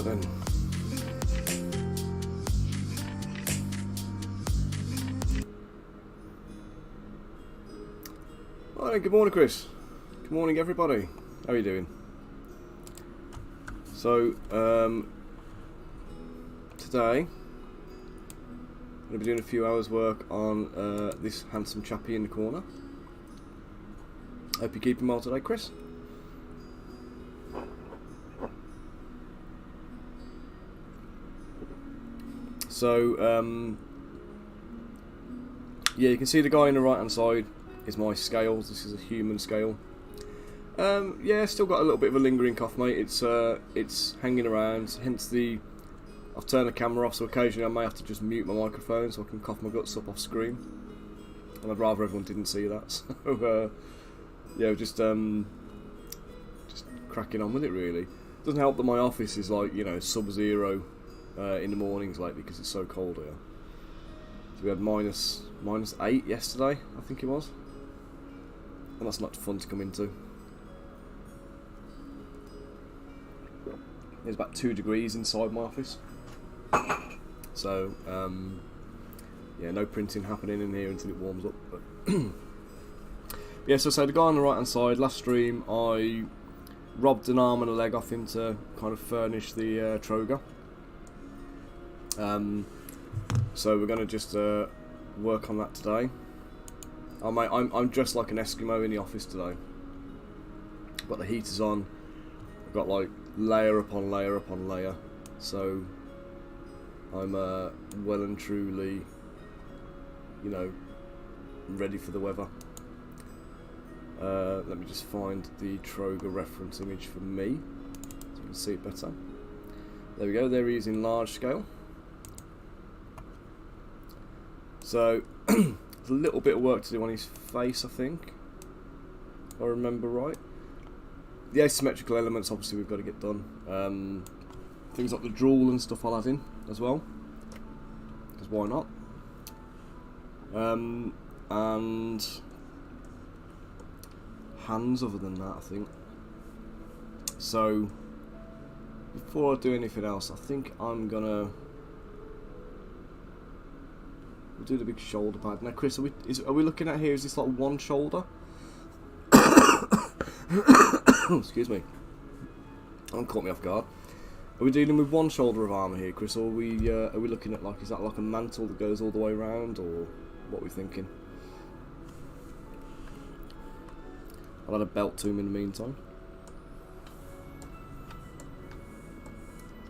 Then. Right, good morning, Chris. Good morning, everybody. How are you doing? So, today I'm going to be doing a few hours work on this handsome chappie in the corner. Hope you're keeping well today, Chris. So, yeah, you can see the guy on the right hand side is my scales. This is a human scale. Yeah, still got a little bit of a lingering cough, mate. It's hanging around, hence I've turned the camera off, so occasionally I may have to just mute my microphone so I can cough my guts up off screen. And I'd rather everyone didn't see that, so, yeah, just cracking on with it, really. Doesn't help that my office is like, you know, sub-zero in the mornings lately because it's so cold here. So we had minus 8 yesterday, I think it was, and that's not fun to come into. There's about 2 degrees inside my office, so yeah, no printing happening in here until it warms up. But yeah, so the guy on the right hand side, last stream I robbed an arm and a leg off him to kind of furnish the Trogre. So we're going to just work on that today. Oh mate, I'm dressed like an Eskimo in the office today. I've got the heaters on. I've got like layer upon layer upon layer. So I'm well and truly, you know, ready for the weather. Let me just find the Trogre reference image for me so you can see it better. There we go, there he is in large scale. So There's a little bit of work to do on his face, I think, if I remember right. The asymmetrical elements, obviously, we've got to get done. Things like the drool and stuff I'll add in as well, because why not? And hands other than that, I think. So before I do anything else, I think I'm gonna we'll do the big shoulder pad. Now Chris, are we looking at here, is this like one shoulder? Excuse me, that caught me off guard. Are we dealing with one shoulder of armour here, Chris, or are we looking at, like, is that like a mantle that goes all the way around, or what are we thinking? I'll add a belt to him in the meantime.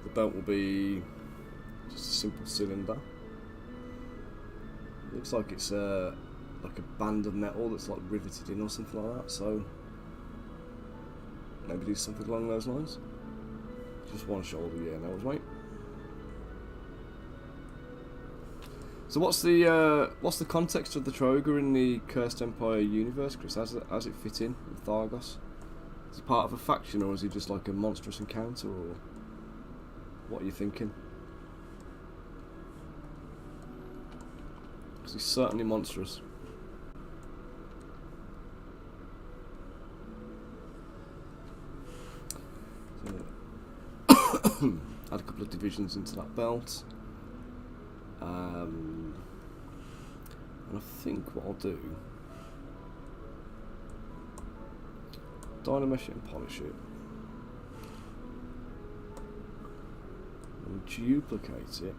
The belt will be just a simple cylinder. Looks like it's like a band of metal that's like riveted in or something like that, so maybe do something along those lines. Just one shoulder, yeah, that was right. So what's the context of the Trogre in the Cursed Empire universe, Chris? How's it fit in with Thargos? Is he part of a faction, or is he just like a monstrous encounter, or what are you thinking? Because he's certainly monstrous. Add a couple of divisions into that belt. And I think what I'll do, dynamesh it and polish it, and duplicate it.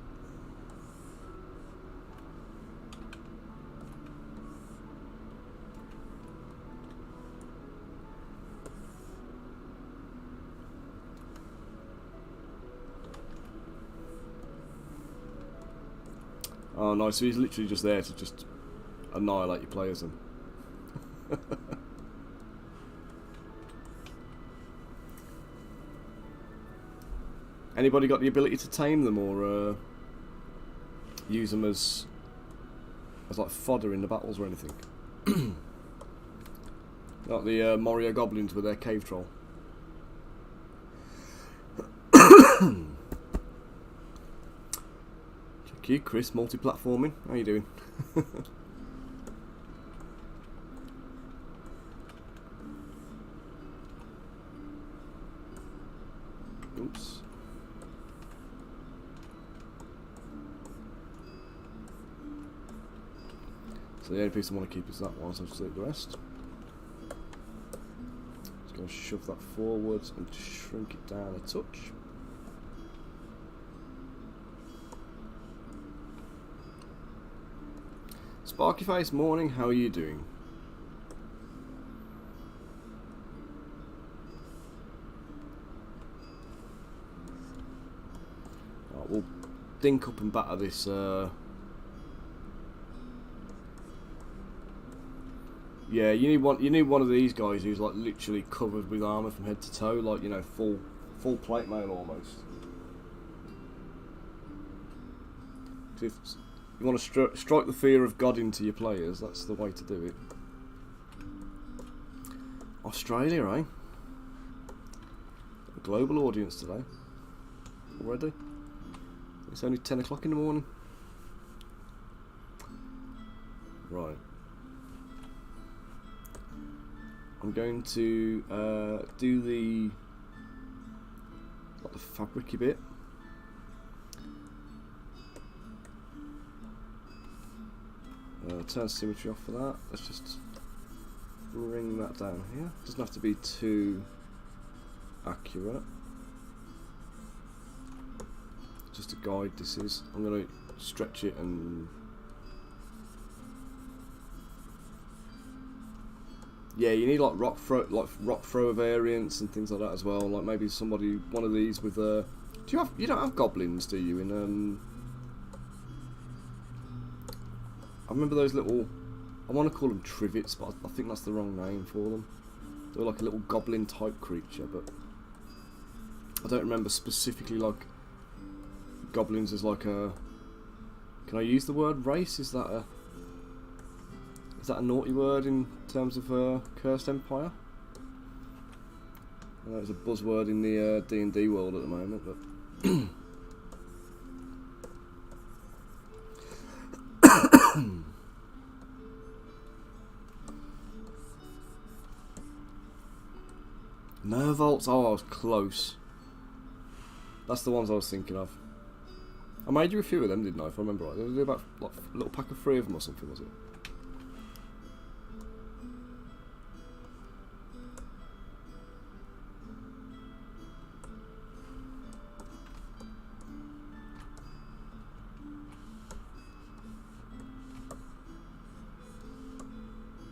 Oh nice, so he's literally just there to just annihilate your players then. Anybody got the ability to tame them, or use them as like fodder in the battles or anything? Like the Moria goblins with their cave troll. You, Chris, multi-platforming. How you doing? Oops. So the only piece I want to keep is that one, so I'll just take the rest. Just going to shove that forwards and shrink it down a touch. Sparky Face, morning, how are you doing? Right, we'll dink up and batter this. Yeah, you need one of these guys who's like literally covered with armour from head to toe, like, you know, full plate mail almost. If you want to strike the fear of God into your players, that's the way to do it. Australia, eh? A global audience today. Already? It's only 10 o'clock in the morning. Right. I'm going to do the fabric-y bit. Turn symmetry off for that. Let's just bring that down here. Doesn't have to be too accurate. Just a guide this is. I'm going to stretch it and... Yeah, you need like rock thrower variants and things like that as well. Like maybe one of these with you don't have goblins, do you? In I remember those little, I want to call them trivets, but I think that's the wrong name for them. They were like a little goblin type creature, but I don't remember specifically like goblins as like a, can I use the word race? Is that a, Is that a naughty word in terms of Cursed Empire? I know it's a buzzword in the D&D world at the moment, but Nervolts. Oh, I was close. That's the ones I was thinking of. I made you a few of them, didn't I? If I remember right, there was about like a little pack of 3 of them or something, was it?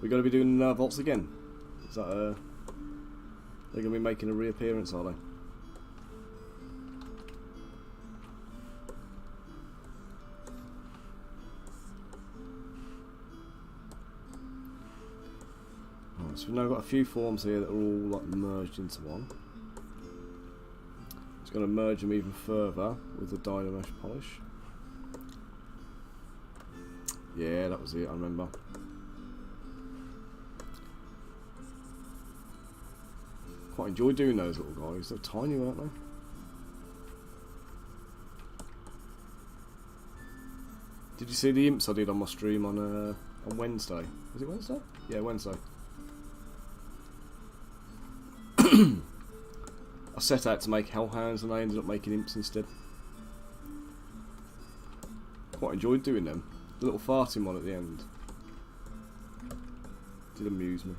We're going to be doing Nervolts again. Is that they're going to be making a reappearance, are they? Right, so we've now got a few forms here that are all like merged into one. It's going to merge them even further with the Dynamesh polish. Yeah, that was it, I remember. Quite enjoyed doing those little guys. They're tiny, weren't they? Did you see the imps I did on my stream on Wednesday? Was it Wednesday? Yeah, Wednesday. I set out to make hellhounds and I ended up making imps instead. Quite enjoyed doing them. The little farting one at the end did amuse me.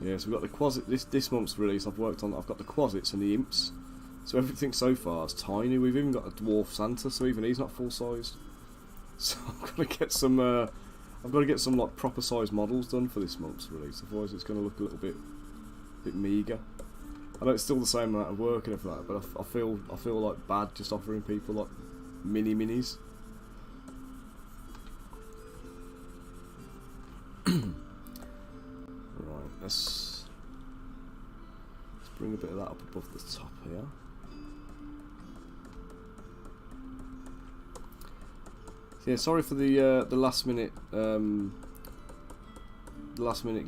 Yeah, so we've got the Quasit. This month's release I've worked on. I've got the Quasits and the imps. So everything so far is tiny. We've even got a dwarf Santa, so even he's not full sized. So I've got to get some. I've got to get some like proper sized models done for this month's release. Otherwise, it's going to look a little bit meagre. I know it's still the same amount of work and everything like that, but I feel like bad just offering people like minis. Right, let's bring a bit of that up above the top here. So yeah, sorry for the last minute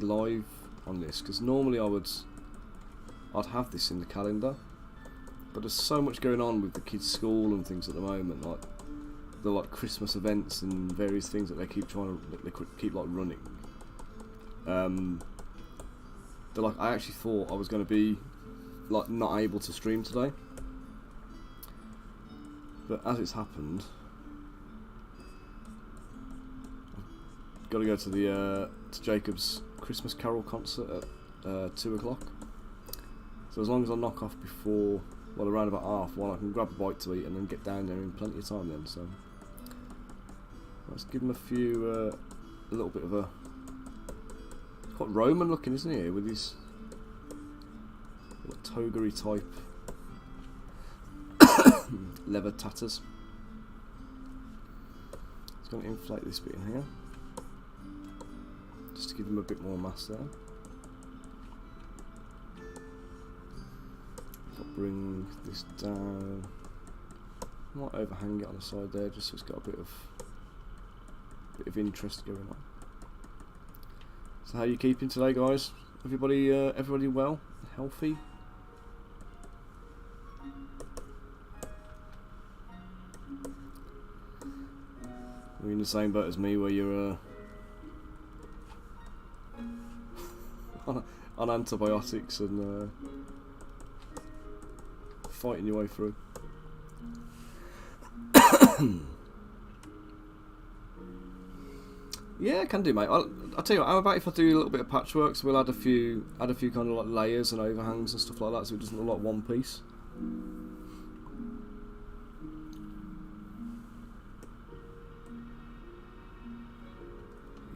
live on this, because normally I'd have this in the calendar, but there's so much going on with the kids' school and things at the moment, like the Christmas events and various things that they keep keep running. I actually thought I was going to be not able to stream today, but as it's happened, I've got to go to the to Jacob's Christmas Carol concert at 2 o'clock. So as long as I knock off before, around about 1:30, I can grab a bite to eat and then get down there in plenty of time then. So let's give him a little bit of a, quite Roman looking, isn't he, with his togery type leather tatters. Just going to inflate this bit in here, just to give him a bit more mass there. Bring this down. I might overhang it on the side there, just so it's got a bit of interest going on. So how are you keeping today, guys? Everybody well, healthy? Are you in the same boat as me, where you're on antibiotics and fighting your way through? Yeah, I can do, mate. I'll tell you what, how about if I do a little bit of patchwork, so we'll add a few kind of layers and overhangs and stuff like that, so it doesn't look like one piece.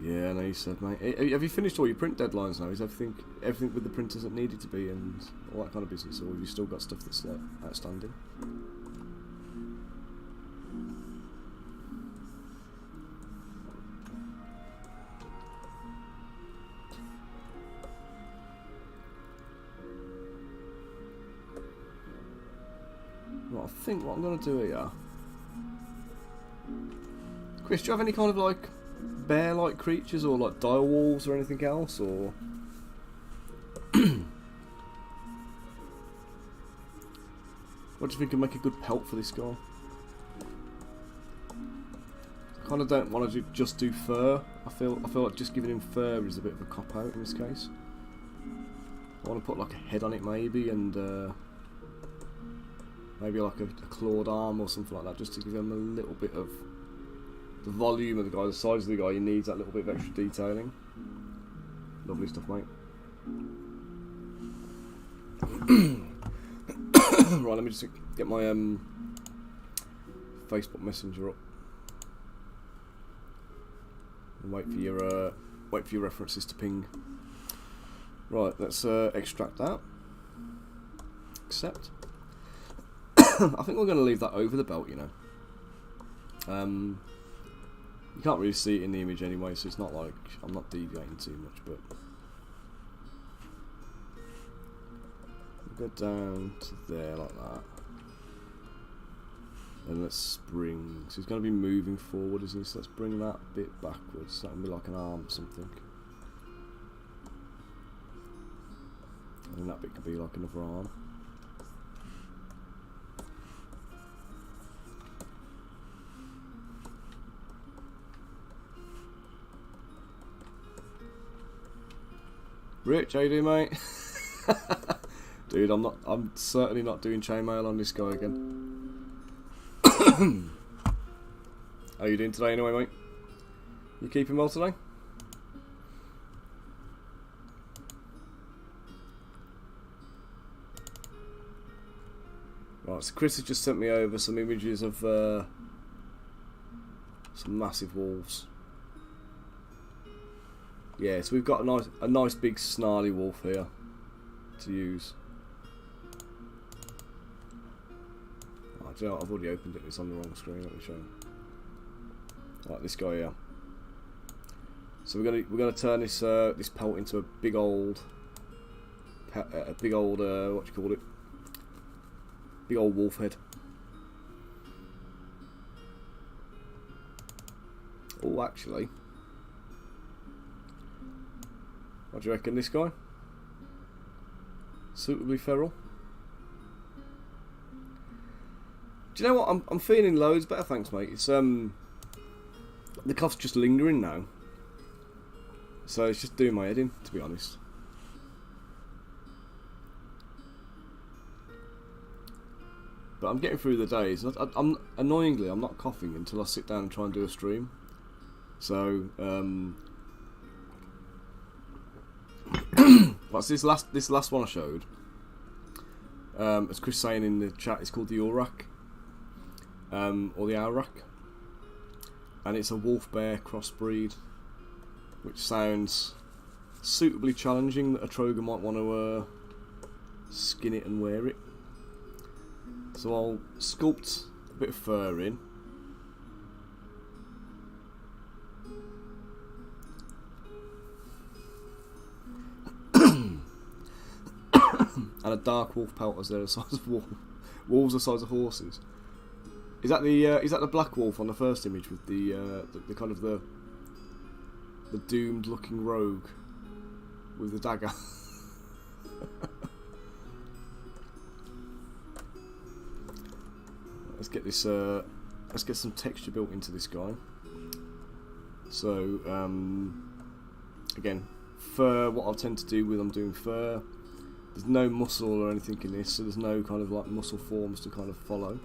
Yeah, I know you said, mate. Have you finished all your print deadlines now? Is everything with the printers that needed to be and all that kind of business, or have you still got stuff that's outstanding? I think what I'm going to do here... Chris, do you have any kind of like bear-like creatures or like dire wolves or anything else, or... What do you think would make a good pelt for this guy? I kind of don't want to just do fur. I feel like just giving him fur is a bit of a cop-out in this case. I want to put like a head on it maybe, and maybe like a clawed arm or something like that, just to give him a little bit of the volume of the guy, the size of the guy. He needs that little bit of extra detailing. Lovely stuff, mate. Right, let me just get my Facebook Messenger up and wait for your references to ping. Right, let's extract that. Accept. I think we're going to leave that over the belt, you know. You can't really see it in the image anyway, so it's not like I'm not deviating too much, but we'll go down to there like that. And let's bring, so he's going to be moving forward, isn't he? So let's bring that bit backwards. That can be like an arm or something. And that bit could be like another arm. Rich, how you doing, mate? Dude, I'm certainly not doing chainmail on this guy again. How you doing today anyway, mate? You keeping well today? Right, so Chris has just sent me over some images of some massive wolves. Yeah, so we've got a nice big snarly wolf here to use. Oh, do you know what? I've already opened it. It's on the wrong screen. Let me show you. Like this guy here. So we're gonna turn this this pelt into a big old what do you call it? Big old wolf head. Oh, actually. What do you reckon, this guy? Suitably feral? Do you know what? I'm feeling loads better, thanks, mate. It's the cough's just lingering now, so it's just doing my head in, to be honest. But I'm getting through the days. I'm annoyingly, I'm not coughing until I sit down and try and do a stream. So what's this last one I showed? As Chris saying in the chat, it's called the Aurak, or the Aurak, and it's a wolf bear crossbreed, which sounds suitably challenging that a Trogre might want to skin it and wear it. So I'll sculpt a bit of fur in. And a dark wolf pelt as they're the size of wolves the size of horses. Is that the black wolf on the first image with the kind of the doomed looking rogue with the dagger? Let's get this. Let's get some texture built into this guy. So again, fur. What I'll tend to do with I'm doing fur. There's no muscle or anything in this, so there's no kind of like muscle forms to kind of follow.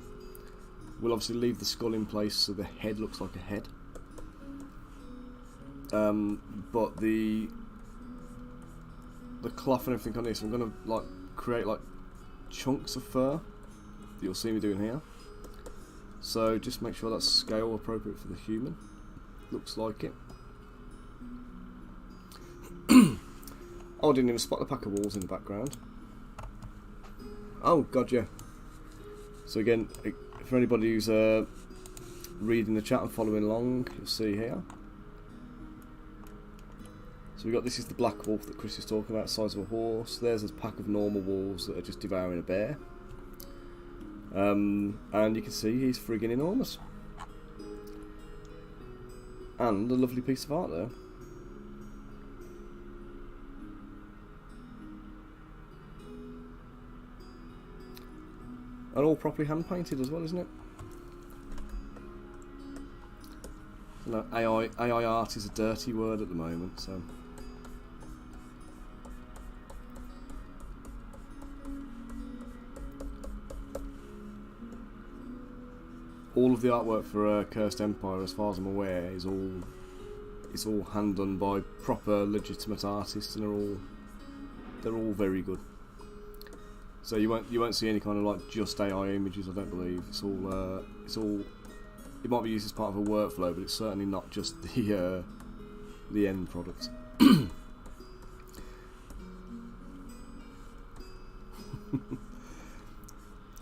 We'll obviously leave the skull in place so the head looks like a head. But the cloth and everything on this, I'm gonna like create like chunks of fur that you'll see me doing here. So just make sure that's scale appropriate for the human. Looks like it. Oh, I didn't even spot the pack of wolves in the background. Oh, god, yeah. So again, for anybody who's reading the chat and following along, you'll see here. So we got, this is the black wolf that Chris is talking about, size of a horse. There's a pack of normal wolves that are just devouring a bear. And you can see he's friggin' enormous. And a lovely piece of art there. And all properly hand painted as well, isn't it? You know, AI art is a dirty word at the moment, so. All of the artwork for Cursed Empire, as far as I'm aware, is all hand done by proper, legitimate artists, and they're all very good. So you won't see any kind of like just AI images. I don't believe it's all. It might be used as part of a workflow, but it's certainly not just the end product.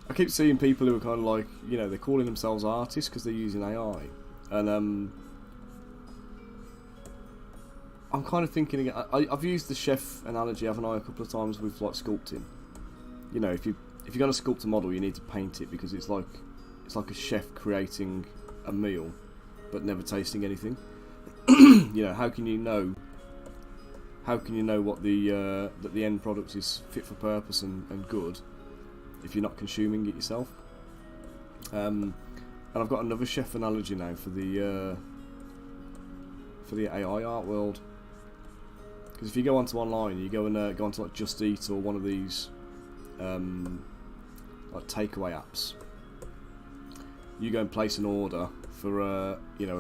I keep seeing people who are kind of like, you know, they're calling themselves artists because they're using AI, and I'm kind of thinking again. I've used the chef analogy, haven't I, a couple of times with like sculpting. You know, if you're going to sculpt a model, you need to paint it because it's like a chef creating a meal, but never tasting anything. You know, how can you know what that the end product is fit for purpose and good if you're not consuming it yourself? And I've got another chef analogy now for the AI art world. Because if you go onto online, you go onto like Just Eat or one of these like takeaway apps. You go and place an order for a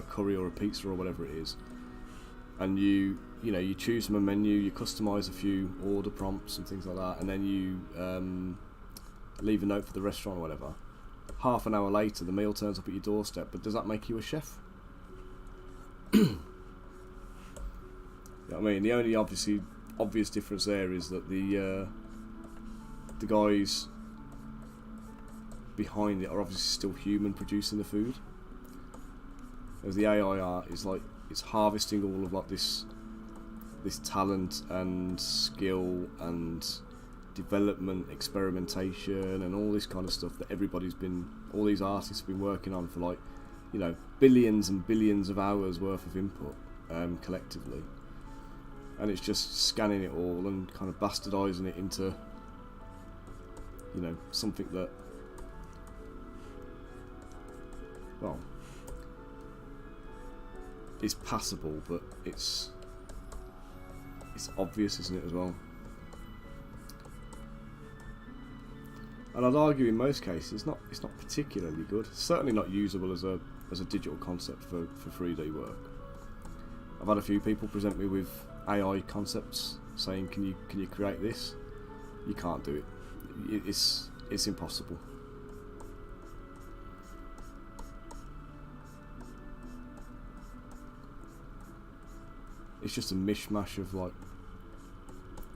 curry or a pizza or whatever it is, and you choose from a menu, you customise a few order prompts and things like that, and then you leave a note for the restaurant or whatever. Half an hour later, the meal turns up at your doorstep. But does that make you a chef? You know what I mean? The only obvious difference there is that the guys behind it are obviously still human producing the food. Whereas the AI art is like, it's harvesting all of like this talent and skill and development, experimentation, and all this kind of stuff that all these artists have been working on for like, you know, billions and billions of hours worth of input collectively. And it's just scanning it all and kind of bastardising it into, you know, something that, well, is passable, but it's obvious, isn't it, as well? And I'd argue in most cases it's not particularly good. It's certainly not usable as a digital concept for 3D work. I've had a few people present me with AI concepts saying, can you create this? You can't do it. It's impossible. It's just a mishmash of like,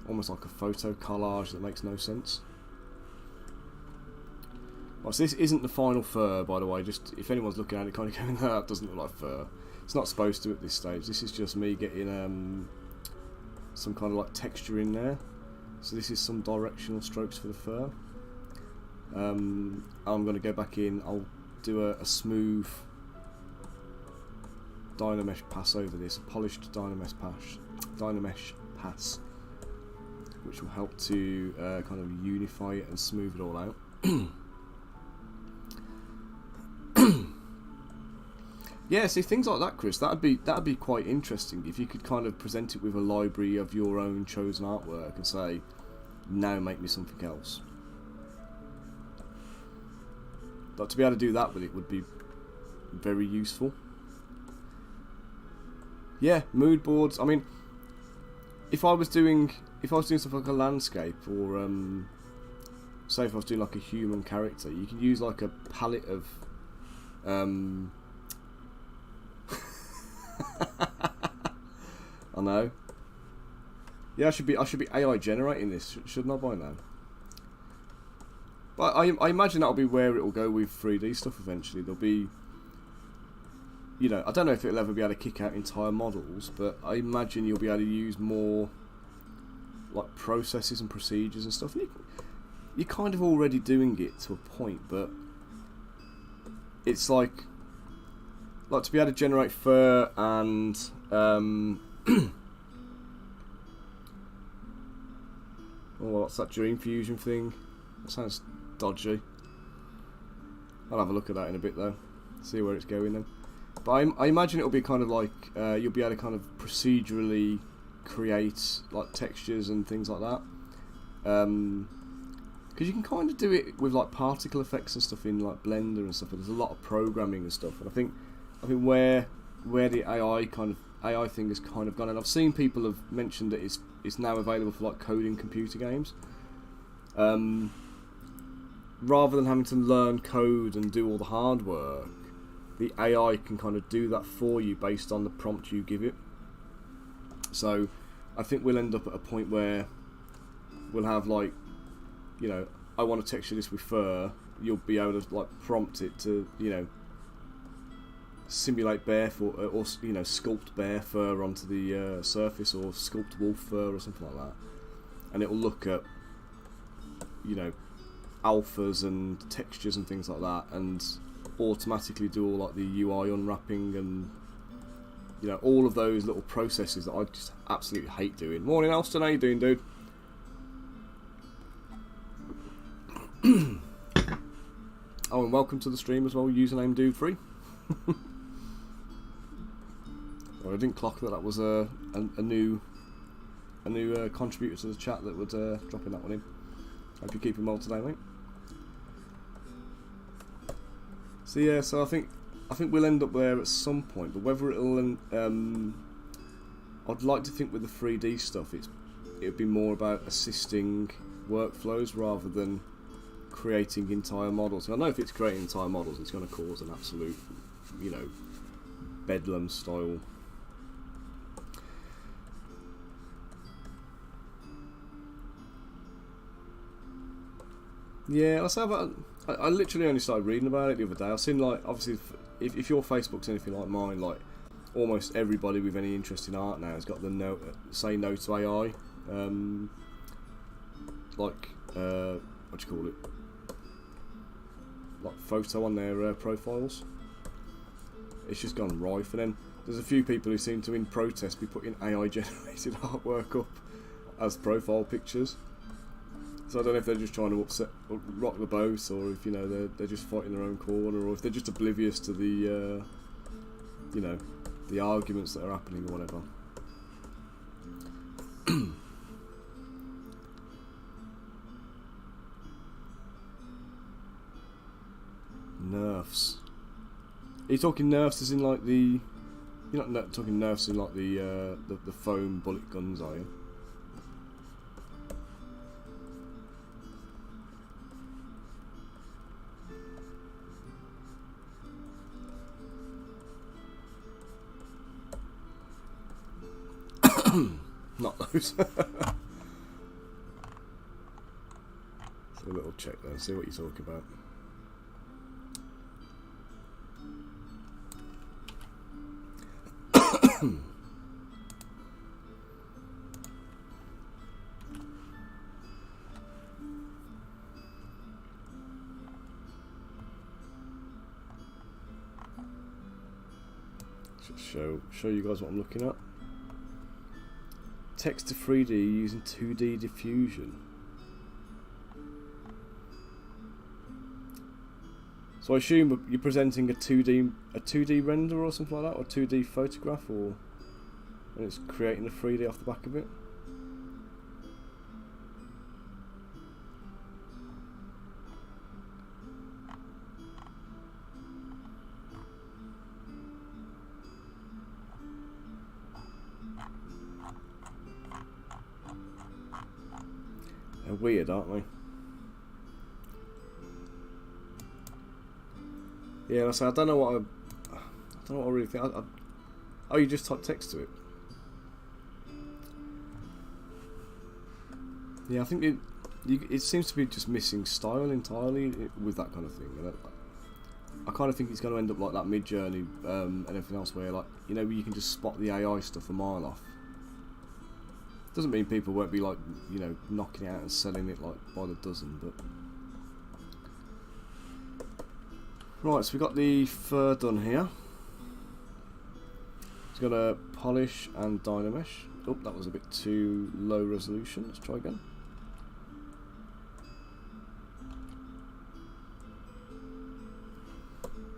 almost like a photo collage that makes no sense. Well, so this isn't the final fur, by the way, just if anyone's looking at it kind of going, no, that doesn't look like fur. It's not supposed to at this stage. This is just me getting some kind of like texture in there. So this is some directional strokes for the fur. I'm going to go back in, I'll do a smooth Dynamesh pass over this, a polished Dynamesh pass, which will help to kind of unify it and smooth it all out. Yeah, see, things like that, Chris, that'd be quite interesting if you could kind of present it with a library of your own chosen artwork and say, now make me something else. But to be able to do that with it would be very useful. Yeah, mood boards. I mean, if I was doing stuff like a landscape, or say if I was doing like a human character, you can use like a palette of I know. Yeah, I should be AI generating this, shouldn't I, by now? But I imagine that'll be where it'll go with 3D stuff eventually. There'll be, you know, I don't know if it'll ever be able to kick out entire models, but I imagine you'll be able to use more like processes and procedures and stuff. You're kind of already doing it to a point, but it's like to be able to generate fur and oh, what's that dream fusion thing? That sounds dodgy. I'll have a look at that in a bit though, see where it's going then. But I imagine it'll be kind of like you'll be able to kind of procedurally create like textures and things like that. Because you can kind of do it with like particle effects and stuff in like Blender and stuff. But there's a lot of programming and stuff, and I think where the AI thing has kind of gone, and I've seen people have mentioned that it's now available for like coding computer games. Rather than having to learn code and do all the hard work, the AI can kind of do that for you based on the prompt you give it. So I think we'll end up at a point where we'll have like, you know, I want to texture this with fur. You'll be able to like prompt it to, you know, simulate bear fur, or you know, sculpt bear fur onto the surface, or sculpt wolf fur or something like that, and it will look at, you know, alphas and textures and things like that, and automatically do all like the UI unwrapping and, you know, all of those little processes that I just absolutely hate doing. Morning, Alston, how you doing, dude? Oh, and welcome to the stream as well, username dude3. Well, I didn't clock that was a new contributor to the chat that would drop in that one in. Hope you're keeping well today, mate. So yeah, so I think we'll end up there at some point, but whether it'll I'd like to think with the 3D stuff it'd be more about assisting workflows rather than creating entire models. I know if it's creating entire models, it's going to cause an absolute, you know, bedlam style. Yeah, I literally only started reading about it the other day. I've seen, like, obviously, if your Facebook's anything like mine, like, almost everybody with any interest in art now has got the say no to AI, what do you call it? Like photo on their profiles. It's just gone rife, and then there's a few people who seem to, in protest, be putting AI generated artwork up as profile pictures. So I don't know if they're just trying to rock the boat, or if, you know, they're just fighting their own corner, or if they're just oblivious to the you know, the arguments that are happening or whatever. Nerfs. Are you talking nerfs as in like the? You're not talking nerfs in like the foam bullet guns, are you? Not those. So a little check there, see what you're talking about. Just show you guys what I'm looking at. Text to 3D using 2D diffusion. So I assume you're presenting a 2D render or something like that, or a 2D photograph, or and it's creating a 3D off the back of it. They're weird, aren't they? Yeah, so I don't know what I really think. Oh, you just type text to it. Yeah, I think it seems to be just missing style entirely with that kind of thing. You know? I kind of think it's going to end up like that Mid-Journey and everything else, where, like, you know, you can just spot the AI stuff a mile off. Doesn't mean people won't be, like, you know, knocking it out and selling it like by the dozen, but Right, so we've got the fur done here. It's got a polish and dynamesh. Oh, that was a bit too low resolution. Let's try again.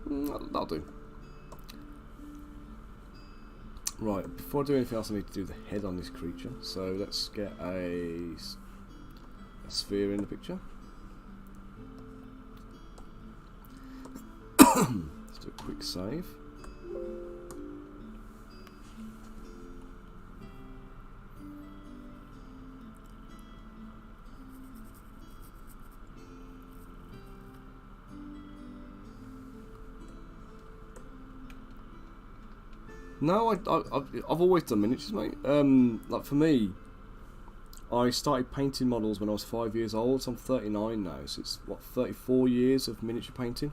That'll do. Right, before I do anything else I need to do the head on this creature. So let's get a sphere in the picture. Let's do a quick save. No, I've always done miniatures, mate. Like for me, I started painting models when I was 5 years old, so I'm 39 now, so it's, what, 34 years of miniature painting.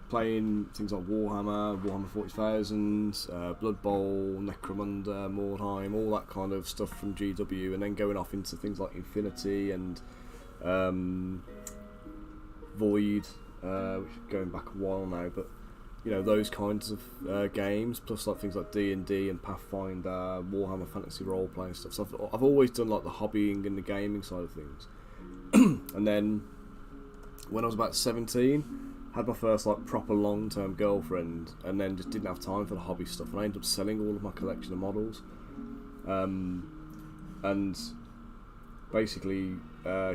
Playing things like Warhammer 40,000, Blood Bowl, Necromunda, Mordheim, all that kind of stuff from GW, and then going off into things like Infinity and Void, which is going back a while now, but you know, those kinds of games, plus like things like D&D and Pathfinder, Warhammer Fantasy Role-Playing stuff. So I've always done like the hobbying and the gaming side of things. And then when I was about 17, had my first like proper long-term girlfriend, and then just didn't have time for the hobby stuff, and I ended up selling all of my collection of models. And basically,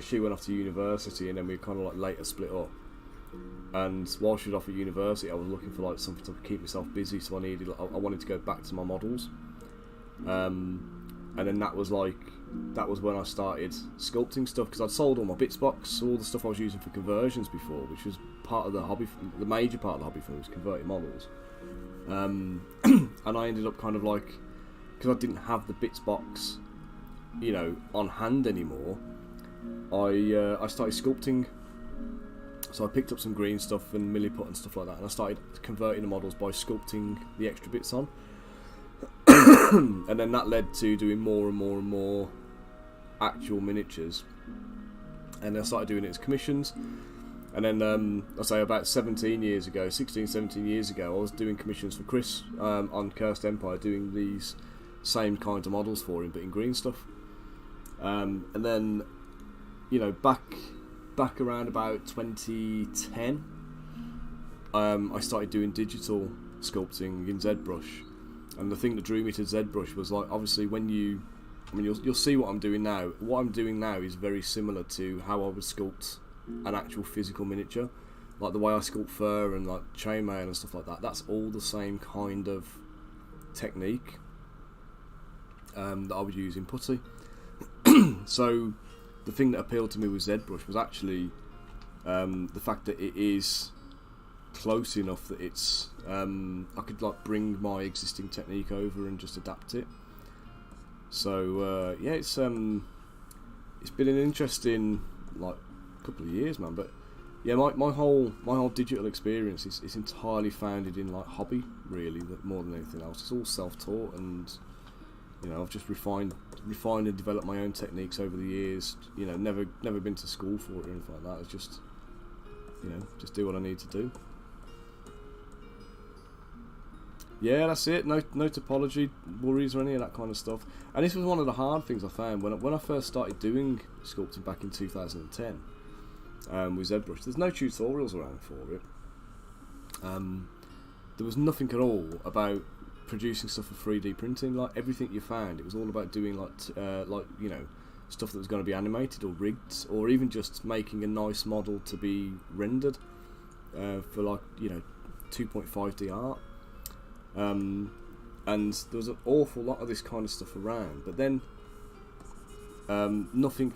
she went off to university, and then we kind of like later split up. And while she was off at university, I was looking for like something to keep myself busy, so I wanted to go back to my models. And then that was when I started sculpting stuff, because I'd sold all my bits box, all the stuff I was using for conversions before, which was part of the hobby. The major part of the hobby for me was converting models. And I ended up kind of like, because I didn't have the bits box, you know, on hand anymore, I started sculpting. So I picked up some green stuff and milliput and stuff like that, and I started converting the models by sculpting the extra bits on. And then that led to doing more and more and more actual miniatures. And I started doing it as commissions. And then, I say about 16, 17 years ago, I was doing commissions for Chris on Cursed Empire, doing these same kinds of models for him, but in green stuff. And then, you know, back around about 2010, I started doing digital sculpting in Zbrush, and the thing that drew me to Zbrush was like, obviously you'll see what I'm doing now. What I'm doing now is very similar to how I would sculpt an actual physical miniature, like the way I sculpt fur and like chainmail and stuff like that. That's all the same kind of technique that I would use in putty. So the thing that appealed to me with Zbrush was actually the fact that it is close enough that it's I could like bring my existing technique over and just adapt it. So yeah, it's been an interesting like couple of years, man. But yeah, my whole digital experience is entirely founded in like hobby, really, more than anything else. It's all self-taught, and you know, I've just refined and developed my own techniques over the years. You know, never been to school for it or anything like that. It's just, you know, just do what I need to do. Yeah, that's it. No topology worries or any of that kind of stuff. And this was one of the hard things I found when I first started doing sculpting back in 2010 with Zbrush. There's no tutorials around for it. There was nothing at all about producing stuff for 3D printing. Like everything you found, it was all about doing like you know, stuff that was going to be animated or rigged, or even just making a nice model to be rendered for like, you know, 2.5D art. And there was an awful lot of this kind of stuff around, but then nothing.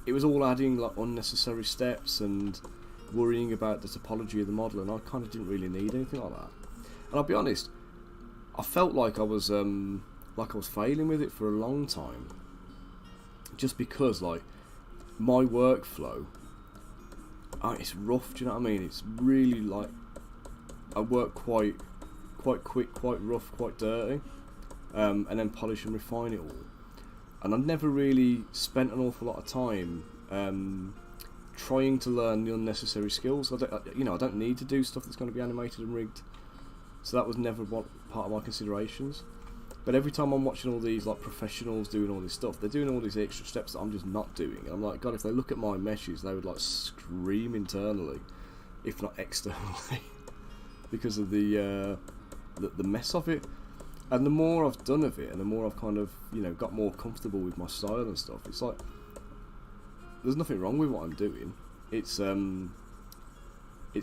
It was all adding like unnecessary steps and worrying about the topology of the model, and I kind of didn't really need anything like that. And I'll be honest, I felt like I was failing with it for a long time, just because like my workflow, it's rough. Do you know what I mean? It's really like I work quite quick, quite rough, quite dirty, and then polish and refine it all. And I've never really spent an awful lot of time trying to learn the unnecessary skills. I don't need to do stuff that's going to be animated and rigged. So that was never part of my considerations. But every time I'm watching all these like professionals doing all this stuff, they're doing all these extra steps that I'm just not doing. And I'm like, God, if they look at my meshes, they would like scream internally, if not externally, because of the mess of it. And the more I've done of it, and the more I've kind of, you know, got more comfortable with my style and stuff, it's like there's nothing wrong with what I'm doing. It's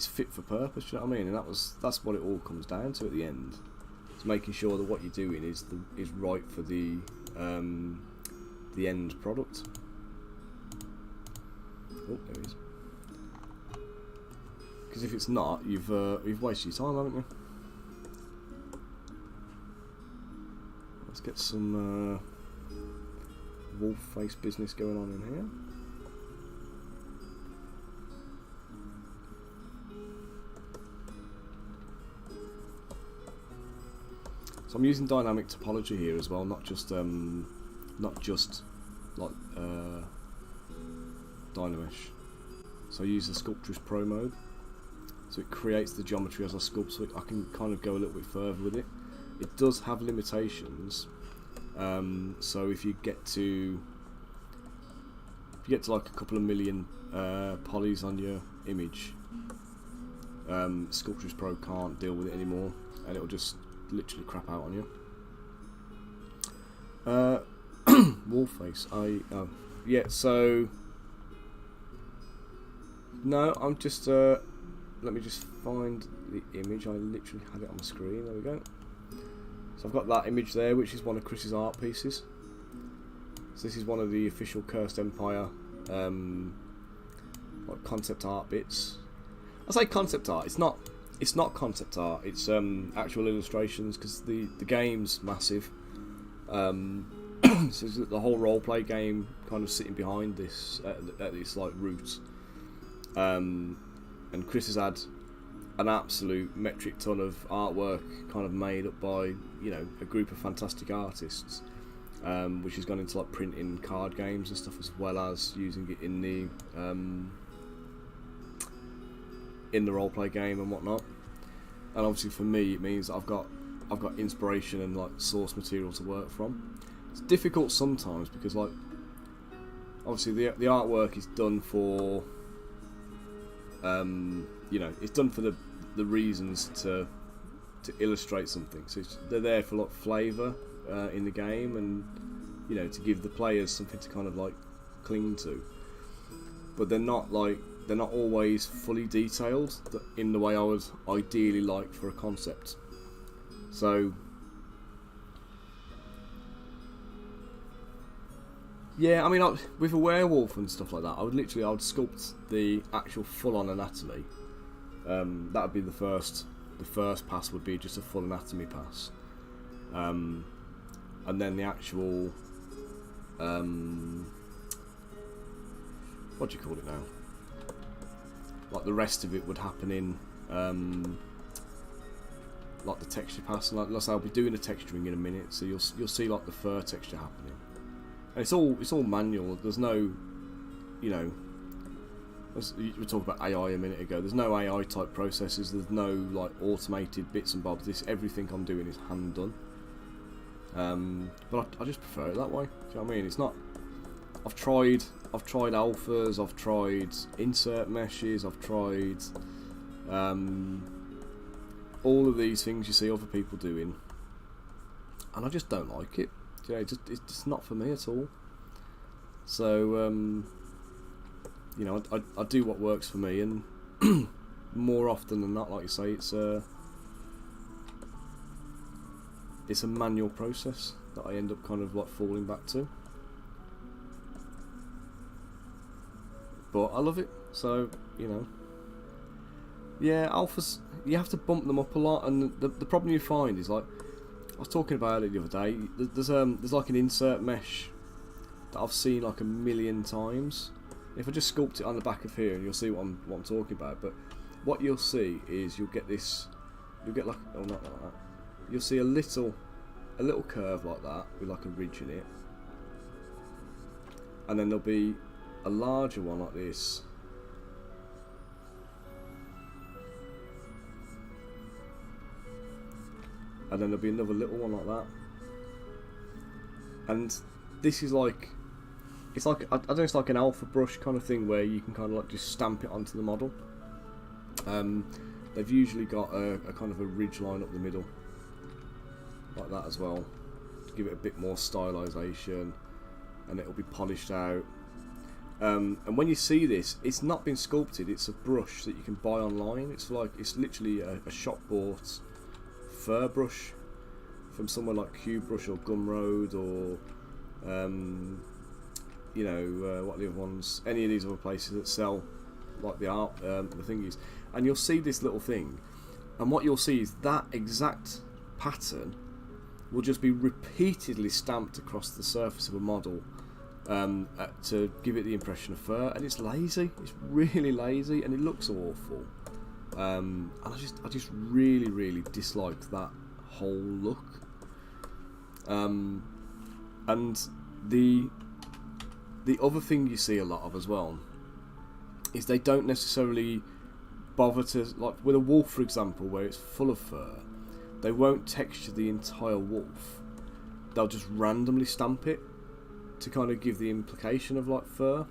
fit for purpose. Do you know what I mean? And that's what it all comes down to at the end. It's making sure that what you're doing is right for the end product. Oh, there it is. Because if it's not, you've wasted your time, haven't you? Let's get some wolf face business going on in here. So I'm using dynamic topology here as well, not just like Dynamesh. So I use the Sculptress Pro mode, so it creates the geometry as I sculpt, so I can kind of go a little bit further with it. It does have limitations, so if you get to like a couple of million polys on your image, Sculptress Pro can't deal with it anymore, and it'll just literally crap out on you. Wolf face. Yeah. So no, I'm just. Let me just find the image. I literally had it on the screen. There we go. So I've got that image there, which is one of Chris's art pieces. So this is one of the official Cursed Empire like concept art bits. I say concept art. It's not concept art. It's actual illustrations, because the game's massive. So the whole roleplay game kind of sitting behind this at this like root. And Chris has had an absolute metric ton of artwork kind of made up by, you know, a group of fantastic artists, which has gone into like printing card games and stuff, as well as using it in the roleplay game and whatnot. And obviously for me it means that I've got inspiration and like source material to work from. It's difficult sometimes because like obviously the artwork is done for you know, it's done for the reasons to illustrate something. So they're there for like flavour in the game, and you know, to give the players something to kind of like cling to. But they're not always fully detailed in the way I would ideally like for a concept. So yeah, I mean, with a werewolf and stuff like that, I would sculpt the actual full-on anatomy. That would be the first pass would be just a full anatomy pass, and then the actual what do you call it now? Like the rest of it would happen in like the texture pass. Like let's say I'll be doing the texturing in a minute, so you'll see like the fur texture happening. And it's all manual. There's no, you know, we were talking about AI a minute ago. There's no AI type processes. There's no like automated bits and bobs. Everything I'm doing is hand done. But I just prefer it that way. Do you know what I mean? It's not. I've tried alphas. I've tried insert meshes. I've tried all of these things you see other people doing, and I just don't like it. Yeah, it's just not for me at all. So you know, I do what works for me, and more often than not, like you say, it's a manual process that I end up kind of like falling back to. But I love it, so you know. Yeah, alphas, you have to bump them up a lot, and the problem you find is like, I was talking about it the other day. There's like an insert mesh that I've seen like a million times. If I just sculpt it on the back of here, and you'll see what I'm talking about. But what you'll see is you'll get like, oh, not like that. You'll see a little curve like that with like a ridge in it, and then there'll be a larger one like this and then there'll be another little one like that. And this is like, it's like, I don't know, it's like an alpha brush kind of thing where you can kind of like just stamp it onto the model. They've usually got a kind of a ridge line up the middle, like that as well, to give it a bit more stylization, and it'll be polished out. And when you see this, it's not been sculpted, it's a brush that you can buy online. It's literally a shop bought fur brush from somewhere like Q-Brush or Gumroad or you know, what are the other ones, any of these other places that sell like the art, the thingies, and you'll see this little thing, and what you'll see is that exact pattern will just be repeatedly stamped across the surface of a model to give it the impression of fur, and it's lazy. It's really lazy, and it looks awful. And I just really dislike that whole look. And the other thing you see a lot of as well is they don't necessarily bother to, like with a wolf for example, where it's full of fur, they won't texture the entire wolf. They'll just randomly stamp it to kind of give the implication of like fur.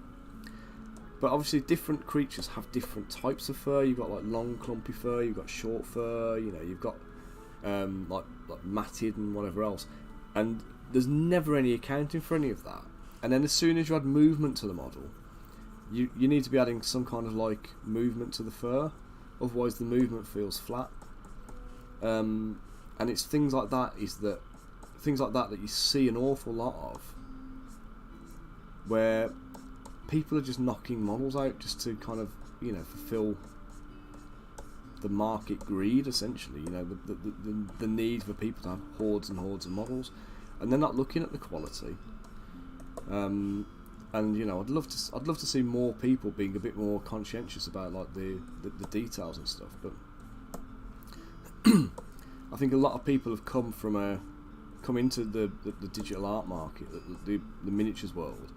But obviously different creatures have different types of fur. You've got like long clumpy fur, you've got short fur, you know, you've got like matted and whatever else, and there's never any accounting for any of that. And then as soon as you add movement to the model, you need to be adding some kind of like movement to the fur, otherwise the movement feels flat. And it's things like that that you see an awful lot of, where people are just knocking models out just to kind of, you know, fulfill the market greed, essentially. You know, the need for people to have hordes and hordes of models, and they're not looking at the quality. And you know, I'd love to see more people being a bit more conscientious about like the details and stuff. But I think a lot of people have come into the digital art market, the miniatures world.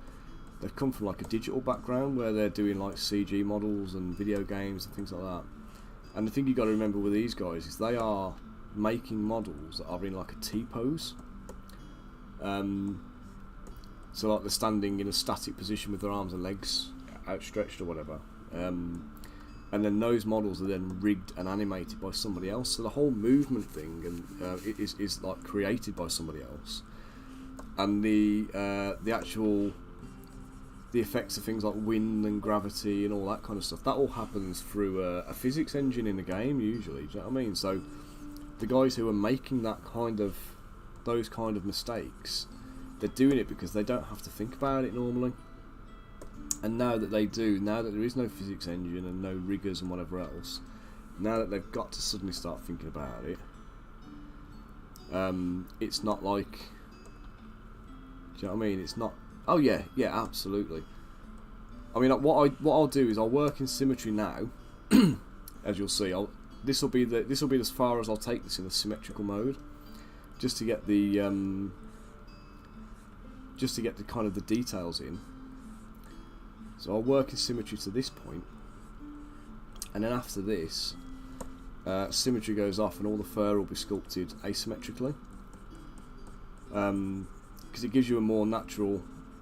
They've come from like a digital background where they're doing like CG models and video games and things like that. And the thing you got to remember with these guys is they are making models that are in like a T-pose. So like they're standing in a static position with their arms and legs outstretched or whatever. And then those models are then rigged and animated by somebody else. So the whole movement thing is like created by somebody else. And the effects of things like wind and gravity and all that kind of stuff, that all happens through a physics engine in the game usually. Do you know what I mean? So the guys who are making those kind of mistakes, they're doing it because they don't have to think about it normally. And now that they do, now that there is no physics engine and no riggers and whatever else, now that they've got to suddenly start thinking about it, it's not like, do you know what I mean? It's not, oh yeah, absolutely. I mean, what I'll do is I'll work in symmetry now, as you'll see. This will be as far as I'll take this in the symmetrical mode, just to get the kind of the details in. So I'll work in symmetry to this point, and then after this, symmetry goes off and all the fur will be sculpted asymmetrically, because it gives you a more natural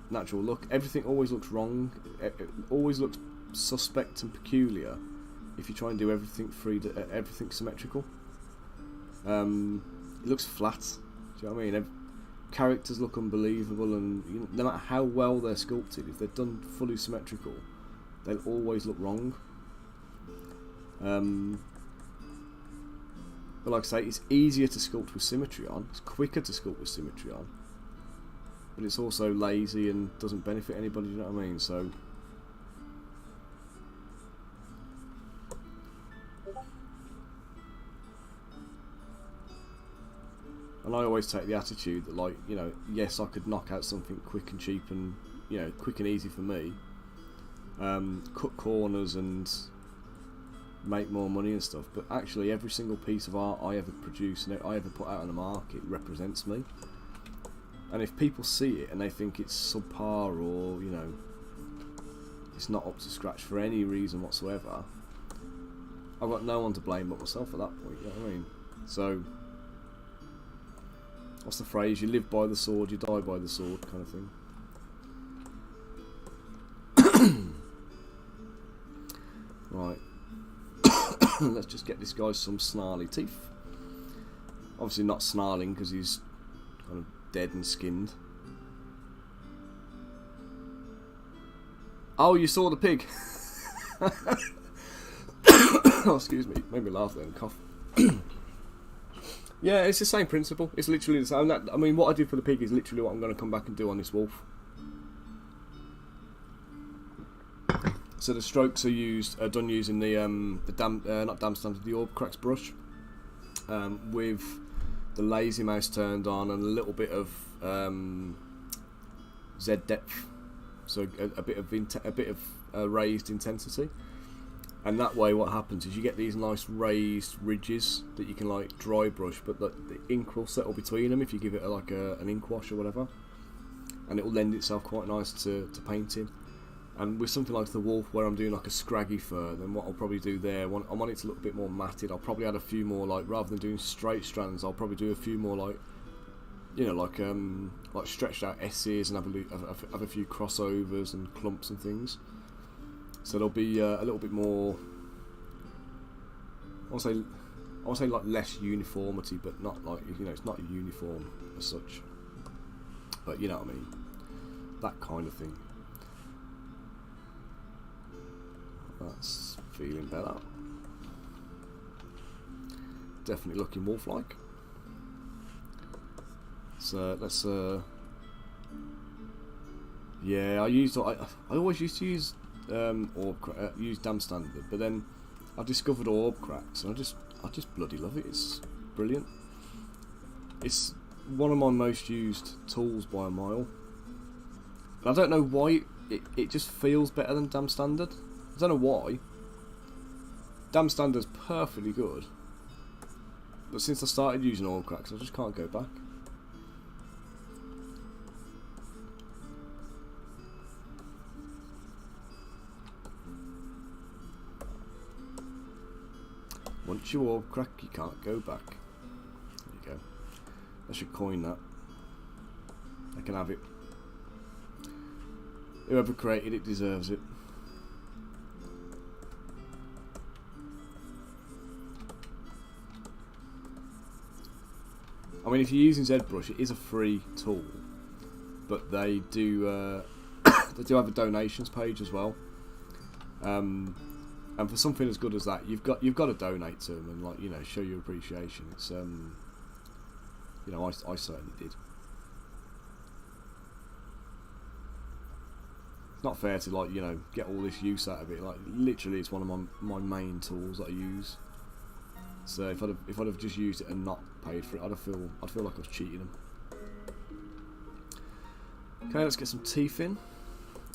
look. Everything always looks wrong. It always looks suspect and peculiar if you try and do everything everything symmetrical. It looks flat. Do you know what I mean? Characters look unbelievable, and you know, no matter how well they're sculpted, if they're done fully symmetrical, they'll always look wrong. But like I say, it's easier to sculpt with symmetry on, it's quicker to sculpt with symmetry on, but it's also lazy and doesn't benefit anybody, you know what I mean? So and I always take the attitude that, like, you know, yes, I could knock out something quick and cheap and, you know, quick and easy for me, cut corners and make more money and stuff, but actually every single piece of art I ever produce and I ever put out on the market represents me. And if people see it and they think it's subpar or, you know, it's not up to scratch for any reason whatsoever, I've got no one to blame but myself at that point, you know what I mean? So what's the phrase? You live by the sword, you die by the sword, kind of thing. Right. Let's just get this guy some snarly teeth. Obviously not snarling because he's kind of dead and skinned. Oh, you saw the pig. Oh, excuse me, made me laugh there and cough. Yeah, it's the same principle. It's literally the same. I mean, what I did for the pig is literally what I'm going to come back and do on this wolf. So the strokes are done using the orb cracks brush, with the lazy mouse turned on and a little bit of Z depth, so a bit of raised intensity. And that way what happens is you get these nice raised ridges that you can like dry brush, but the ink will settle between them if you give it an ink wash or whatever, and it will lend itself quite nice to painting. And with something like the wolf where I'm doing like a scraggy fur, then what I'll probably do there, I want it to look a bit more matted, I'll probably add a few more, like, rather than doing straight strands, I'll probably do a few more like, you know, like stretched out S's and have a few crossovers and clumps and things. So there'll be a little bit more, I want to say like less uniformity, but not like, you know, it's not uniform as such. But you know what I mean, that kind of thing. That's feeling better. Definitely looking wolf-like. So let's. Yeah, I always used to use use damn standard, but then I discovered orb cracks, and I just bloody love it. It's brilliant. It's one of my most used tools by a mile. And I don't know why it just feels better than damn standard. I don't know why. Damn standard's perfectly good, but since I started using orb cracks, I just can't go back. Once you orb crack, you can't go back. There you go. I should coin that. I can have it. Whoever created it deserves it. I mean, if you're using Zbrush, it is a free tool, but they do they do have a donations page as well. And for something as good as that, you've got to donate to them and, like, you know, show your appreciation. It's you know, I certainly did. It's not fair to, like, you know, get all this use out of it. Like, literally, it's one of my main tools that I use. So if I'd have just used it and not paid for it, I'd feel like I was cheating them. Okay, let's get some teeth in.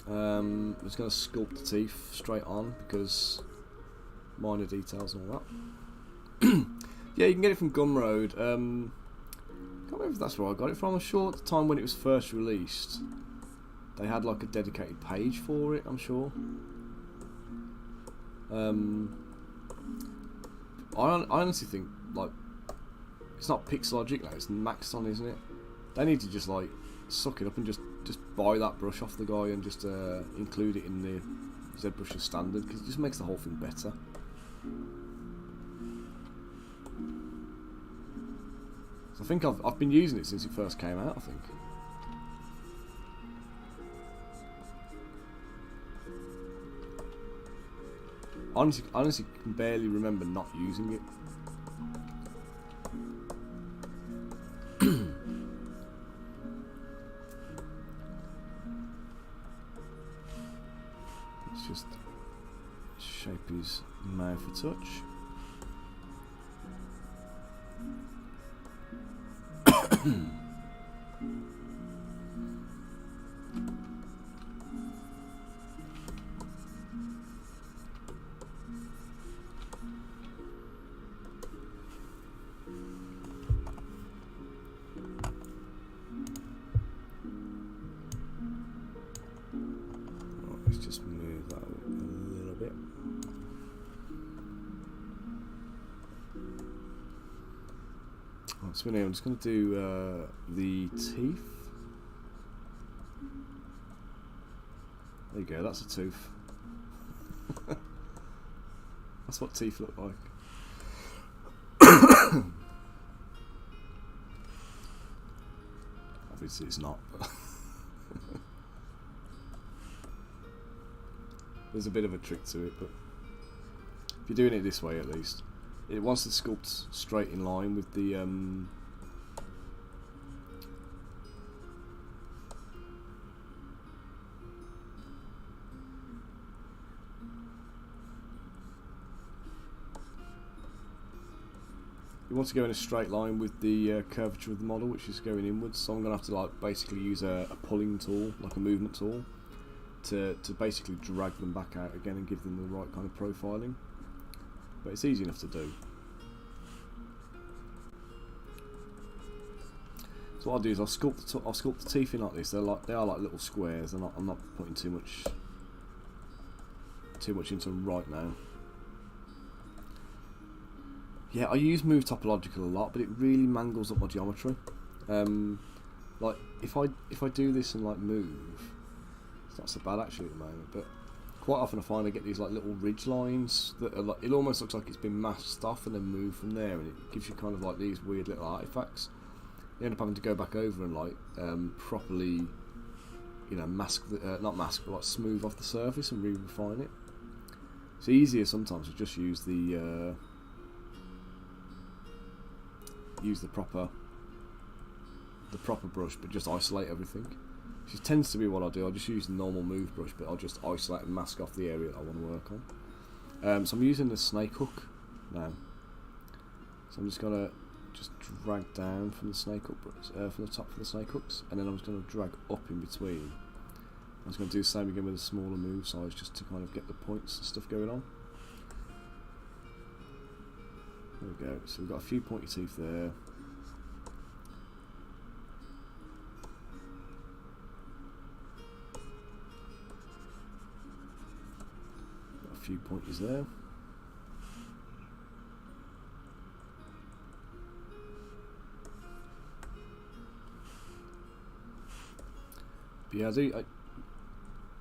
I'm just going to sculpt the teeth straight on because minor details and all that. Yeah, you can get it from Gumroad. Can't remember if that's where I got it from. I'm sure at the time when it was first released, they had like a dedicated page for it, I'm sure. I honestly think, like, it's not Pixologic now, it's Maxon, isn't it? They need to just, like, suck it up and just buy that brush off the guy and just include it in the ZBrush standard, because it just makes the whole thing better. So I think I've been using it since it first came out, I think. Honestly can barely remember not using it. Let's just shape his mouth a touch. Let's just move that a little bit. this one here, I'm just going to do the teeth. There you go, that's a tooth. That's what teeth look like. Obviously it's not, but there's a bit of a trick to it, but if you're doing it this way at least, it wants to sculpt straight in line with the you want to go in a straight line with the curvature of the model, which is going inwards. So I'm going to have to like basically use a pulling tool, like a movement tool, to basically drag them back out again and give them the right kind of profiling. But it's easy enough to do. So what I'll do is I'll sculpt the teeth in like this. They are like little squares. I'm not putting too much into them right now. Yeah, I use move topological a lot, but it really mangles up my geometry. Like if I do this and like move, it's not so bad actually at the moment. But quite often I find I get these like little ridge lines that are like, it almost looks like it's been masked off and then moved from there, and it gives you kind of like these weird little artifacts. You end up having to go back over and like properly, you know, not mask, but like smooth off the surface and re-refine it. It's easier sometimes to just use the proper brush, but just isolate everything. Which tends to be what I do. I just use the normal move brush, but I'll just isolate and mask off the area that I want to work on. So I'm using the snake hook now. So I'm just gonna drag down from the snake hook, from the top of the snake hooks, and then I'm just gonna drag up in between. I'm just gonna do the same again with a smaller move size, just to kind of get the points and stuff going on. There we go. So we've got a few pointy teeth there. Got a few pointies there. But yeah, I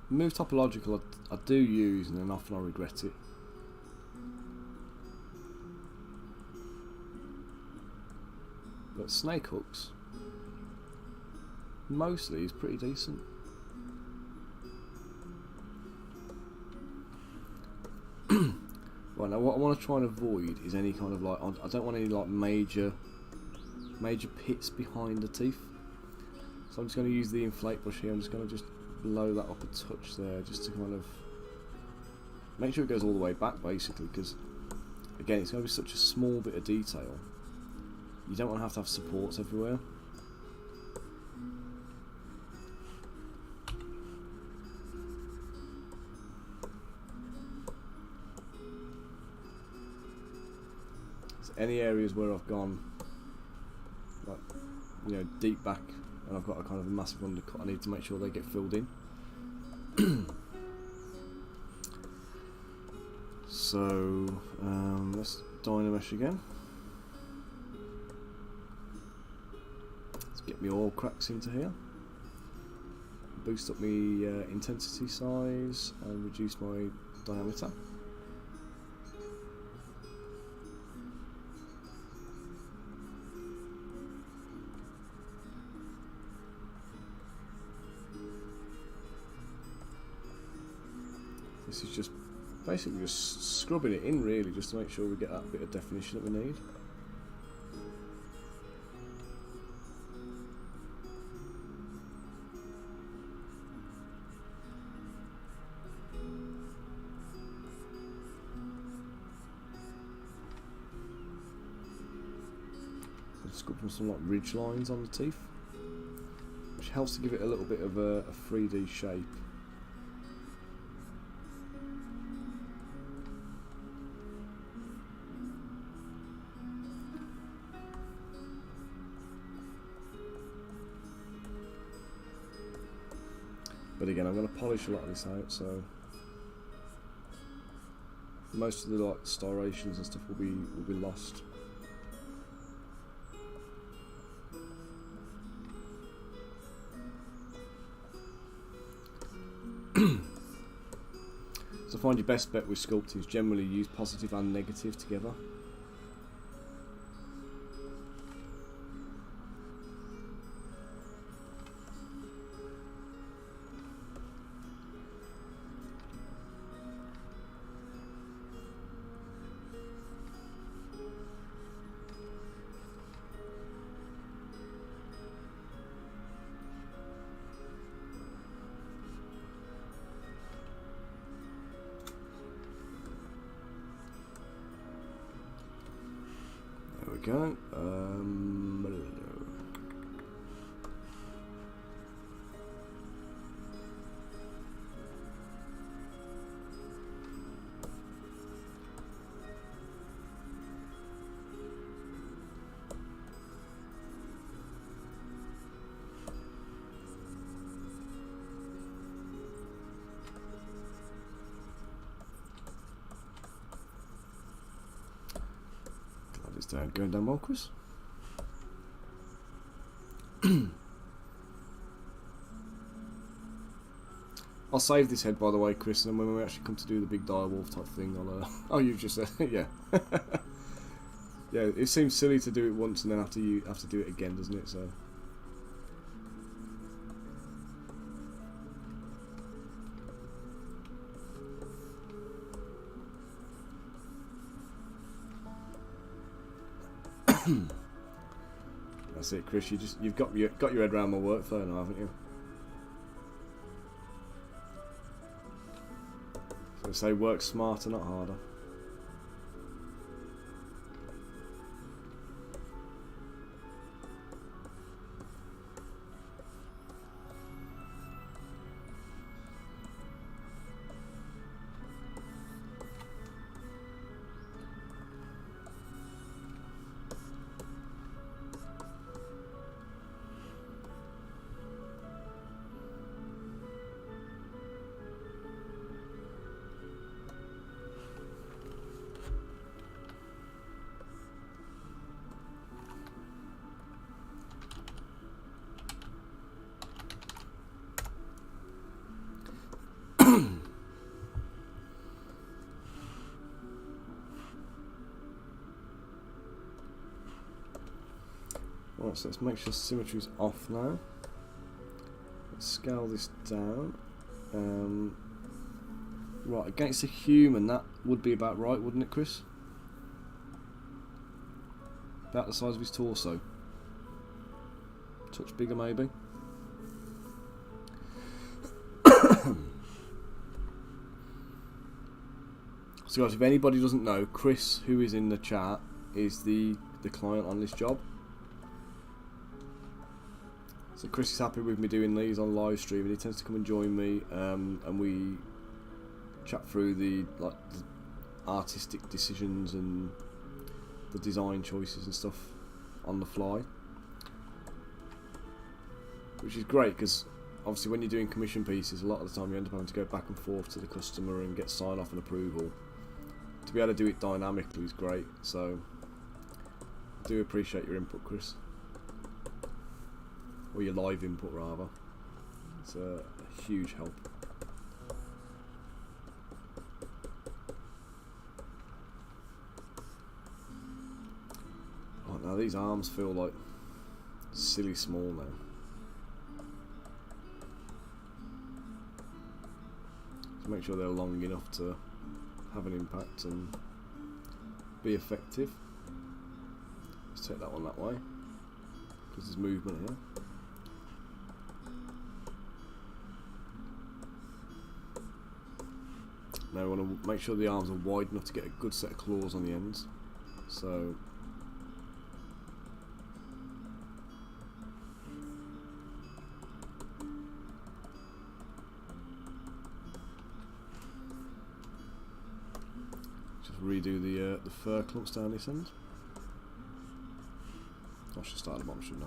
move topological I do use, and then often I regret it. But snake hooks mostly is pretty decent. Right, now what I want to try and avoid is any kind of like, I don't want any like major pits behind the teeth. So I'm just going to use the inflate brush here. I'm just going to blow that up a touch there, just to kind of make sure it goes all the way back, basically, because again it's going to be such a small bit of detail. You don't want to have supports everywhere. So any areas where I've gone, like, you know, deep back, and I've got a kind of a massive undercut, I need to make sure they get filled in. So let's Dynamesh again. Get me all cracks into here, boost up my intensity size and reduce my diameter. This is just basically just scrubbing it in, really, just to make sure we get that bit of definition that we need. Sculpting some like ridge lines on the teeth, which helps to give it a little bit of a 3D shape. But again, I'm going to polish a lot of this out, so most of the like striations and stuff will be lost. So find your best bet with sculpting is generally use positive and negative together. Go. Going down well, Chris. I'll save this head, by the way, Chris, and then when we actually come to do the big direwolf type thing, I'll oh, you've just said yeah. Yeah, it seems silly to do it once and then after you have to do it again, doesn't it? So that's it, Chris. You've got your head around my workflow now, haven't you? So say work smarter, not harder. Right, so let's make sure symmetry's off now. Let's scale this down. Right, against a human, that would be about right, wouldn't it, Chris? About the size of his torso. Touch bigger, maybe. So guys, if anybody doesn't know, Chris, who is in the chat, is the client on this job. So Chris is happy with me doing these on live stream, and he tends to come and join me, and we chat through the artistic decisions and the design choices and stuff on the fly, which is great because obviously when you're doing commission pieces, a lot of the time you end up having to go back and forth to the customer and get sign off and approval. To be able to do it dynamically is great, so I do appreciate your input, Chris. Or your live input rather. It's a huge help. Right, now these arms feel like silly small now. So make sure they're long enough to have an impact and be effective. Let's take that one that way because there's movement here. Now we want to make sure the arms are wide enough to get a good set of claws on the ends. So just redo the fur clumps down this end. I should start at the bottom, shouldn't I?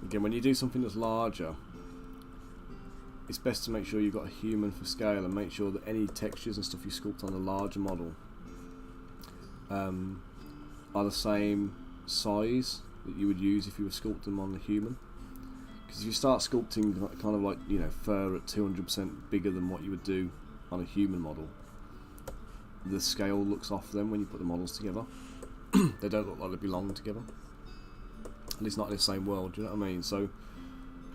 Again, when you do something that's larger, it's best to make sure you've got a human for scale and make sure that any textures and stuff you sculpt on the larger model are the same size that you would use if you were sculpting them on the human. Because if you start sculpting kind of like, you know, fur at 200% bigger than what you would do on a human model, the scale looks off then when you put the models together. They don't look like they belong together. At least not in the same world, do you know what I mean? So,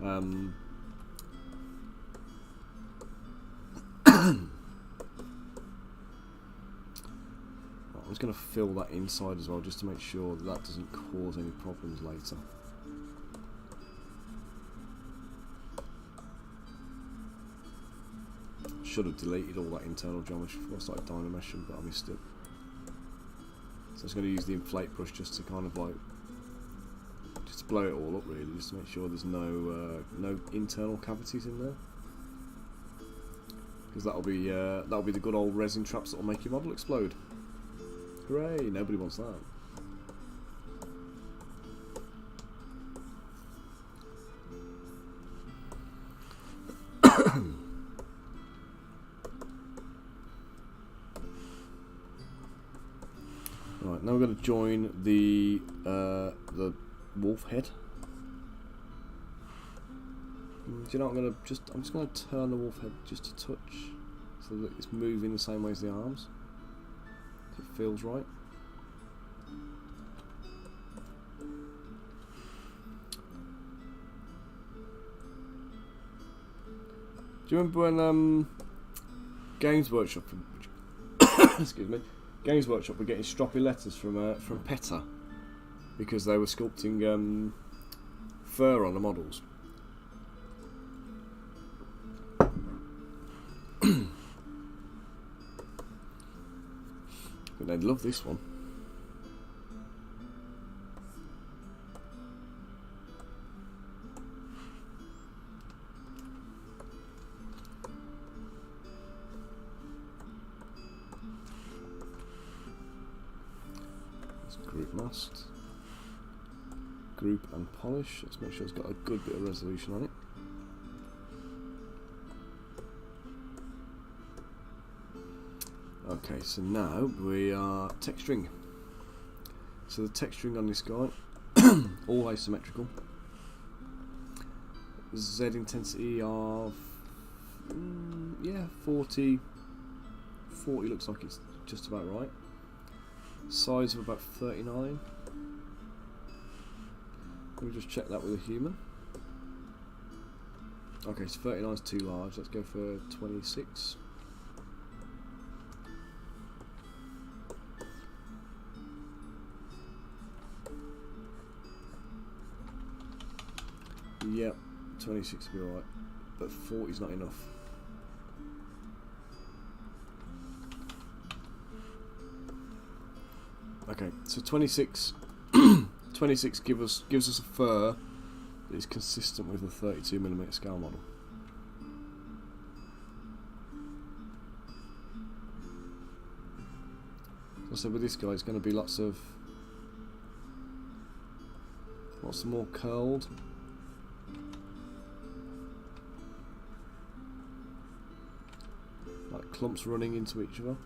I'm just going to fill that inside as well, just to make sure that that doesn't cause any problems later. Should have deleted all that internal geometry before I started dynameshing, but I missed it. So I was going to use the inflate brush just to kind of like, just to blow it all up really, just to make sure there's no no internal cavities in there. Because that'll be the good old resin traps that'll make your model explode. Hooray! Nobody wants that. Right, now we're going to join the wolf head. Do you know what I'm just going to turn the wolf head just a touch so that it's moving the same way as the arms. So it feels right. Do you remember when Games Workshop, excuse me, Games Workshop were getting stroppy letters from PETA because they were sculpting fur on the models? I think they'd love this one. Let's group masked. Group and polish. Let's make sure it's got a good bit of resolution on it. Okay, so now we are texturing. So the texturing on this guy, all asymmetrical. Z intensity of, yeah, 40 looks like it's just about right. Size of about 39. Let me just check that with a human. Okay, so 39 is too large, let's go for 26. Yep, 26 will be alright, but 40 is not enough. Okay, so 26, 26 gives us a fur that is consistent with a 32mm scale model. So with this guy, it's going to be lots more curled. Like clumps running into each other.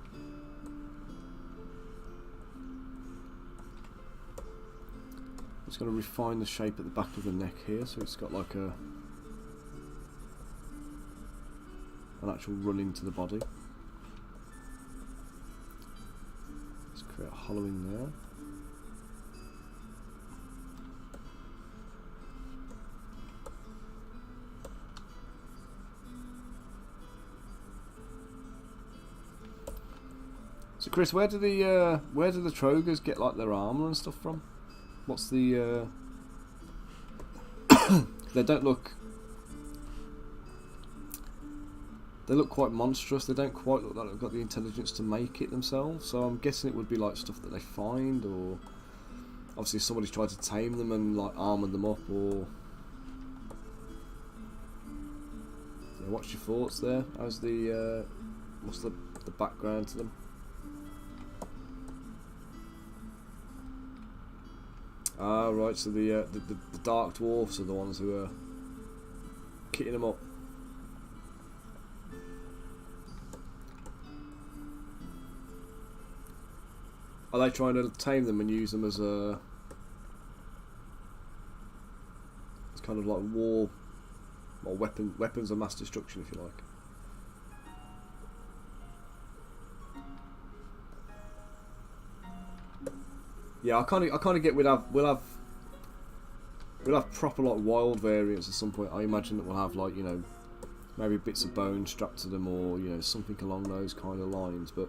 Just going to refine the shape at the back of the neck here, so it's got like an actual run into the body. Let's create a hollow in there. So Chris, where do the Trogres get like their armor and stuff from? What's the they don't look, they look quite monstrous. They don't quite look like they've got the intelligence to make it themselves. So I'm guessing it would be like stuff that they find, or obviously somebody's tried to tame them and like armor them up, or yeah, what's your thoughts there? How's the what's the background to them? Ah, right, so the Dark Dwarfs are the ones who are kitting them up. Are they trying to tame them and use them as a... It's kind of like war, or weapons of mass destruction, if you like. Yeah, I kind of get we'll have proper like wild variants at some point. I imagine that we'll have like, you know, maybe bits of bone strapped to them, or, you know, something along those kind of lines. But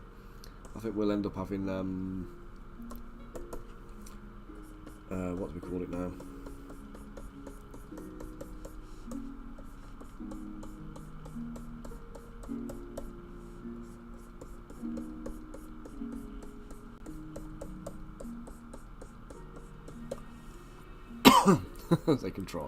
I think we'll end up having what do we call it now? They can try.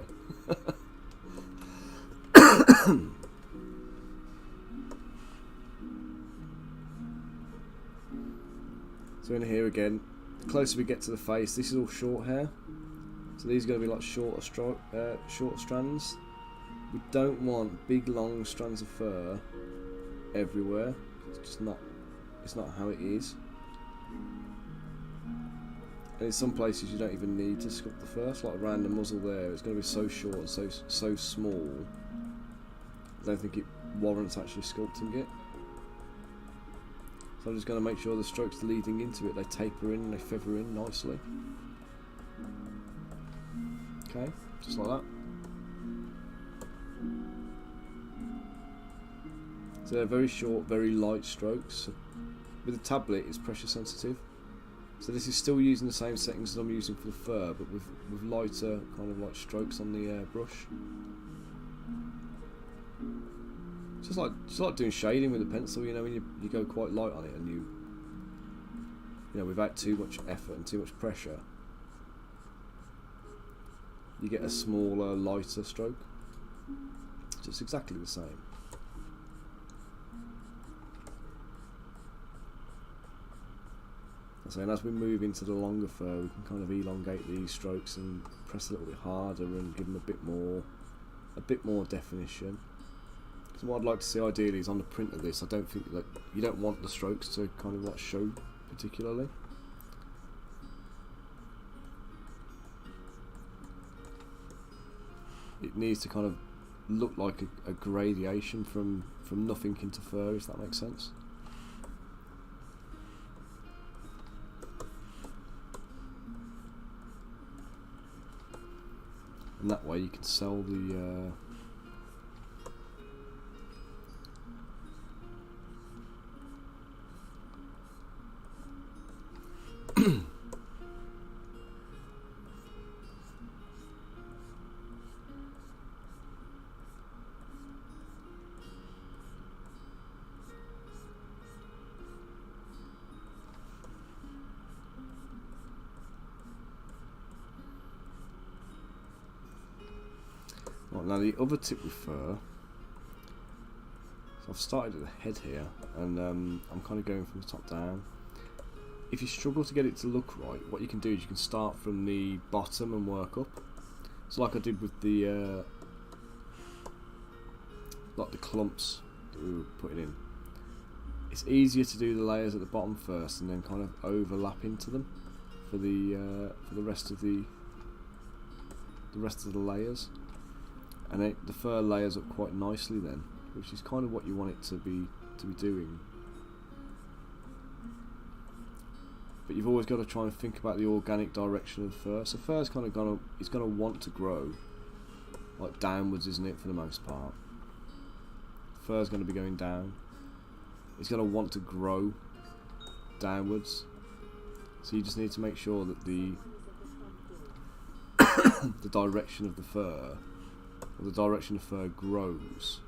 So in here again, the closer we get to the face, this is all short hair. So these are going to be like short strands. We don't want big long strands of fur everywhere. It's just not. It's not how it is. And in some places you don't even need to sculpt the fur, like around the muzzle there. It's going to be so short and so small. I don't think it warrants actually sculpting it. So I'm just going to make sure the strokes leading into it, they taper in and they feather in nicely. Okay, just like that. So they're very short, very light strokes. With the tablet, it's pressure sensitive. So this is still using the same settings that I'm using for the fur, but with lighter kind of like strokes on the brush. It's just like doing shading with a pencil, you know, when you go quite light on it and you know, without too much effort and too much pressure, you get a smaller, lighter stroke. So it's exactly the same. So, and as we move into the longer fur, we can kind of elongate these strokes and press a little bit harder and give them a bit more definition. So what I'd like to see ideally is on the print of this, I don't think that you don't want the strokes to kind of like show particularly. It needs to kind of look like a gradation from nothing into fur, if that makes sense. And that way you can sell the Right, now the other tip with fur, so I've started at the head here, and I'm kind of going from the top down. If you struggle to get it to look right, what you can do is you can start from the bottom and work up. So like I did with the like the clumps that we were putting in. It's easier to do the layers at the bottom first and then kind of overlap into them for the rest of the layers. And the fur layers up quite nicely then, which is kind of what you want it to be doing. But you've always got to try and think about the organic direction of the fur. So fur's kind of it's gonna want to grow like downwards, isn't it, for the most part? Fur's going to be going down. It's going to want to grow downwards. So you just need to make sure that the the direction of the fur, or the direction the fur grows,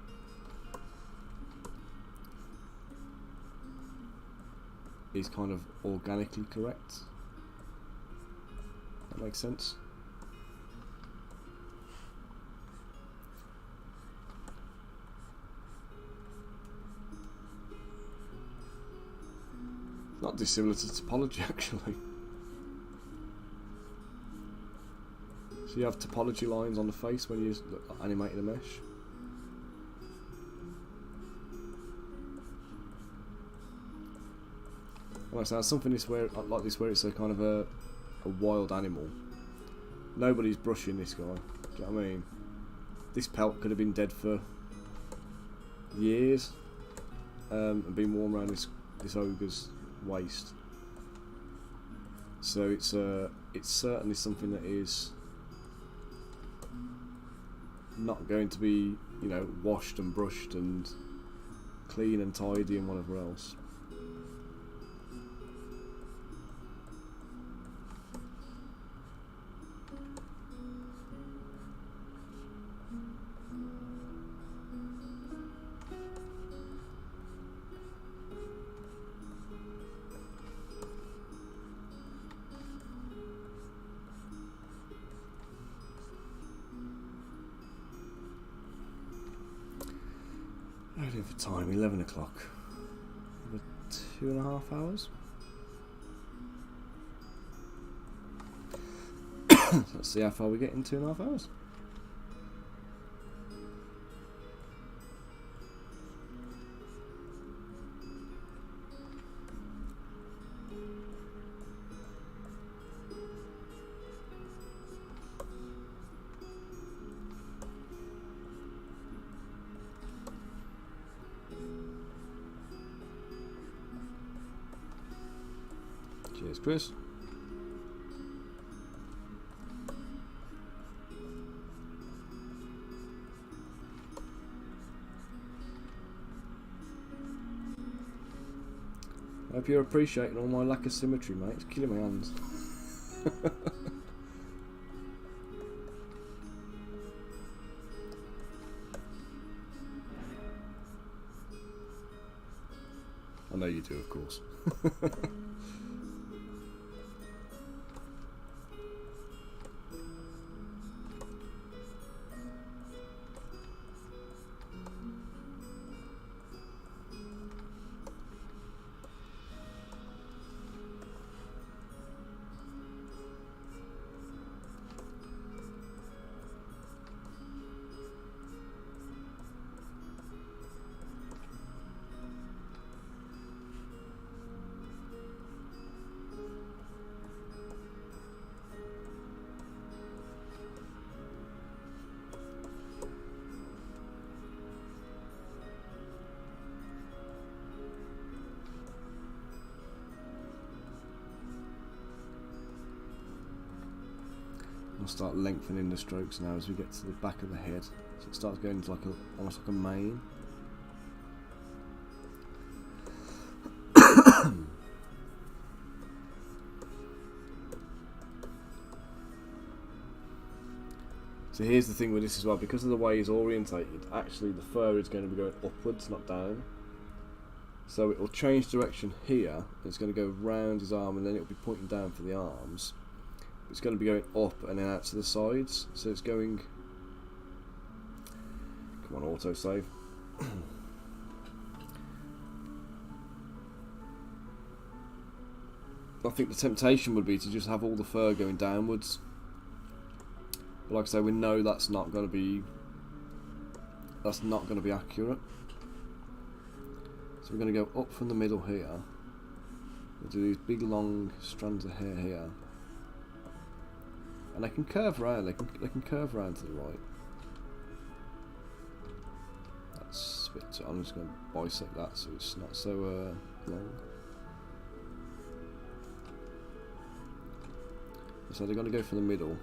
is kind of organically correct. That makes sense? Not dissimilar to topology, actually. So you have topology lines on the face when you're animating a mesh. Like I said, something like this where it's a kind of a wild animal. Nobody's brushing this guy. Do you know what I mean? This pelt could have been dead for years and been warm around this ogre's waist. So it's certainly something that is not going to be, you know, washed and brushed and clean and tidy and whatever else. For time, 11 o'clock. 2.5 hours. So let's see how far we get in 2.5 hours. Cheers, Chris. I hope you're appreciating all my lack of symmetry, mate. It's killing my hands. I know you do, of course. I'll start lengthening the strokes now as we get to the back of the head, so it starts going into like almost like a mane. So here's the thing with this as well, because of the way it's orientated, actually the fur is going to be going upwards, not down. So it will change direction here, it's going to go round his arm and then it will be pointing down for the arms. It's going to be going up and then out to the sides, so it's going. Come on, autosave. I think the temptation would be to just have all the fur going downwards, but like I say, we know that's not going to be accurate. So we're going to go up from the middle here. We'll do these big long strands of hair here. And they can curve around. They can curve around to the right. That's a bit. I'm just going to bisect that so it's not so long. So they're going to go for the middle.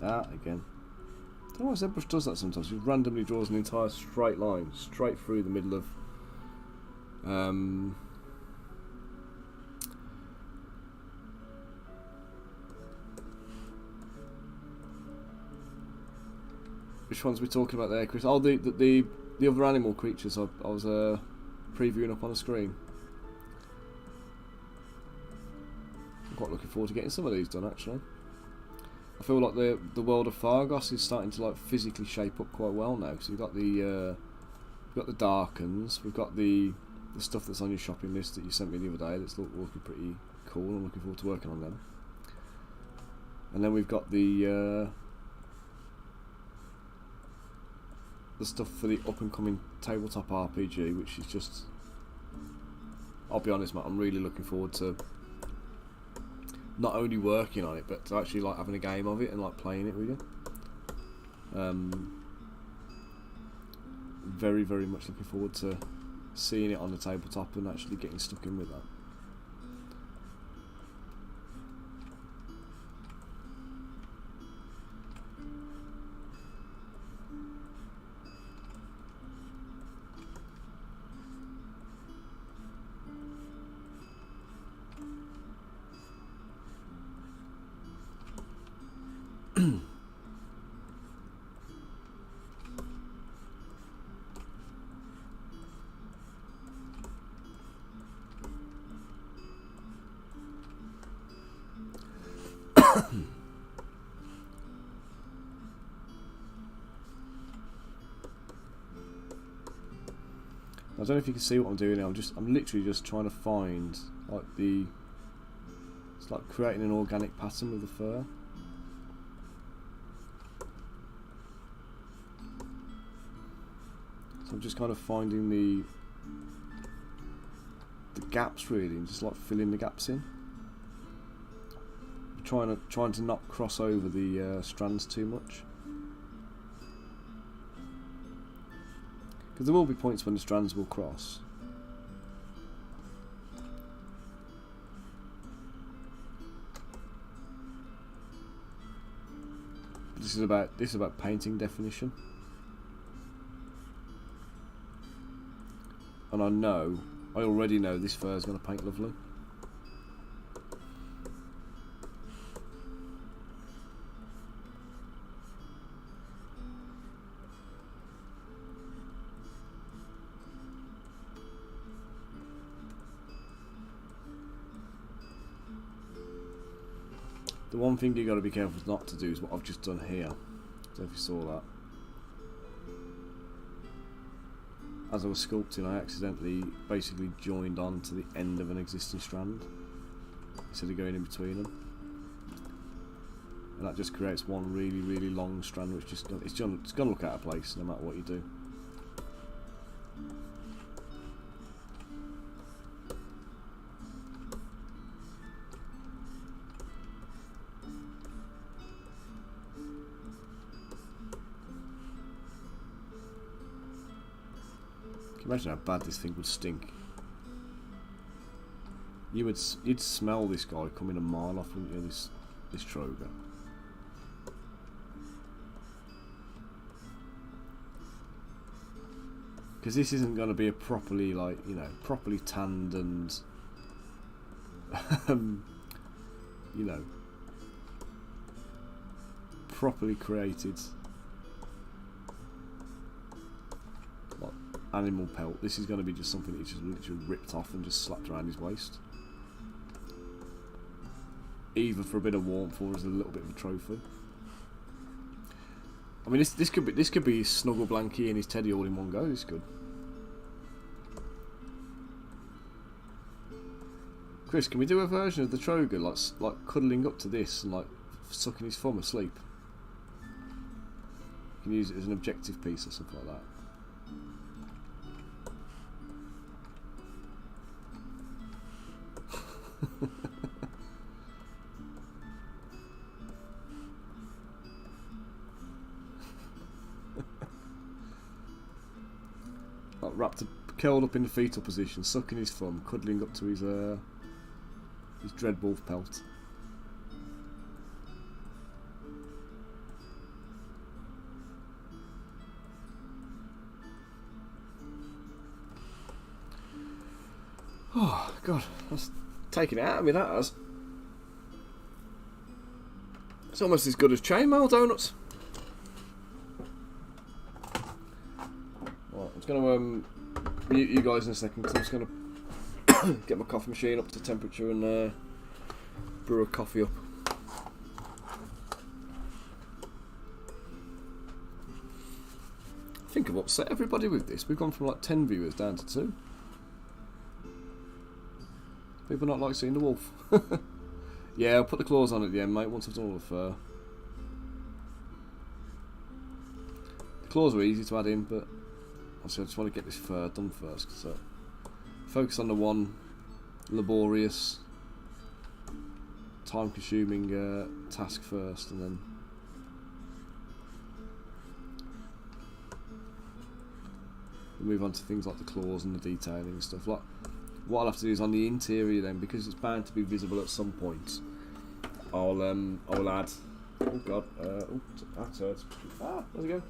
Ah, again. I don't know why Zbrush does that sometimes. He randomly draws an entire straight line straight through the middle of which ones are we talking about there, Chris? Oh, the other animal creatures I was previewing up on the screen. I'm quite looking forward to getting some of these done, actually. I feel like the world of Fargos is starting to like physically shape up quite well now. So we've got the Darkens, we've got the stuff that's on your shopping list that you sent me the other day. That's looking pretty cool. I'm looking forward to working on them. And then we've got the stuff for the up and coming tabletop RPG, which is just, I'll be honest, mate, I'm really looking forward to not only working on it, but to actually like having a game of it and like playing it with you. Very, very much looking forward to seeing it on the tabletop and actually getting stuck in with that. I don't know if you can see what I'm doing now. I'm literally just trying to find like it's like creating an organic pattern with the fur. So I'm just kind of finding the gaps really, and just like filling the gaps in. I'm trying to not cross over the strands too much. Because there will be points when the strands will cross. This is about painting definition. And I already know this fur is going to paint lovely. The one thing you got to be careful not to do is what I've just done here. I don't know if you saw that. As I was sculpting, I accidentally basically joined on to the end of an existing strand instead of going in between them, and that just creates one really, really long strand, which it's going to look out of place no matter what you do. Imagine how bad this thing would stink. You'd smell this guy coming a mile off, wouldn't you? This Trogre. Because this isn't going to be a properly properly tanned and properly created animal pelt. This is going to be just something that he just literally ripped off and just slapped around his waist, either for a bit of warmth or as a little bit of a trophy. I mean, this could be his snuggle blankie and his teddy all in one go. This could. Chris, can we do a version of the Trogre like cuddling up to this and like sucking his thumb asleep? You can use it as an objective piece or something like that. Like wrapped, curled up in the fetal position, sucking his thumb, cuddling up to his dreadwolf pelt. Oh, God, that's taking it out of me, that has. It's almost as good as chainmail donuts. Right, I'm just going to mute you guys in a second because I'm just going to get my coffee machine up to temperature and brew a coffee up. I think I've upset everybody with this. We've gone from like 10 viewers down to 2. People not like seeing the wolf. Yeah, I'll put the claws on at the end, mate, once I've done all the fur. The claws were easy to add in, but obviously I just want to get this fur done first. So focus on the one laborious, time-consuming task first, and then we'll move on to things like the claws and the detailing and stuff. Like, what I'll have to do is on the interior then, because it's bound to be visible at some point, I'll add. Oh God! That hurts. Ah, there we go.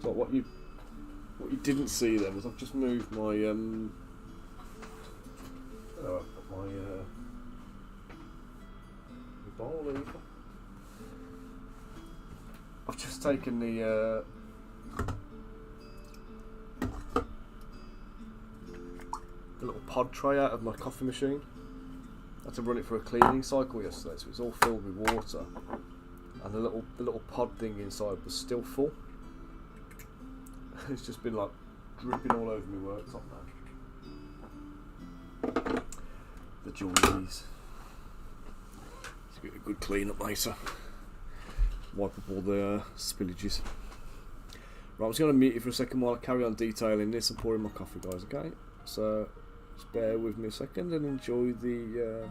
So what you didn't see then was I've just moved my bowl over. I've just taken the little pod tray out of my coffee machine. I had to run it for a cleaning cycle yesterday, so it's all filled with water, and the little pod thing inside was still full. It's just been like dripping all over my worktop now. The joys. Let's get a good clean up later. Wipe up all the spillages. Right, I'm just going to mute you for a second while I carry on detailing this and pouring my coffee, guys. Okay, so just bear with me a second and enjoy the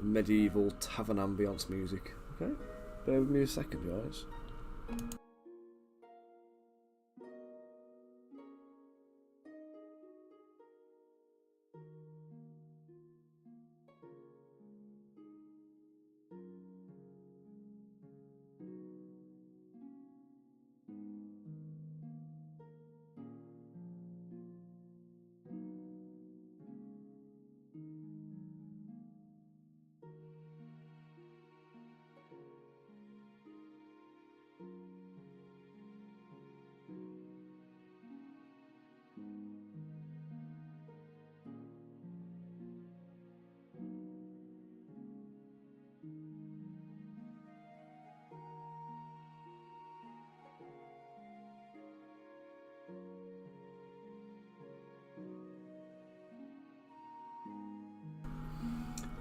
medieval tavern ambience music. Okay, bear with me a second, guys.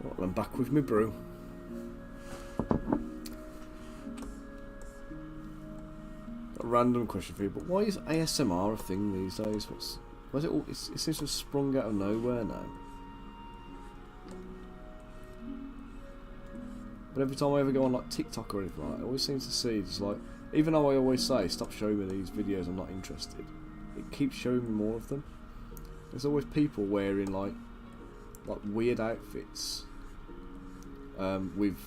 Well, I'm back with my brew. A random question for you, but why is ASMR a thing these days? What's it all? It seems to have sprung out of nowhere now. But every time I ever go on like TikTok or anything like that, I always seem to see just like, even though I always say stop showing me these videos, I'm not interested, it keeps showing me more of them. There's always people wearing like weird outfits with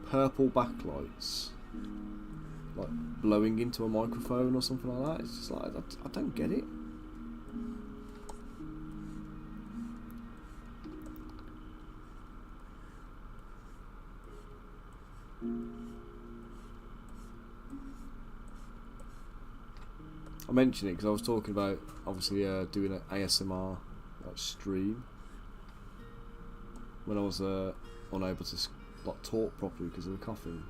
purple backlights, like blowing into a microphone or something like that. It's just like I don't get it. I mention it because I was talking about obviously doing an ASMR stream when I was unable to talk properly because of the coughing.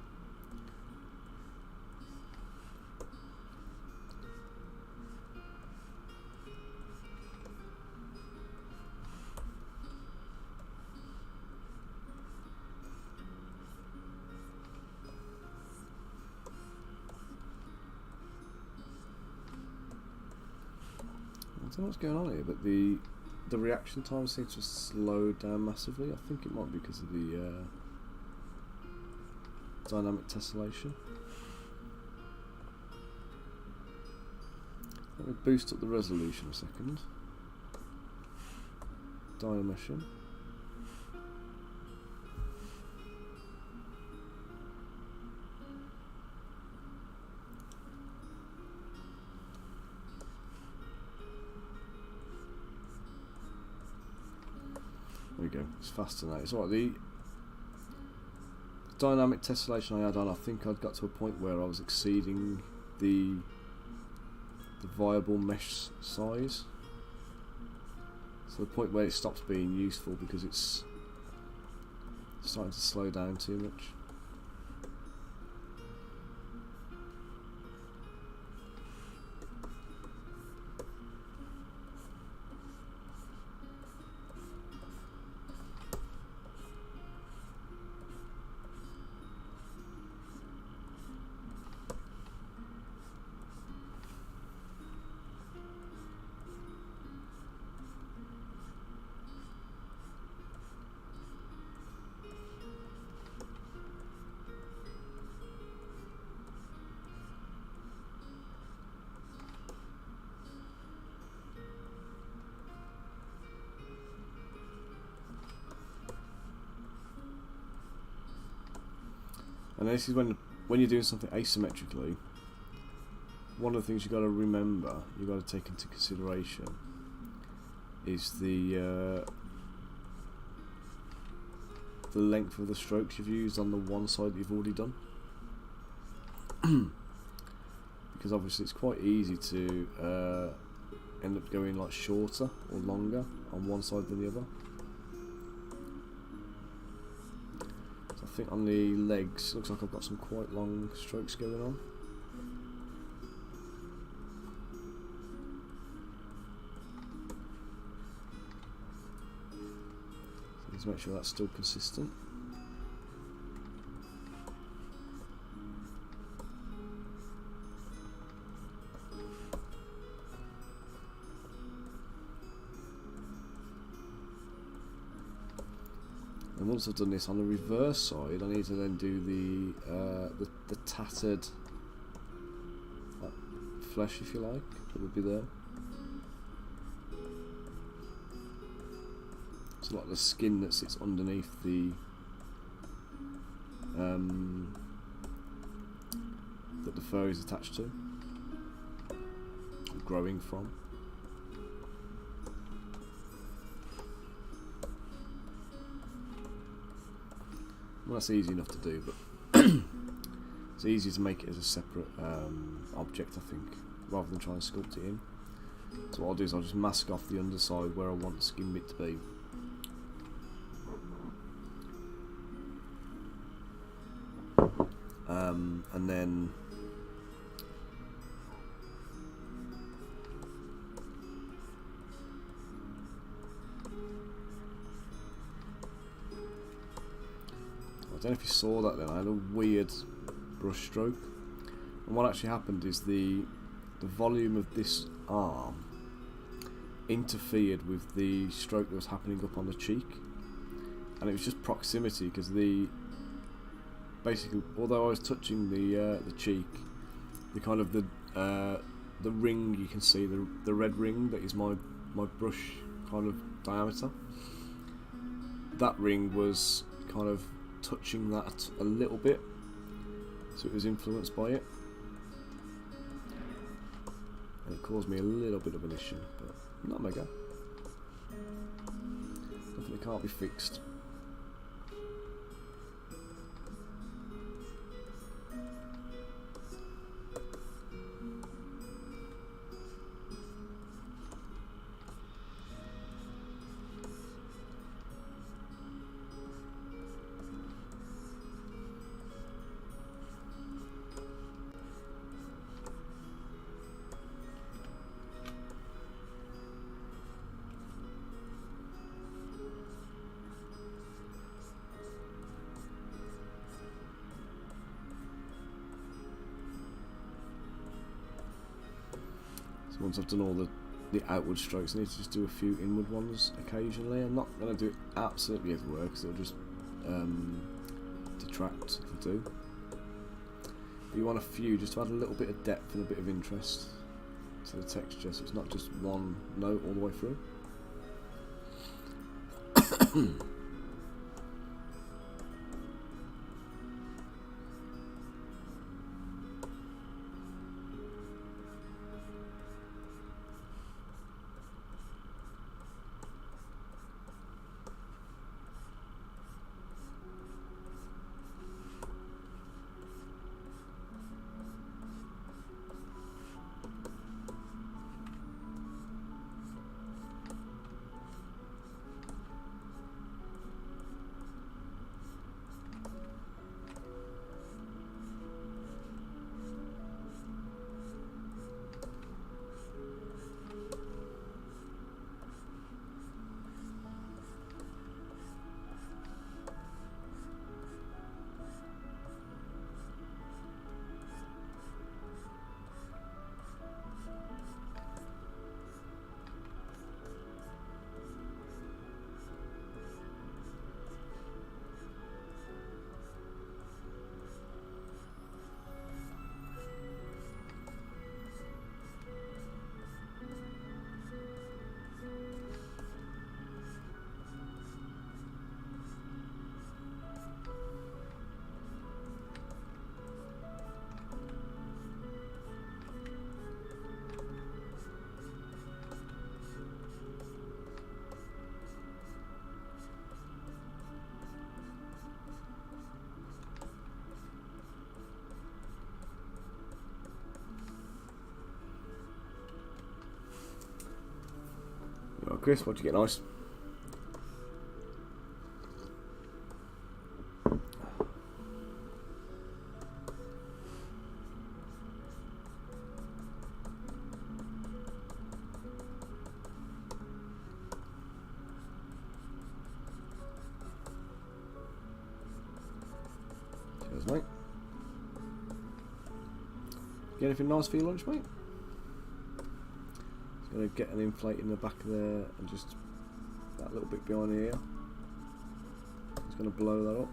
I don't know what's going on here, but the reaction time seems to have slowed down massively. I think it might be because of the dynamic tessellation. Let me boost up the resolution a second. Dynameshing. we go. It's faster now. It's alright. The dynamic tessellation I had on, I think I'd got to a point where I was exceeding the viable mesh size. So the point where it stops being useful because it's starting to slow down too much. And this is when you're doing something asymmetrically, one of the things you've got to remember, you've got to take into consideration, is the length of the strokes you've used on the one side that you've already done. Because obviously it's quite easy to end up going like shorter or longer on one side than the other. I think on the legs, looks like I've got some quite long strokes going on. So let's make sure that's still consistent. And once I've done this on the reverse side, I need to then do the tattered flesh, if you like, that would be there. It's like the skin that sits underneath the that the fur is attached to, or growing from. Well, that's easy enough to do, but it's easier to make it as a separate object, I think, rather than try and sculpt it in. So what I'll do is I'll just mask off the underside where I want the skin bit to be. And then I don't know if you saw that then, I had a weird brush stroke, and what actually happened is the volume of this arm interfered with the stroke that was happening up on the cheek, and it was just proximity, because basically, although I was touching the cheek, the kind of the ring, you can see the red ring that is my brush kind of diameter, that ring was kind of touching that a little bit, so it was influenced by it, and it caused me a little bit of an issue, but not mega. Nothing that can't be fixed. So once I've done all the outward strokes, I need to just do a few inward ones occasionally. I'm not going to do it absolutely everywhere because it'll just detract if I do. But you want a few just to add a little bit of depth and a bit of interest to the texture, so it's not just one note all the way through. Chris, what'd you get nice? Cheers, mate. Get anything nice for your lunch, mate? Just going to get an inflate in the back of there and just that little bit behind the ear. Just going to blow that up.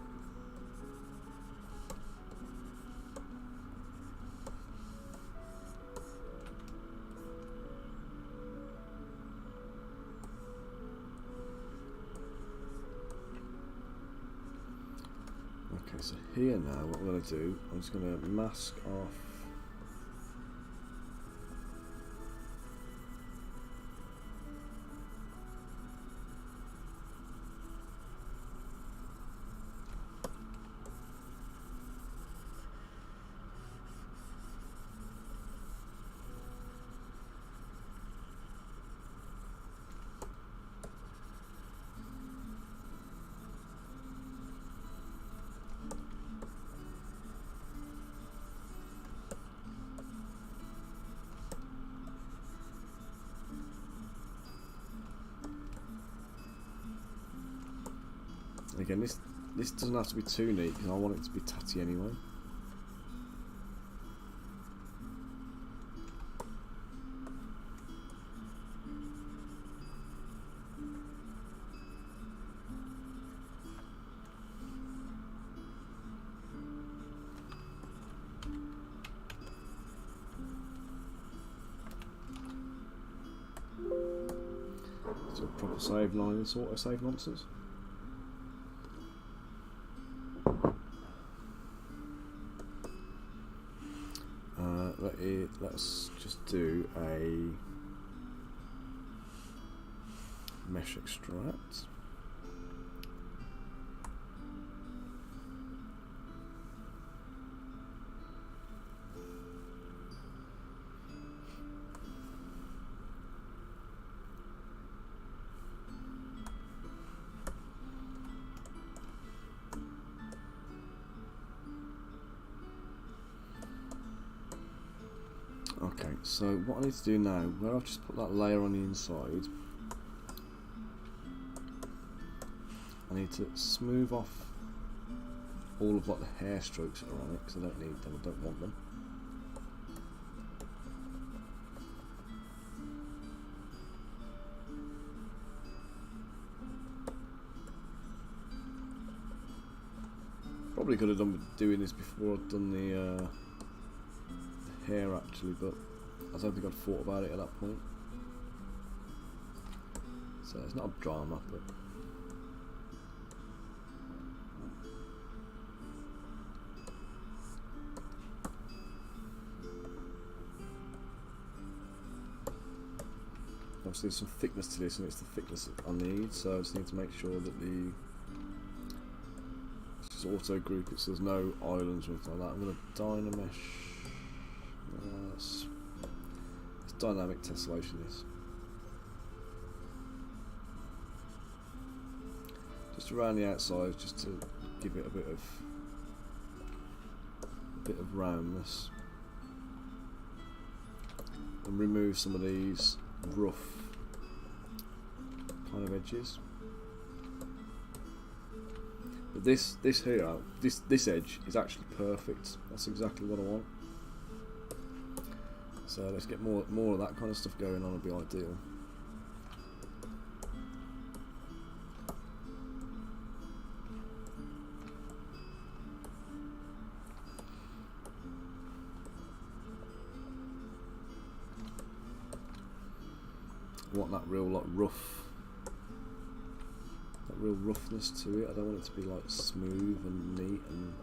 Okay, so here now, what I'm going to do, I'm just going to mask off. Again, this doesn't have to be too neat because I want it to be tatty anyway. So proper save line and sort of save nonsense. Let's just do a mesh extract. Okay, so what I need to do now, where I've just put that layer on the inside, I need to smooth off all of like the hair strokes that are on it because I don't need them, I don't want them. Probably could have done doing this before I'd done the hair actually, but I don't think I'd thought about it at that point. So it's not a drama, but obviously there's some thickness to this and it's the thickness that I need, so I just need to make sure that just auto group it so there's no islands or anything like that. I'm going to dynamesh. It's dynamic tessellation this. Just around the outside, just to give it a bit of roundness, and remove some of these rough kind of edges. But this here, this edge is actually perfect. That's exactly what I want. So let's get more of that kind of stuff going on, would be ideal. I want that real like real roughness to it. I don't want it to be like smooth and neat and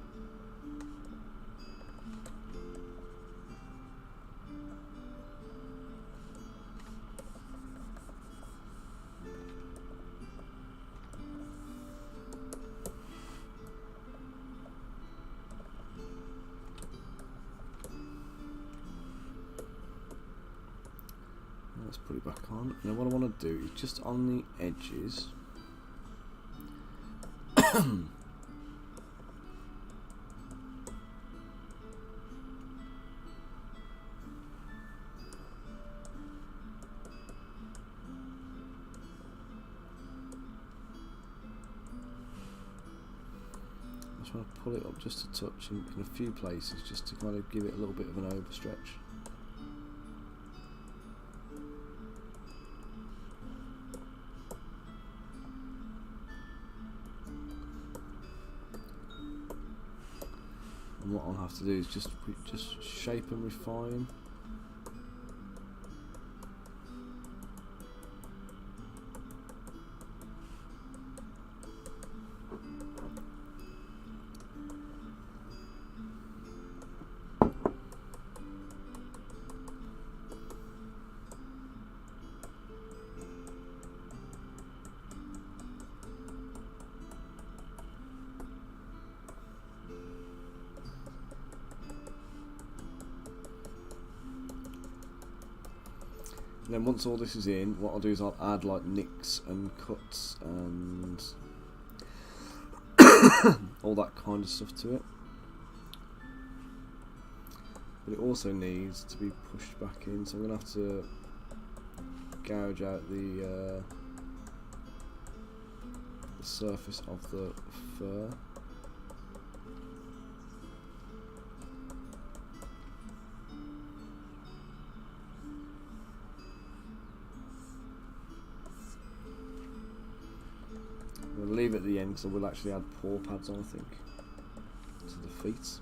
let's put it back on. Now what I want to do is just on the edges. I just want to pull it up just a touch in a few places, just to kind of give it a little bit of an overstretch. And what I'll have to do is just shape and refine. And then once all this is in, what I'll do is I'll add like nicks and cuts and all that kind of stuff to it. But it also needs to be pushed back in, so I'm going to have to gouge out the surface of the fur. We'll leave it at the end because we'll actually add paw pads on, I think, to the feet.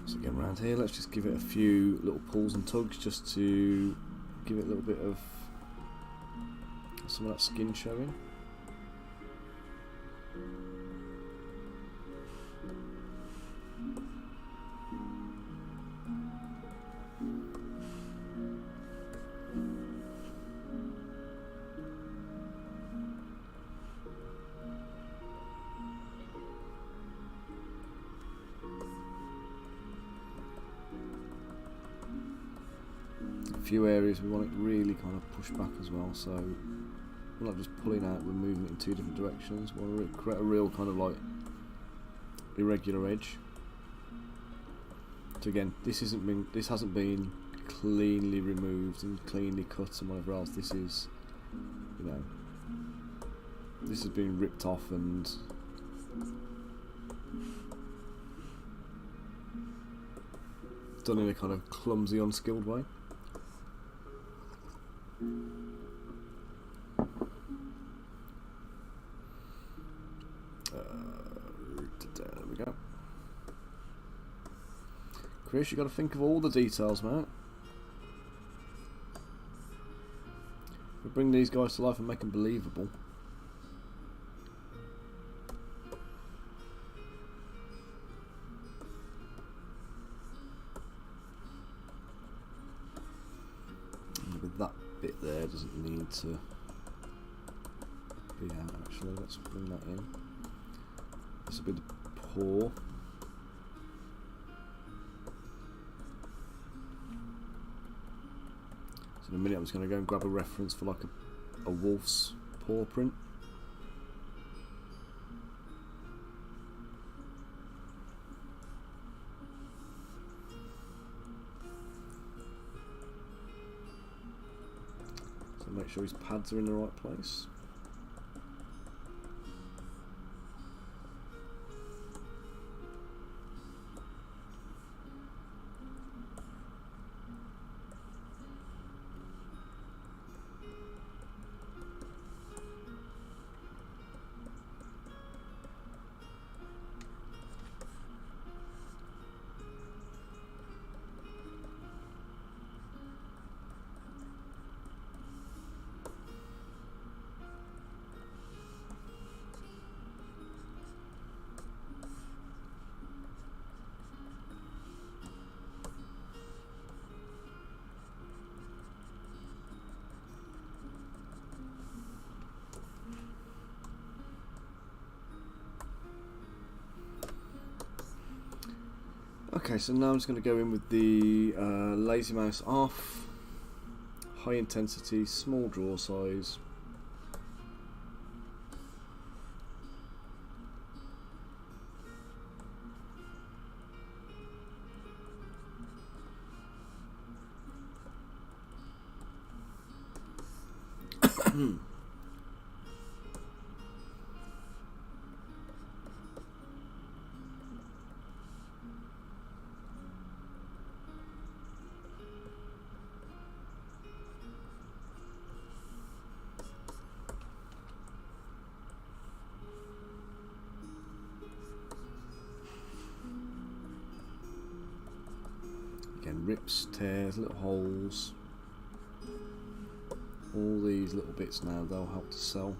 So again, around here, let's just give it a few little pulls and tugs just to give it a little bit of some of that skin showing. Few areas we want it really kind of pushed back as well, so we're not just pulling out, we're moving it in two different directions. We want to create a real kind of like irregular edge. So again, this hasn't been cleanly removed and cleanly cut and whatever else. This is, you know, this has been ripped off and done in a kind of clumsy, unskilled way. There we go. Chris, you got to think of all the details, mate. We bring these guys to life and make them believable. need to be out actually. Let's bring that in. This will be the paw. So in a minute I'm just going to go and grab a reference for like a wolf's paw print. So make sure his pads are in the right place. Okay, so now I'm just going to go in with the lazy mouse off, high intensity, small draw size. Again, rips, tears, little holes. All these little bits now, they'll help to sell.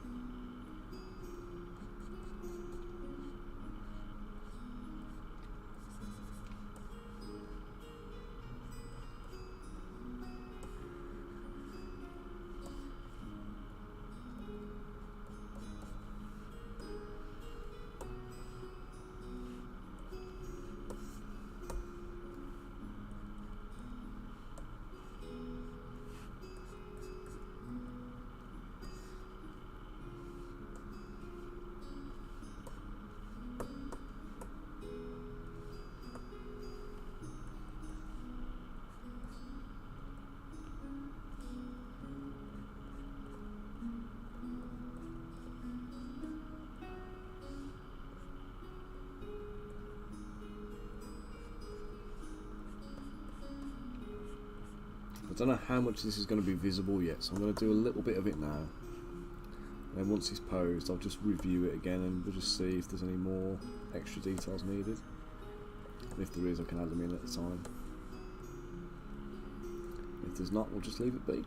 I don't know how much this is going to be visible yet, so I'm going to do a little bit of it now. And then once it's posed, I'll just review it again and we'll just see if there's any more extra details needed. And if there is, I can add them in at the time. If there's not, we'll just leave it be.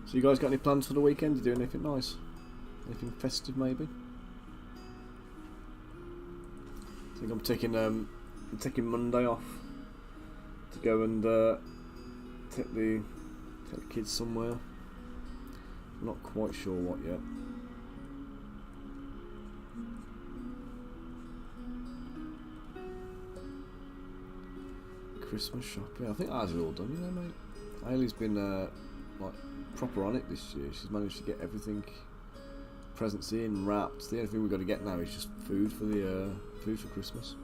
So you guys got any plans for the weekend? You doing anything nice? Anything festive maybe? I think I'm taking Monday off to go and take the kids somewhere. I'm not quite sure what yet. Christmas shopping. I think ours are all done, you know, mate. Ailey's been like proper on it this year. She's managed to get everything, presents in, wrapped. The only thing we've got to get now is just food for the food for Christmas.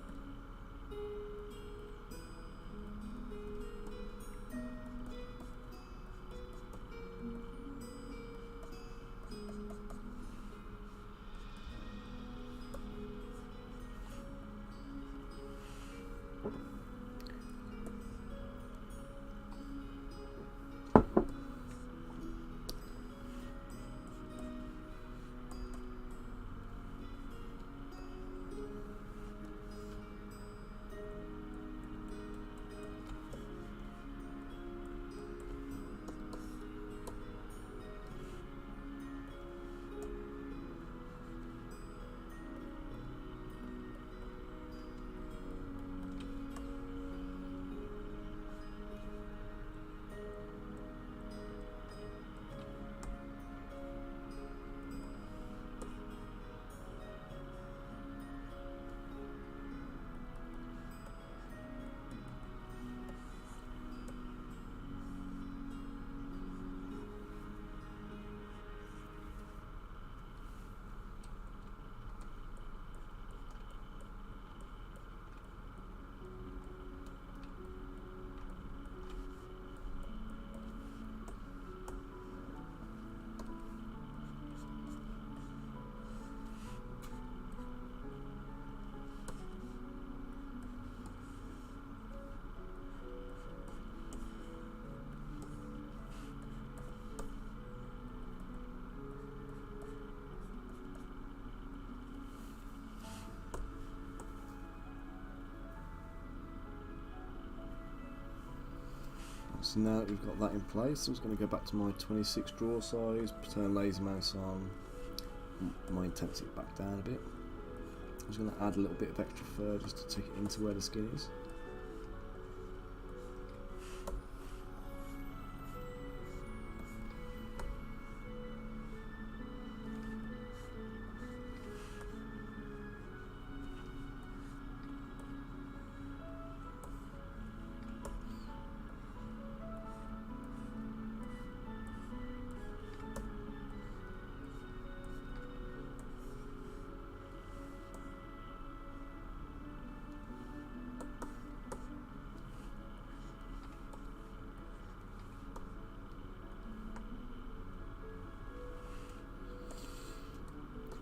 So now that we've got that in place, I'm just going to go back to my 26 draw size, turn lazy mouse on, my intensity back down a bit. I'm just going to add a little bit of extra fur just to take it into where the skin is.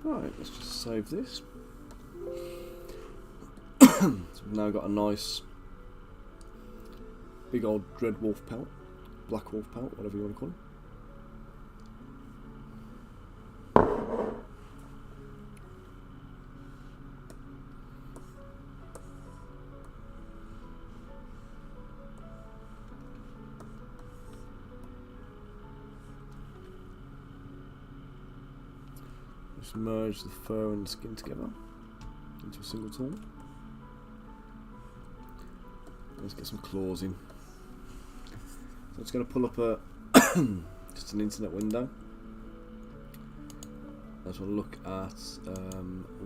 Right, let's just save this. So we've now got a nice big old dread wolf pelt, black wolf pelt, whatever you want to call it. Just merge the fur and the skin together into a single tool. Let's get some claws in. So it's going to pull up a just an internet window. I just want to look at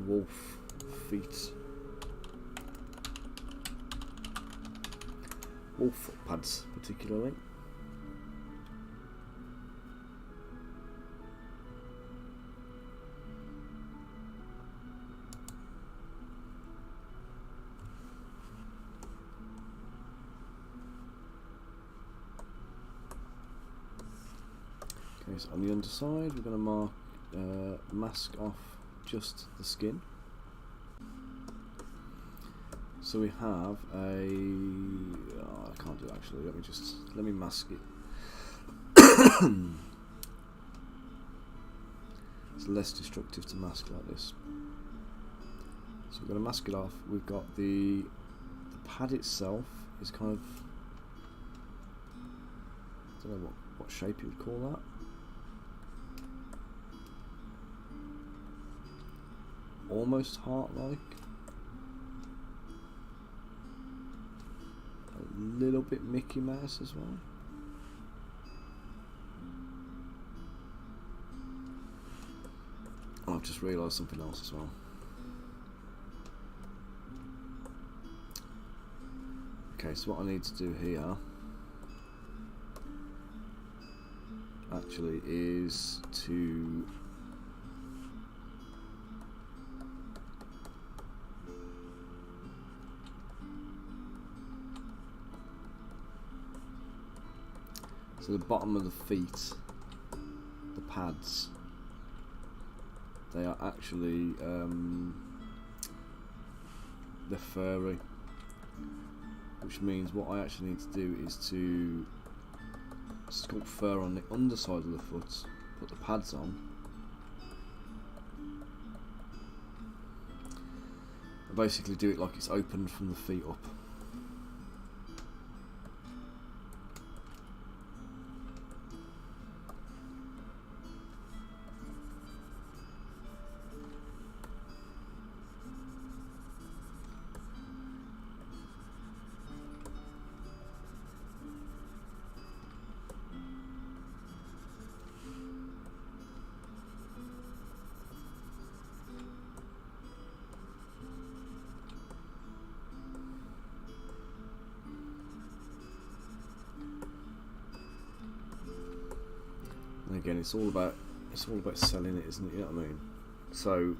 wolf feet, wolf foot pads particularly. So on the underside we're going to mask off just the skin. So we have a I can't do it actually, let me mask it. It's less destructive to mask like this. So we're going to mask it off. We've got the pad itself is kind of, I don't know what shape you would call that. Almost heart-like, a little bit Mickey Mouse as well. Oh, I've just realised something else as well. Okay, so what I need to do here actually is to the bottom of the feet, the pads, they are actually they're furry, which means what I actually need to do is to sculpt fur on the underside of the foot, put the pads on, and basically do it like it's opened from the feet up. And again, it's all about selling it, isn't it? You know what I mean? So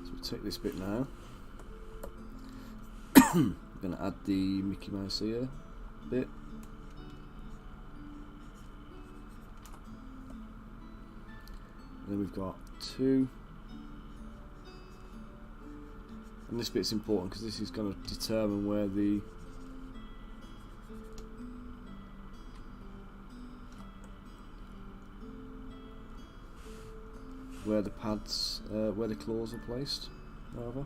we'll take this bit now. I'm going to add the Mickey Mouse ear bit. And then we've got two, and this bit's important because this is going to determine where the where the pads, where the claws are placed, rather.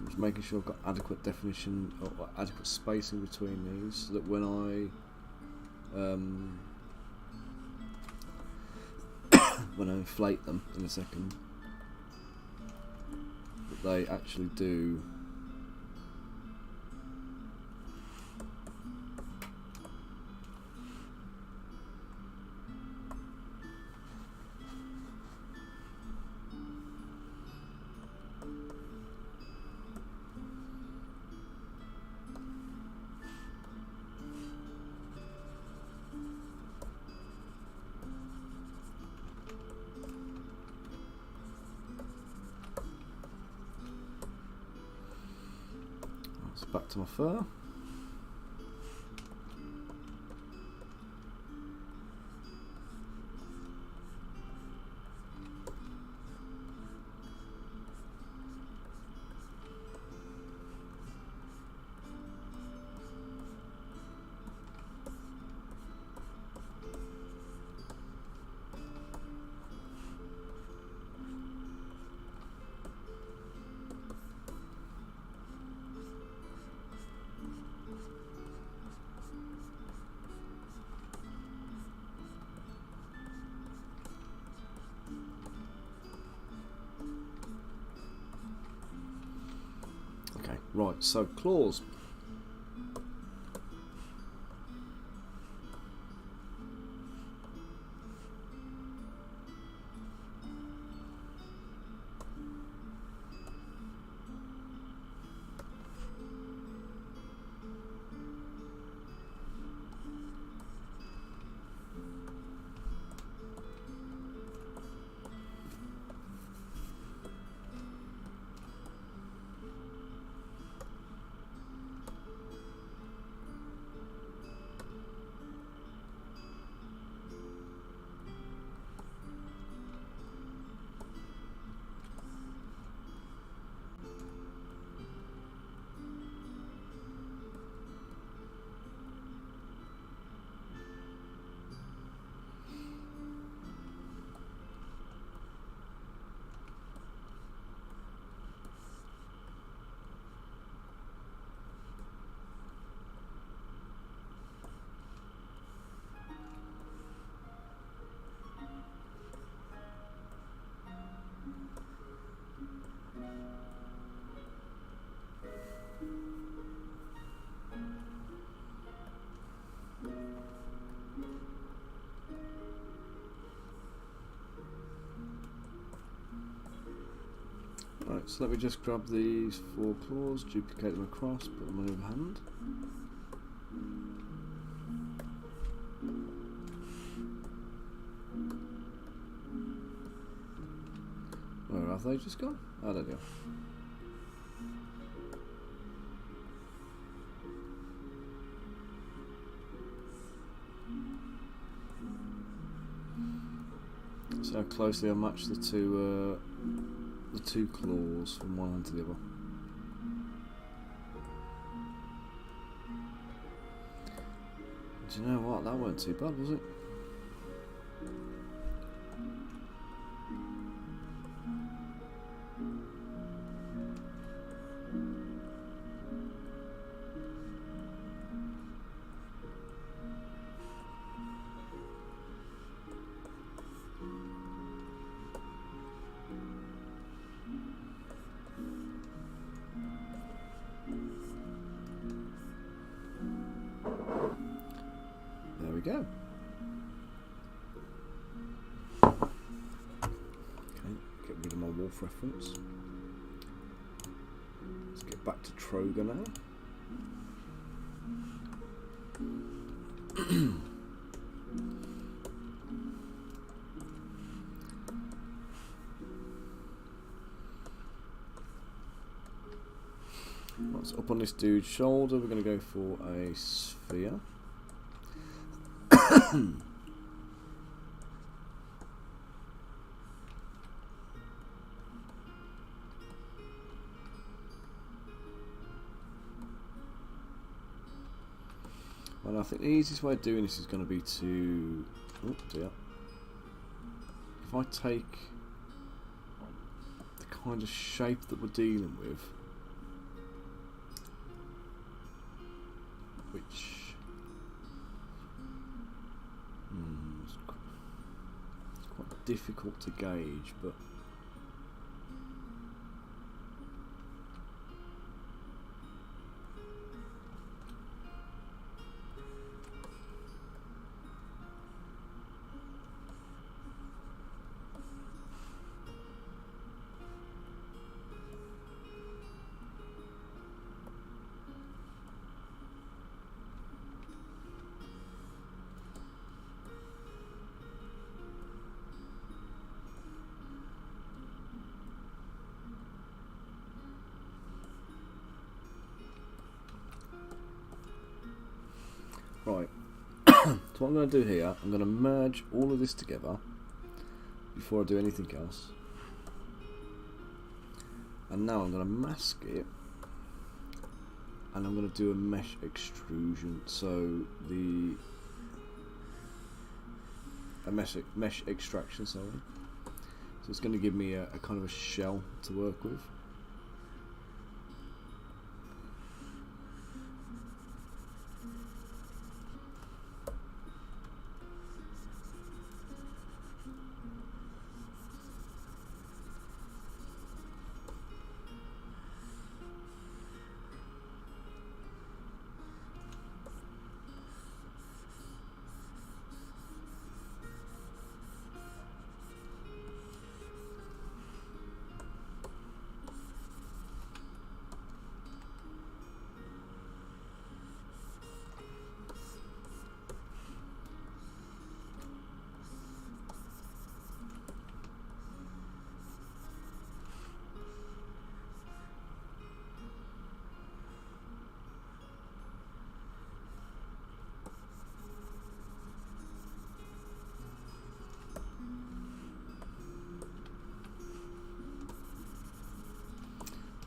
Just making sure I've got adequate definition or adequate spacing between these, so that when I inflate them in a second, that they actually do back to my fur. Right, so claws. Right, so let me just grab these 4 claws, duplicate them across, put them on the other hand. Where have they just gone? Oh, there they are. See how closely I match the two claws from one hand to the other. Do you know what? That weren't too bad, was it? There we go. Okay, fourth reference. Let's get back to Trogre now. What's up on this dude's shoulder? We're going to go for a sphere. And I think the easiest way of doing this is going to be to, oh dear, if I take the kind of shape that we're dealing with, which it's quite difficult to gauge, but right. So what I'm going to do here, I'm going to merge all of this together before I do anything else. And now I'm going to mask it, and I'm going to do a mesh extrusion. So a mesh extraction, sorry. So it's going to give me a kind of a shell to work with.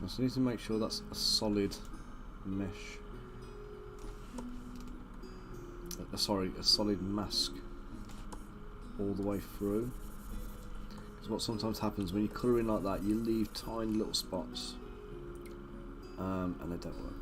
So I need to make sure that's a solid mesh. Sorry, a solid mask all the way through. Because what sometimes happens when you colour in like that, you leave tiny little spots, and they don't work.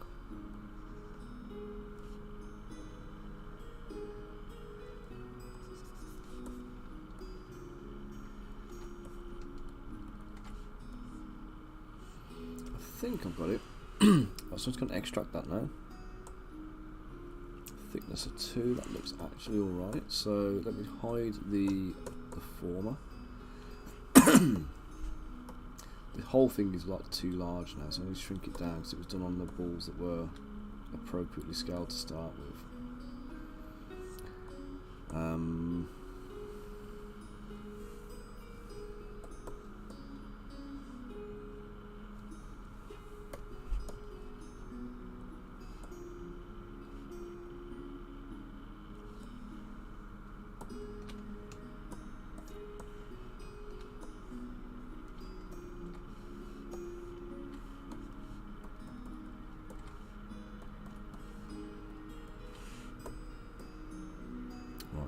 I think I've got it. I'm just going to extract that now. Thickness of 2, that looks actually alright. So let me hide the former. The whole thing is like too large now, so I need to shrink it down because it was done on the balls that were appropriately scaled to start with.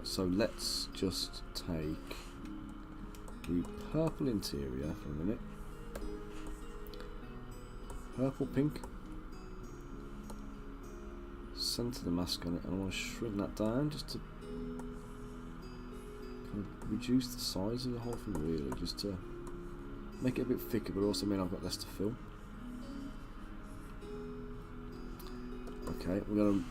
So let's just take the purple interior for a minute. Purple, pink. Centre the mask on it, and I want to shrink that down just to kind of reduce the size of the whole thing, really, just to make it a bit thicker, but also mean I've got less to fill. Okay, we're going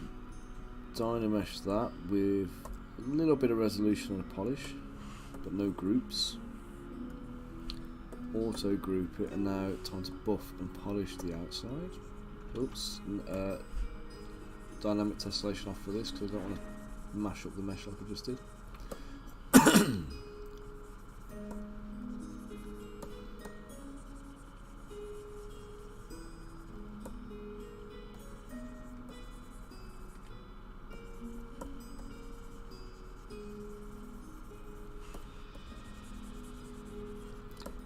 to dynamesh that with a little bit of resolution and a polish, but no groups. auto group it, and now time to buff and polish the outside. Oops, dynamic tessellation off for this because I don't want to mash up the mesh like I just did.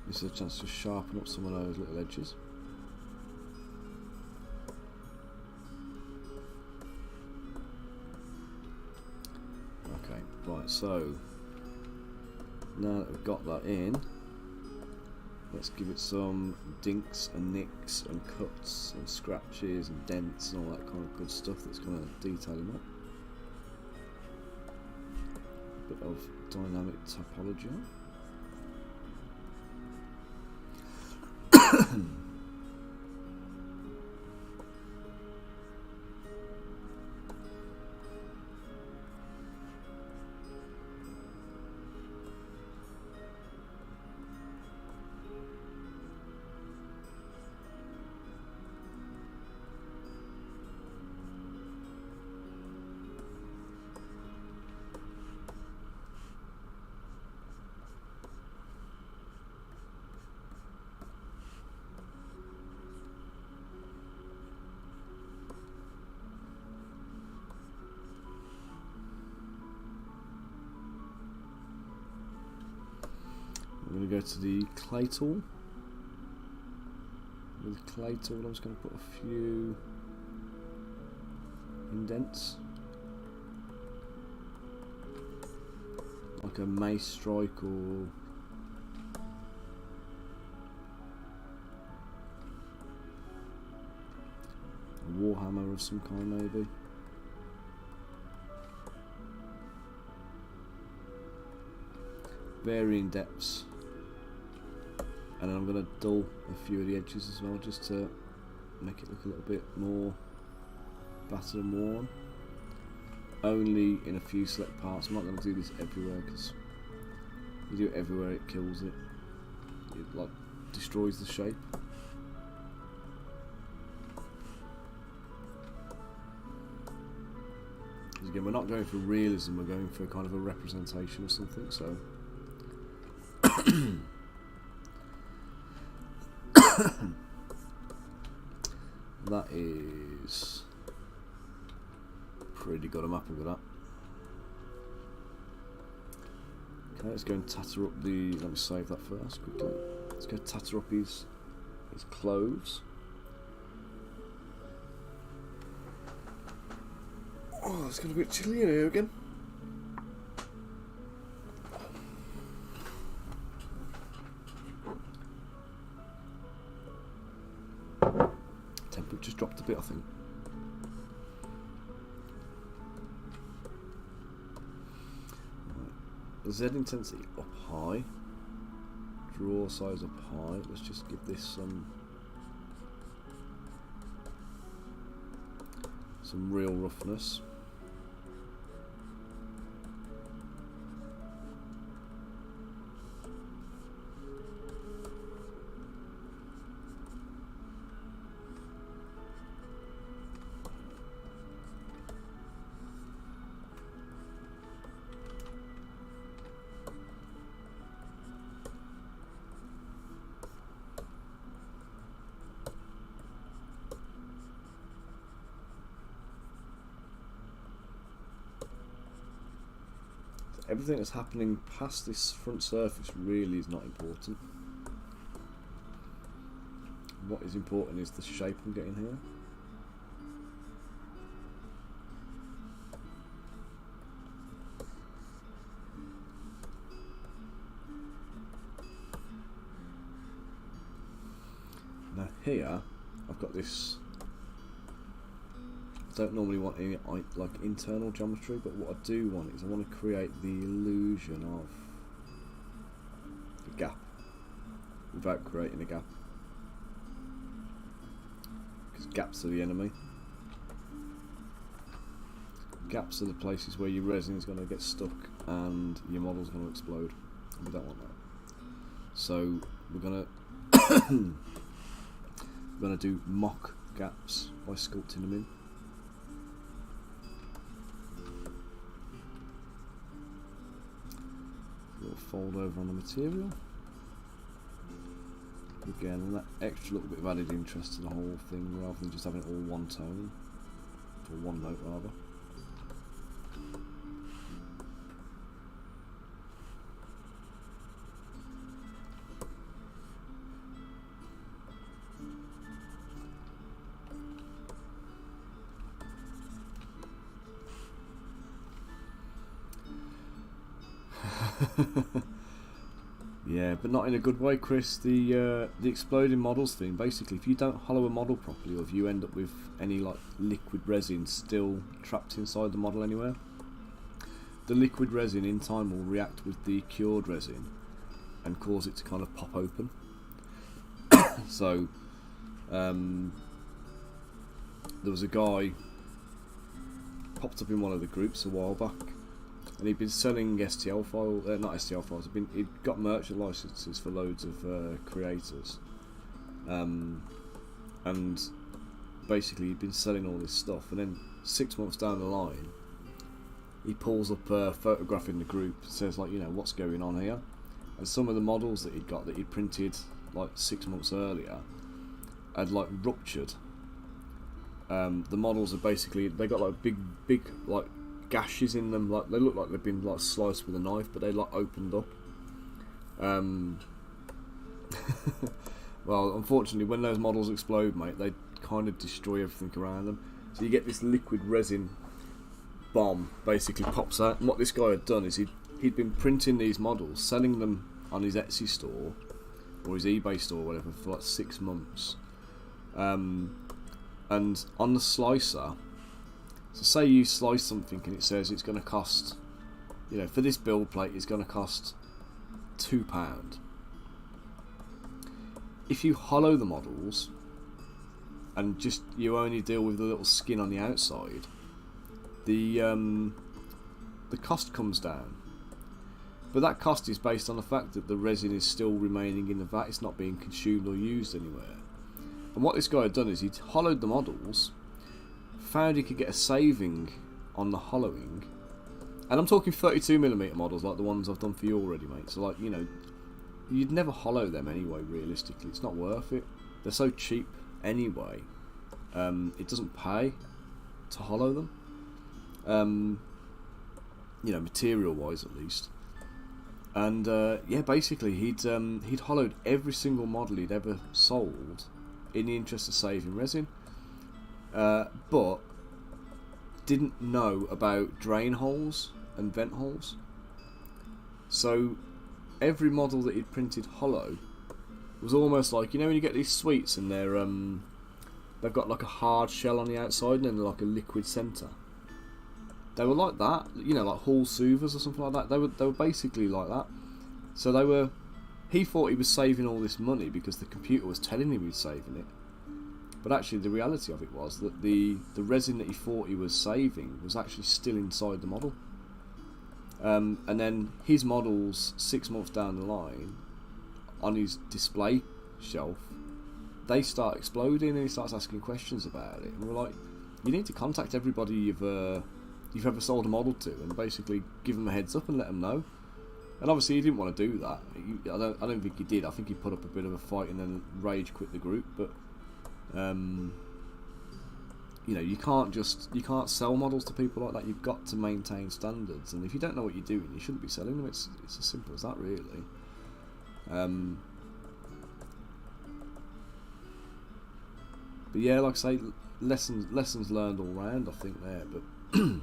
This is a chance to sharpen up some of those little edges. Okay, right, so now that we've got that in, let's give it some dinks and nicks and cuts and scratches and dents and all that kind of good stuff that's going to detail him up. A bit of dynamic topology on. I'm going to go to the clay tool. With the clay tool I'm just going to put a few indents, like a mace strike or a warhammer of some kind maybe. Varying depths. And then I'm going to dull a few of the edges as well, just to make it look a little bit more battered and worn. Only in a few select parts. I'm not going to do this everywhere because you do it everywhere it kills it. It like destroys the shape. Because again, we're not going for realism, we're going for kind of a representation or something. So. That is pretty good. I'm happy with that. Okay, let's go and tatter up the. Let me save that first quickly. Let's go tatter up his clothes. Oh, it's going to be chilly in here again. Just dropped a bit, I think. Right. Z intensity up high, draw size up high. Let's just give this some real roughness. Everything that's happening past this front surface really is not important. What is important is the shape I'm getting here. Now here, I've got this. I don't normally want any like internal geometry, but what I do want is I want to create the illusion of a gap without creating a gap, because gaps are the enemy. Gaps are the places where your resin is going to get stuck and your model is going to explode, and we don't want that. So we're gonna we're gonna do mock gaps by sculpting them in. Little fold over on the material. Again, that extra little bit of added interest to the whole thing, rather than just having it all one tone, or one note rather. Yeah, but not in a good way, Chris. The exploding models thing, basically, if you don't hollow a model properly, or if you end up with any like liquid resin still trapped inside the model anywhere, the liquid resin in time will react with the cured resin and cause it to kind of pop open. So there was a guy popped up in one of the groups a while back, and he'd been selling STL files, not STL files. He'd got merchant licenses for loads of creators, and basically he'd been selling all this stuff. And then 6 months down the line, he pulls up a photograph in the group, says like, you know, what's going on here? And some of the models that he'd got that he'd printed like 6 months earlier had like ruptured. The models are basically, they got like big like gashes in them, like they look like they've been like sliced with a knife, but they like opened up. Well, unfortunately, when those models explode, mate, they kind of destroy everything around them. So you get this liquid resin bomb basically pops out. And what this guy had done is he'd been printing these models, selling them on his Etsy store or his eBay store, or whatever, for like 6 months. And on the slicer, so say you slice something and it says it's going to cost, you know, for this build plate it's going to cost £2. If you hollow the models and just you only deal with the little skin on the outside, the cost comes down. But that cost is based on the fact that the resin is still remaining in the vat, it's not being consumed or used anywhere. And what this guy had done is he'd hollowed the models, found he could get a saving on the hollowing, and I'm talking 32mm models like the ones I've done for you already, mate. So like, you know, you'd never hollow them anyway, realistically. It's not worth it. They're so cheap anyway. It doesn't pay to hollow them, you know, material wise at least. And yeah, basically he'd hollowed every single model he'd ever sold in the interest of saving resin, but didn't know about drain holes and vent holes. So every model that he'd printed hollow was almost like, you know when you get these sweets and they've got like a hard shell on the outside and then like a liquid centre. They were like that, you know, like Hall Soothers or something like that. They were basically like that. So he thought he was saving all this money because the computer was telling him he was saving it. But actually the reality of it was that the resin that he thought he was saving was actually still inside the model. And then his models 6 months down the line, on his display shelf, they start exploding and he starts asking questions about it. And we're like, you need to contact everybody you've ever sold a model to and basically give them a heads up and let them know. And obviously he didn't want to do that. I don't think he did. I think he put up a bit of a fight and then rage quit the group. But you know, you can't sell models to people like that. You've got to maintain standards, and if you don't know what you're doing, you shouldn't be selling them. It's as simple as that, really. But yeah, like I say, lessons learned all round, I think there. But you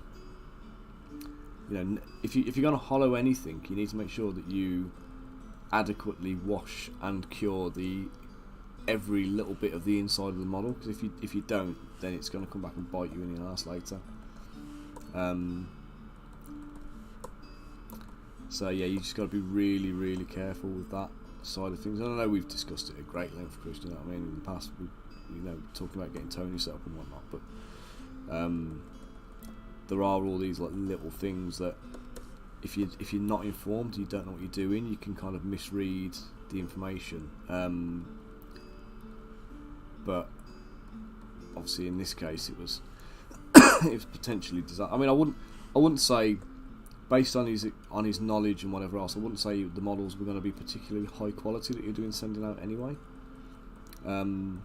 know, if you're going to hollow anything, you need to make sure that you adequately wash and cure every little bit of the inside of the model, because if you don't, then it's going to come back and bite you in the ass later. So yeah, you just got to be really, really careful with that side of things. And I know we've discussed it at great length, Chris, you know what I mean, in the past, you know, talking about getting Tony set up and whatnot, but there are all these like little things that if you're not informed, you don't know what you're doing, you can kind of misread the information. But obviously in this case it was it was potentially designed. I mean, I wouldn't say, based on his knowledge and whatever else, I wouldn't say the models were going to be particularly high quality that you're doing sending out anyway. You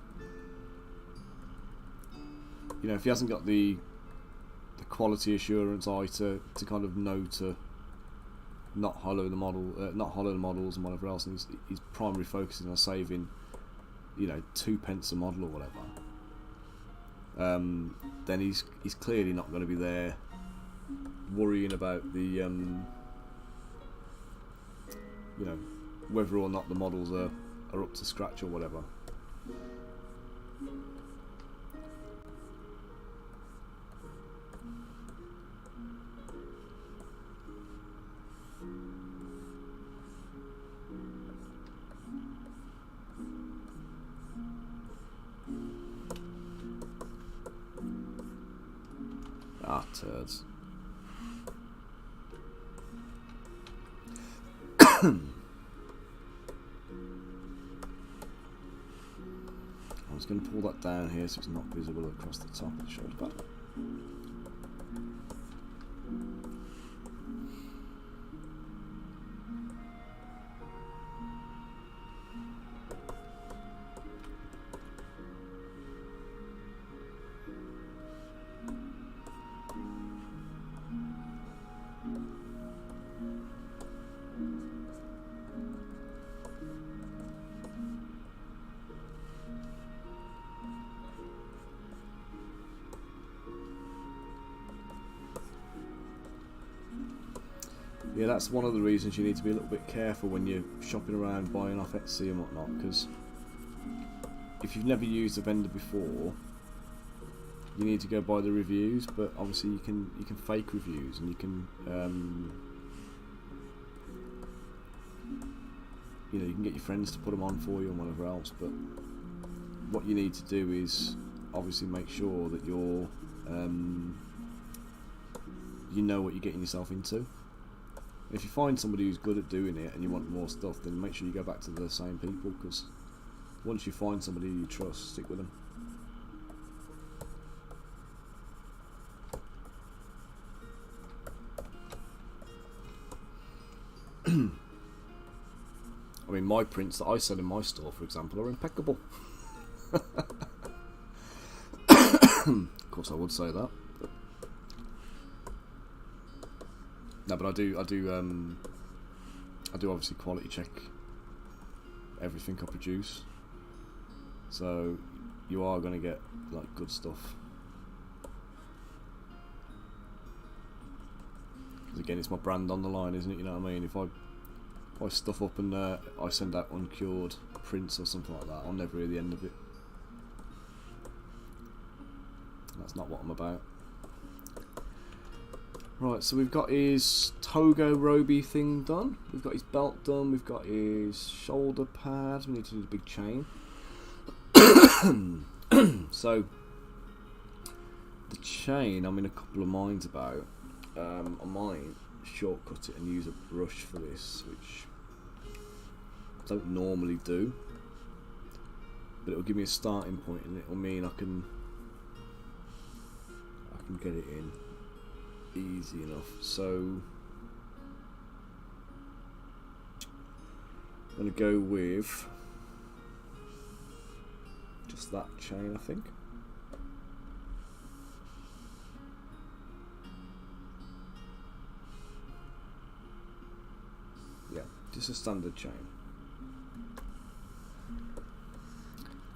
know, if he hasn't got the quality assurance eye to kind of know to not hollow the models and whatever else, and he's primarily focusing on saving, you know, 2 pence a model or whatever, then he's clearly not going to be there worrying about the you know, whether or not the models are up to scratch or whatever. Ah, turds. I was going to pull that down here so it's not visible across the top of the shoulder pad. Yeah, that's one of the reasons you need to be a little bit careful when you're shopping around buying off Etsy and whatnot, because if you've never used a vendor before, you need to go by the reviews. But obviously you can fake reviews, and you can you know, you can get your friends to put them on for you and whatever else. But what you need to do is obviously make sure that you're you know what you're getting yourself into. If you find somebody who's good at doing it and you want more stuff, then make sure you go back to the same people, because once you find somebody you trust, stick with them. I mean, my prints that I sell in my store, for example, are impeccable. Of course I would say that. No, but I do obviously quality check everything I produce, so you are going to get like good stuff. Because again, it's my brand on the line, isn't it? You know what I mean? If I stuff up and I send out uncured prints or something like that, I'll never hear the end of it. That's not what I'm about. Right, so we've got his Togo Roby thing done, we've got his belt done, we've got his shoulder pads, we need to do the big chain. So, the chain I'm in a couple of minds about. I might shortcut it and use a brush for this, which I don't normally do, but it will give me a starting point, and it will mean I can get it in easy enough. So I'm going to go with just that chain, I think. Yeah, just a standard chain.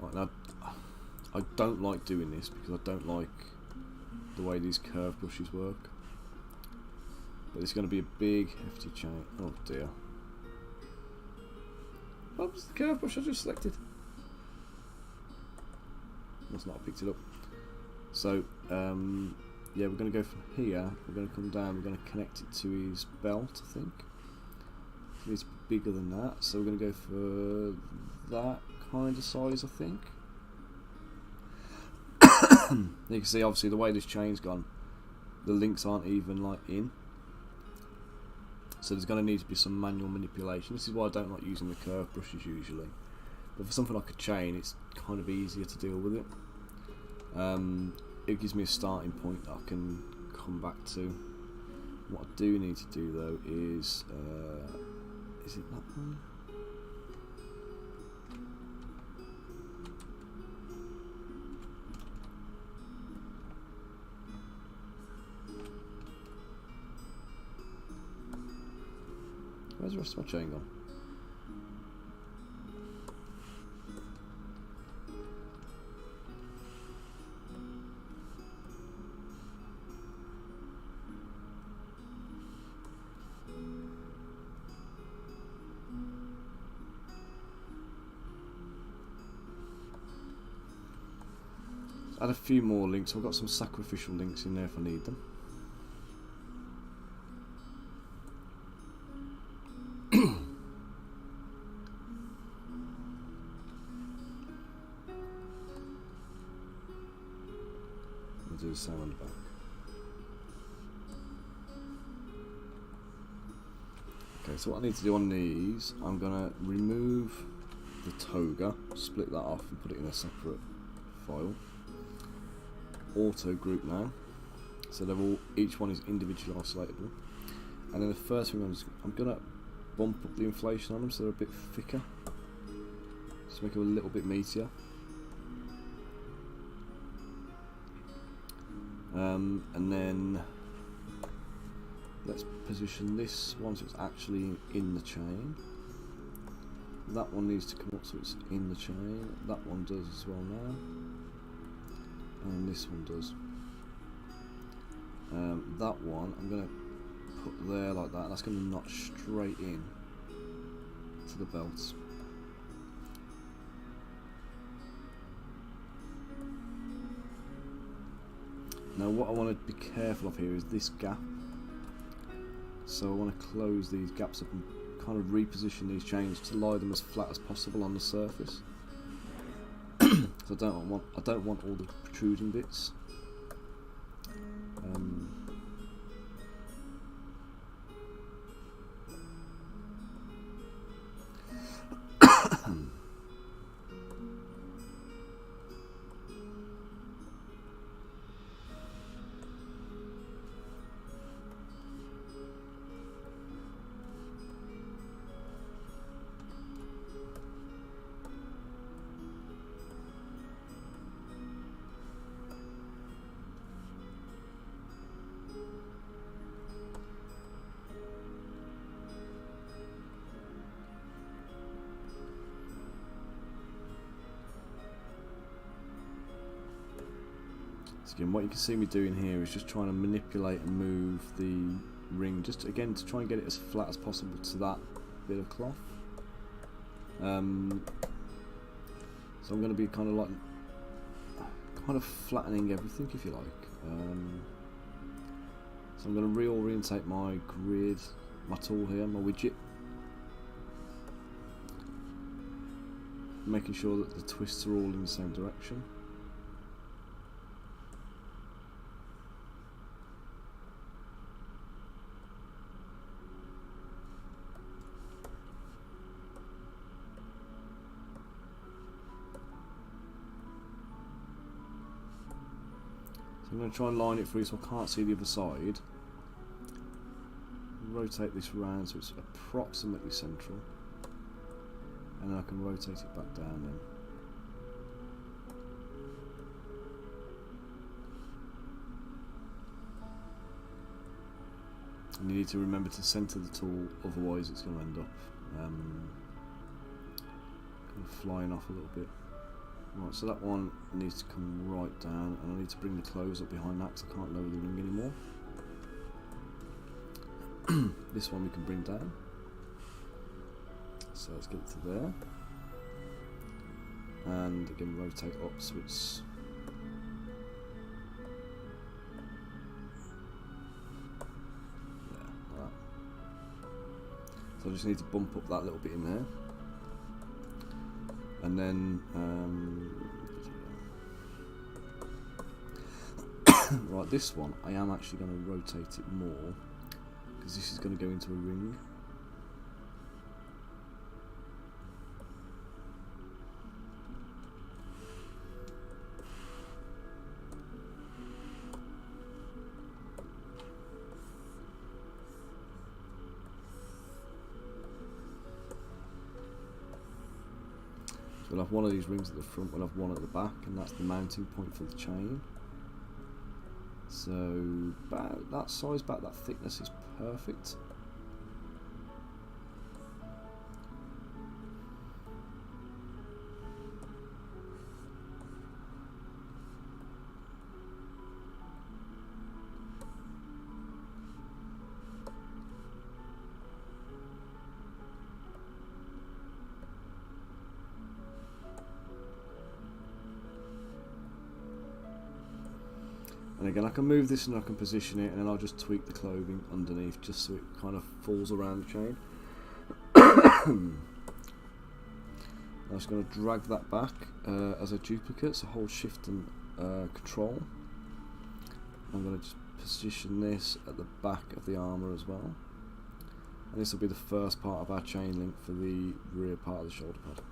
Right, now I don't like doing this because I don't like the way these curve brushes work. But it's going to be a big, hefty chain. Oh dear. What was the curve brush I just selected? Must not have picked it up. So, yeah, we're going to go from here. We're going to come down. We're going to connect it to his belt, I think. It's bigger than that. So we're going to go for that kind of size, I think. You can see, obviously, the way this chain's gone, the links aren't even like in. So there's going to need to be some manual manipulation. This is why I don't like using the curve brushes usually. But for something like a chain, it's kind of easier to deal with it. It gives me a starting point that I can come back to. What I do need to do though is it that one? Where's the rest of my chain gone? Add a few more links. I've got some sacrificial links in there if I need them. I'll do the same on the back. Okay, so what I need to do on these, I'm going to remove the toga, split that off and put it in a separate file. Auto group now, so they're all, each one is individually isolatable. And then the first thing I'm going to bump up the inflation on them so they're a bit thicker, just make them a little bit meatier. And then let's position this one so it's actually in the chain. That one needs to come up so it's in the chain. That one does as well now. And this one does. That one I'm going to put there like that. That's going to notch straight in to the belts. Now what I want to be careful of here is this gap. So I want to close these gaps up and kind of reposition these chains to lie them as flat as possible on the surface. So I don't want all the protruding bits. Again, what you can see me doing here is just trying to manipulate and move the ring, just again to try and get it as flat as possible to that bit of cloth. So I'm going to be kind of flattening everything, if you like. So I'm going to reorientate my grid, my tool here, my widget, making sure that the twists are all in the same direction. I'm going to try and line it through so I can't see the other side. Rotate this round so it's approximately central, and then I can rotate it back down then. And you need to remember to centre the tool, otherwise it's going to end up kind of flying off a little bit. Right, so that one needs to come right down, and I need to bring the close up behind that because I can't lower the ring anymore. This one we can bring down. So let's get it to there. And again rotate up so it's... yeah, like that. So I just need to bump up that little bit in there. And then, right, this one, I am actually going to rotate it more because this is going to go into a ring. We'll have one of these rings at the front, we'll have one at the back, and that's the mounting point for the chain. So about that size, about that thickness is perfect. And again, I can move this and I can position it, and then I'll just tweak the clothing underneath just so it kind of falls around the chain. I'm just going to drag that back as a duplicate, so hold shift and control. I'm going to just position this at the back of the armour as well. And this will be the first part of our chain link for the rear part of the shoulder pad.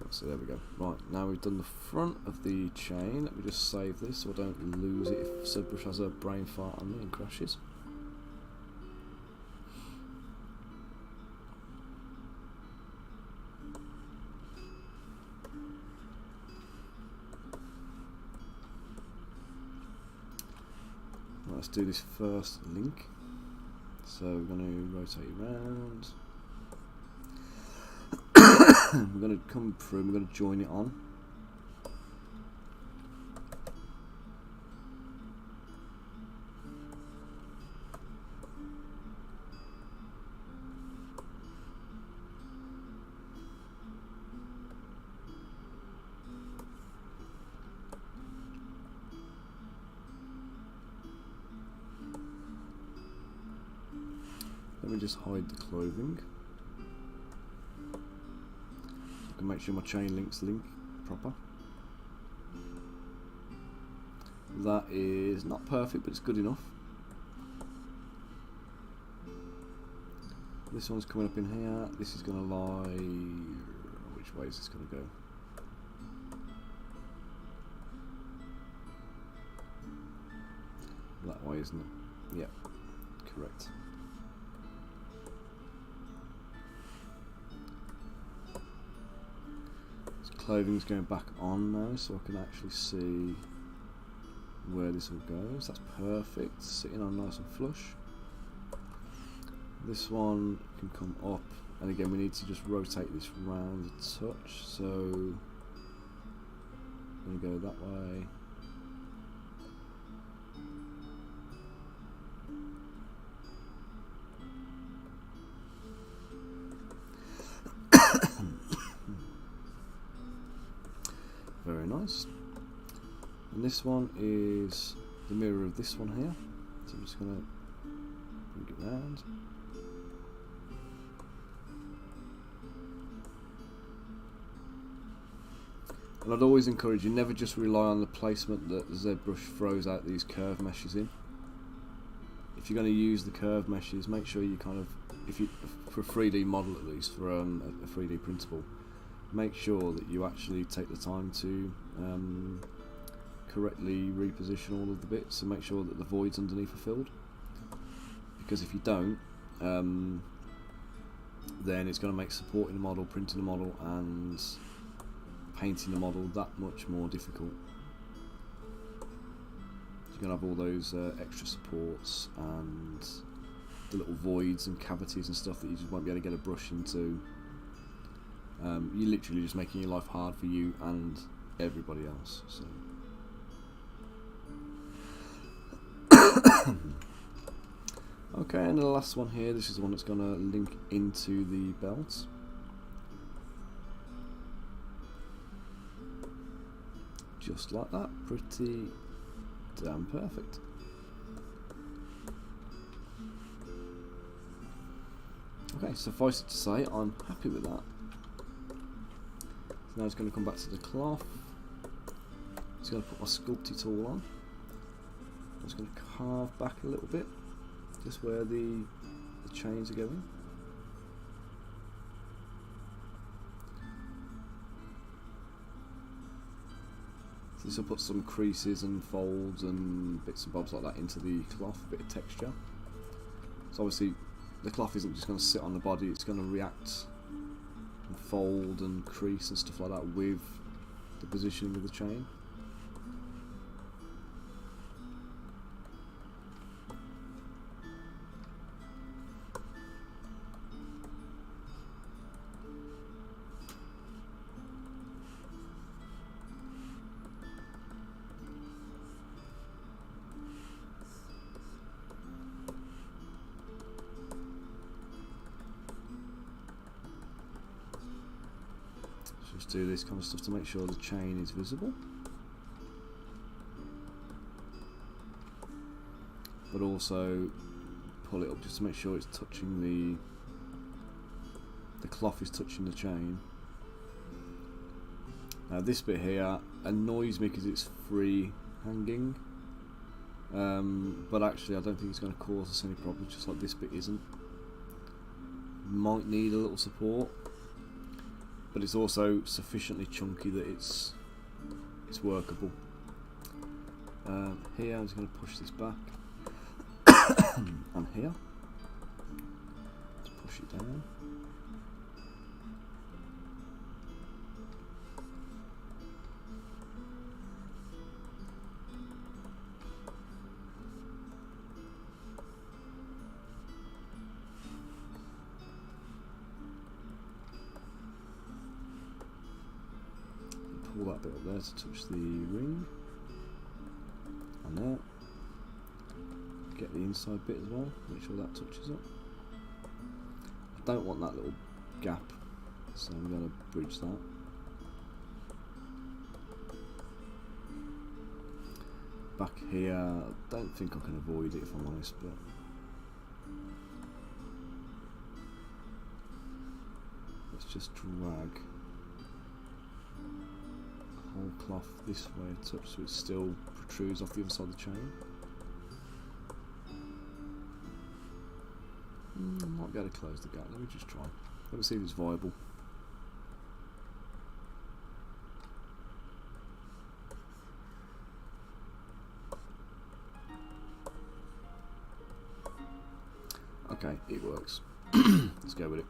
So there we go. Right, now we've done the front of the chain. Let me just save this so I don't lose it if Zbrush has a brain fart on me and crashes. Right, let's do this first link. So we're going to rotate around. We're going to come through, we're going to join it on. Let me just hide the clothing. Make sure my chain links link proper. That is not perfect, but it's good enough. This one's coming up in here. This is going to lie. Which way is this going to go? That way, isn't it? Yep, correct. Clothing's going back on now, so I can actually see where this all goes. That's perfect, sitting on nice and flush. This one can come up, and again we need to just rotate this round a touch, so I'm going to go that way. Very nice. And this one is the mirror of this one here. So I'm just going to bring it round. And I'd always encourage you, never just rely on the placement that Zbrush throws out these curve meshes in. If you're going to use the curve meshes, make sure you kind of, if you, for a 3D model at least, for a 3D printable, make sure that you actually take the time to correctly reposition all of the bits and make sure that the voids underneath are filled. Because if you don't, then it's going to make supporting the model, printing the model and painting the model that much more difficult. You're going to have all those extra supports and the little voids and cavities and stuff that you just won't be able to get a brush into. You're literally just making your life hard for you and everybody else. So. Okay, and the last one here, this is the one that's going to link into the belt. Just like that, pretty damn perfect. Okay, suffice it to say, I'm happy with that. So now it's going to come back to the cloth. Just going to put my sculpting tool on. I'm just going to carve back a little bit, just where the chains are going. So this will put some creases and folds and bits and bobs like that into the cloth, a bit of texture. So obviously the cloth isn't just going to sit on the body, it's going to react and fold and crease and stuff like that with the positioning of the chain. Just do this kind of stuff to make sure the chain is visible, but also pull it up just to make sure it's touching the cloth is touching the chain. Now this bit here annoys me because it's free hanging, but actually I don't think it's going to cause us any problems, just like this bit isn't. Might need a little support, but it's also sufficiently chunky that it's workable. Here I'm just going to push this back, and here, let's push it down. Pull that bit up there to touch the ring, and there. Get the inside bit as well, make sure that touches it. I don't want that little gap, so I'm going to bridge that. Back here, I don't think I can avoid it if I'm honest, but let's just drag whole cloth this way a touch so it still protrudes off the other side of the chain. I might be able to close the gap, let me just try. Let me see if it's viable. Okay, it works. Let's go with it.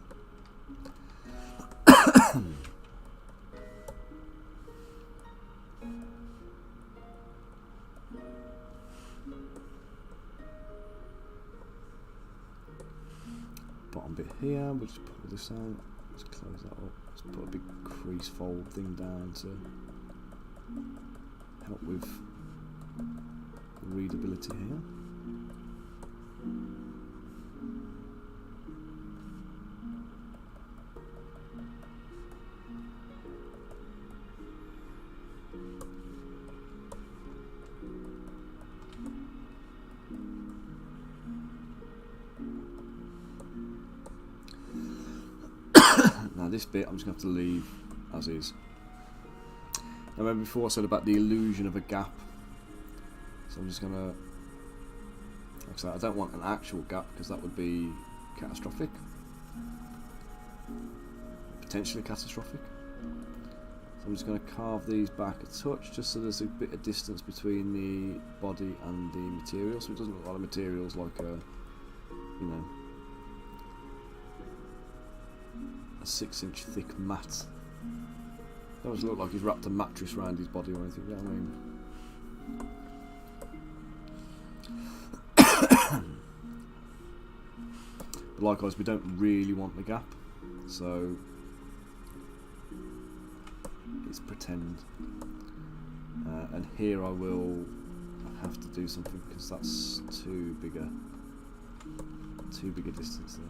Bottom bit here, we'll just pull this out, let's close that up, let's put a big crease fold thing down to help with the readability here. Now this bit I'm just going to have to leave as is. Now remember before I said about the illusion of a gap, so I'm just going to, like I said, I don't want an actual gap because that would be catastrophic, potentially catastrophic. So I'm just going to carve these back a touch just so there's a bit of distance between the body and the material, so it doesn't look like the material's like a, you know, a 6-inch thick mat. It doesn't look like he's wrapped a mattress around his body or anything, you know what I mean? But likewise, we don't really want the gap, so it's pretend. And here I will have to do something because that's too big a distance there.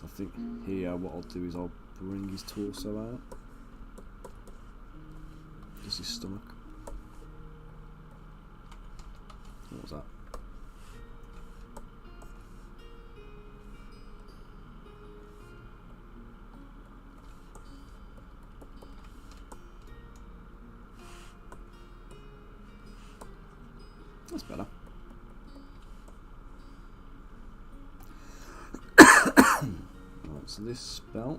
I think here what I'll do is I'll bring his torso out, just his stomach. What was that? That's better. Right, so this belt.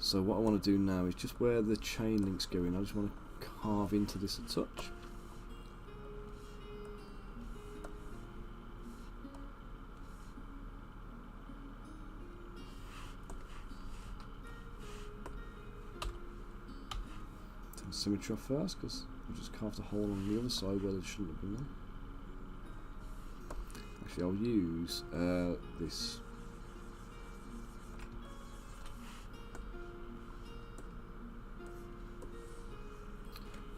So what I want to do now is just where the chain link's going, I just want to carve into this a touch. Turn symmetry off first, because I just carved a hole on the other side where there shouldn't have been there. Actually, I'll use this.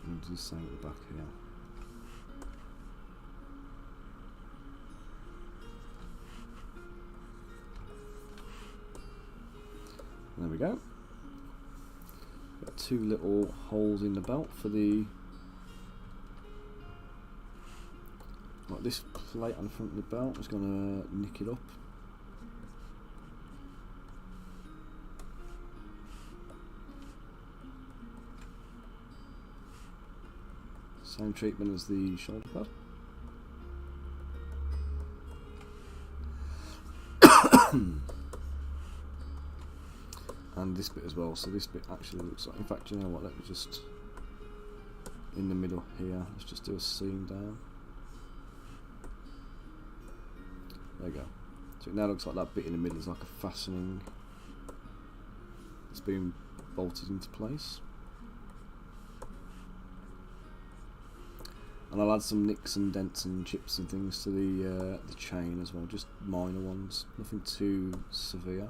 And do the same at the back here. There we go. Got two little holes in the belt for the this plate on the front of the belt. I'm just going to nick it up. Same treatment as the shoulder pad. And this bit as well. So this bit actually looks like, in fact, you know what, let me just, in the middle here, let's just do a seam down. There you go. So it now looks like that bit in the middle is like a fastening. It's been bolted into place. And I'll add some nicks and dents and chips and things to the chain as well, just minor ones, nothing too severe.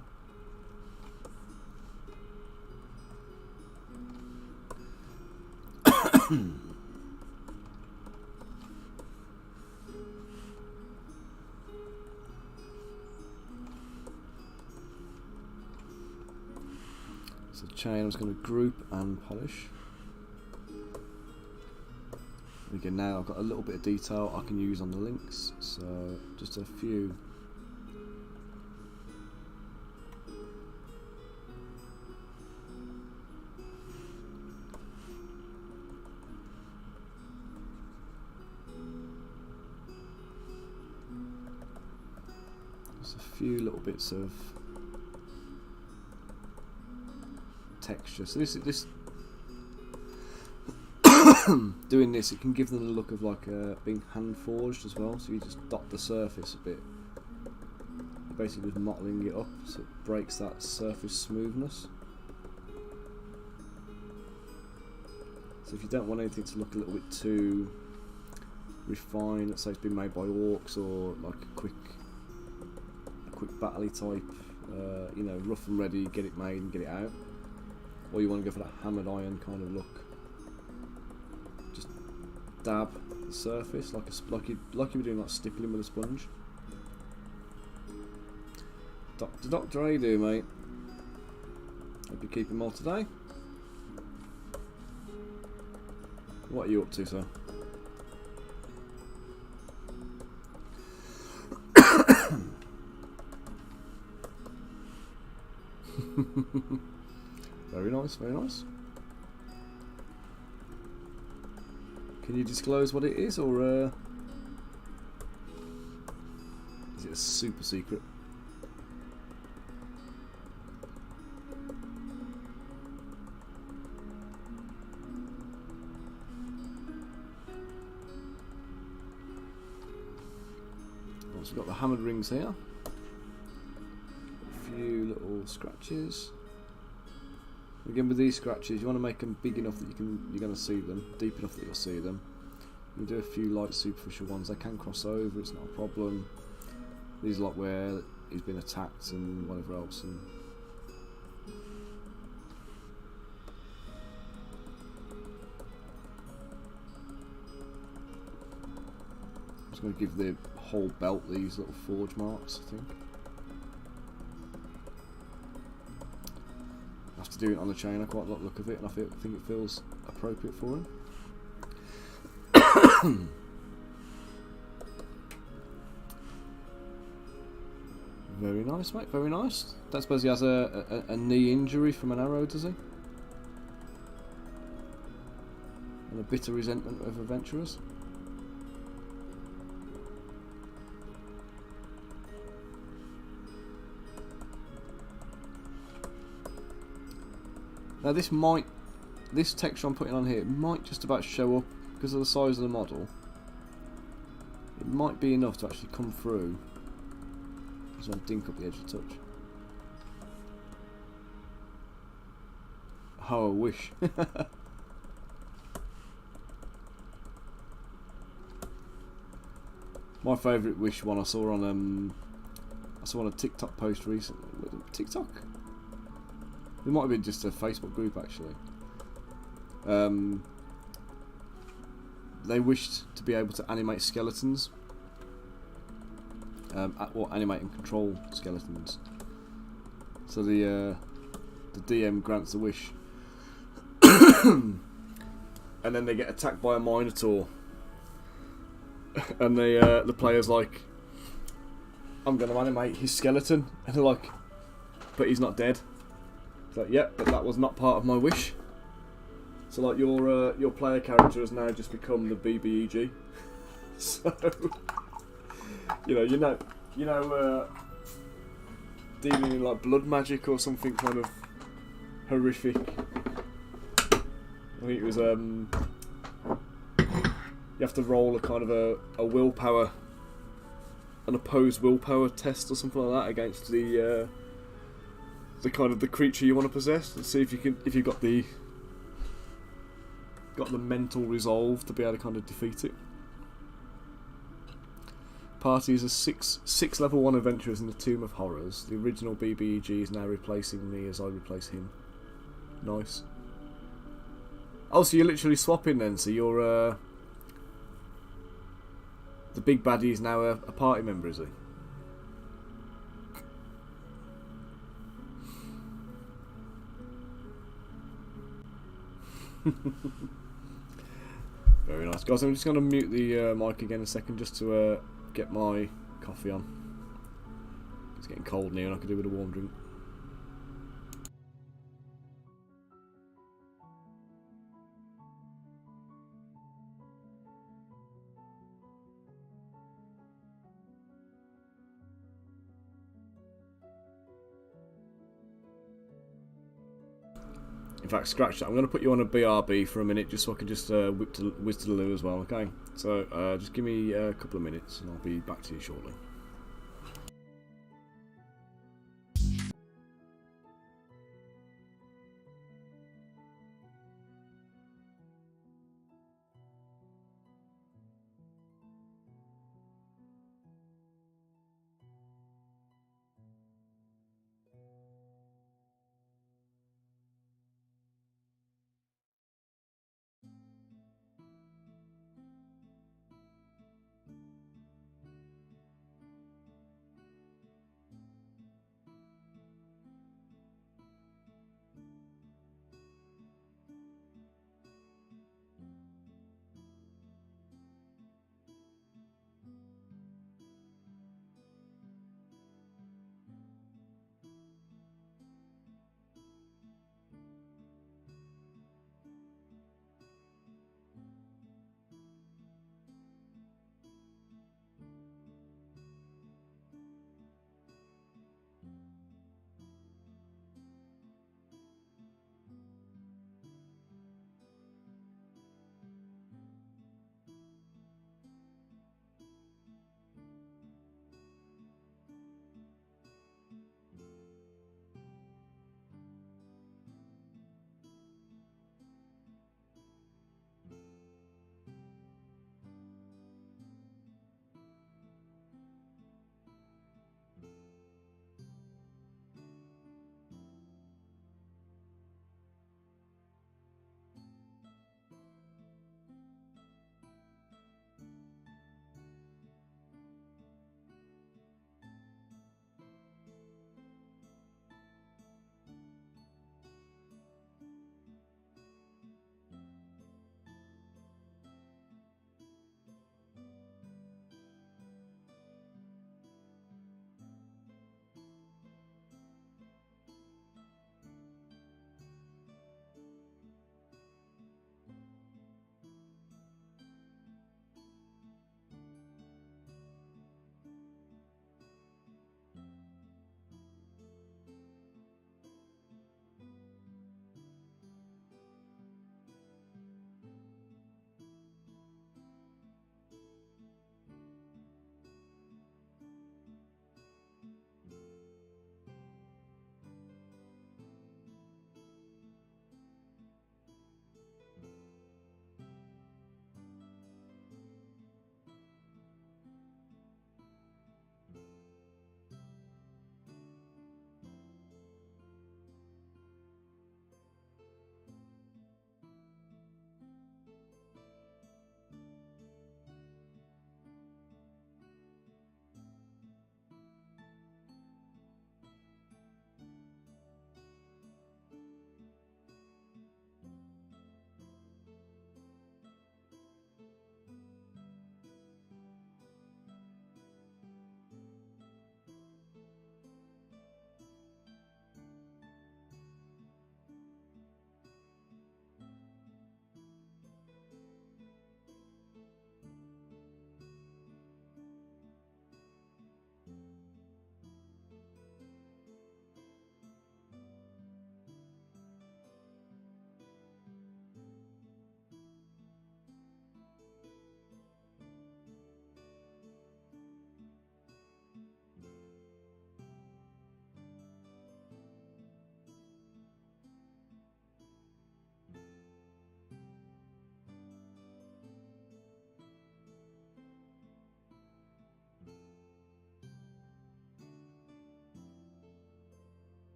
So the chain I was going to group and polish. And again, now I've got a little bit of detail I can use on the links, so just a few. Just a few little bits of texture. So this doing this, it can give them the look of like being hand forged as well. So you just dot the surface a bit. You're basically just modelling it up, so it breaks that surface smoothness. So if you don't want anything to look a little bit too refined, let's say it's been made by orcs or like a quick battle type, you know, rough and ready, get it made and get it out. Or you want to go for that hammered iron kind of look. Just dab the surface like you were doing, like stippling with a sponge. Doctor, how you doing, mate? Hope you're keeping well today. What are you up to, sir? Very nice, very nice. Can you disclose what it is, or is it a super secret? So we've got the hammered rings here. A few little scratches. Again, with these scratches, you want to make them big enough that you're going to see them, deep enough that you'll see them. You can do a few light superficial ones. They can cross over, it's not a problem. These are like where he's been attacked and whatever else. And I'm just going to give the whole belt these little forge marks, I think. after doing it on the chain, I quite like the look of it, and I think it feels appropriate for him. Very nice, mate, very nice. Don't suppose he has a knee injury from an arrow, does he? And a bitter resentment of adventurers? Now this texture I'm putting on here might just about show up because of the size of the model. It might be enough to actually come through. Just want to dink up the edge a touch. Oh, I wish. My favourite wish one I saw on a TikTok post recently. TikTok? It might have been just a Facebook group actually. They wished to be able to animate skeletons. Or animate and control skeletons. So the DM grants a wish. And then they get attacked by a minotaur. And the player's like, I'm going to animate his skeleton. And they're like, but he's not dead. It's like, yep, but that was not part of my wish. So like your player character has now just become the BBEG. So you know, dealing in like blood magic or something kind of horrific. I think it was you have to roll a kind of a willpower, an opposed willpower test or something like that against the kind of the creature you want to possess, and see if you've got the mental resolve to be able to kind of defeat it. Party is a six level 1 adventurers in the Tomb of Horrors. The original BBEG is now replacing me as I replace him. Nice. Oh, so you're literally swapping then, so you're the big baddie is now a party member, is he? Very nice, guys. I'm just going to mute the mic again a second just to get my coffee on. It's getting cold now and I could do with a warm drink. In fact, scratch that. I'm going to put you on a BRB for a minute just so I can just whiz to the loo as well, okay? So just give me a couple of minutes and I'll be back to you shortly.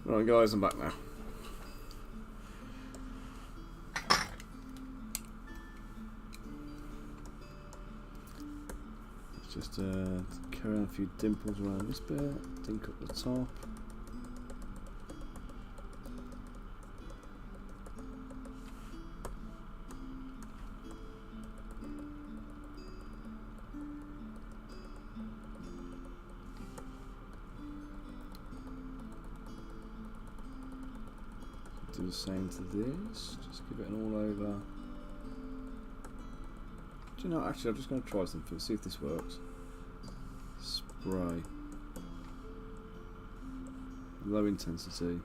Right guys, I'm back now. Let's just carry on a few dimples around this bit, dink up the top. Do the same to this, just give it an all over. Do you know, actually I'm just going to try something, see if this works. Spray. Low intensity.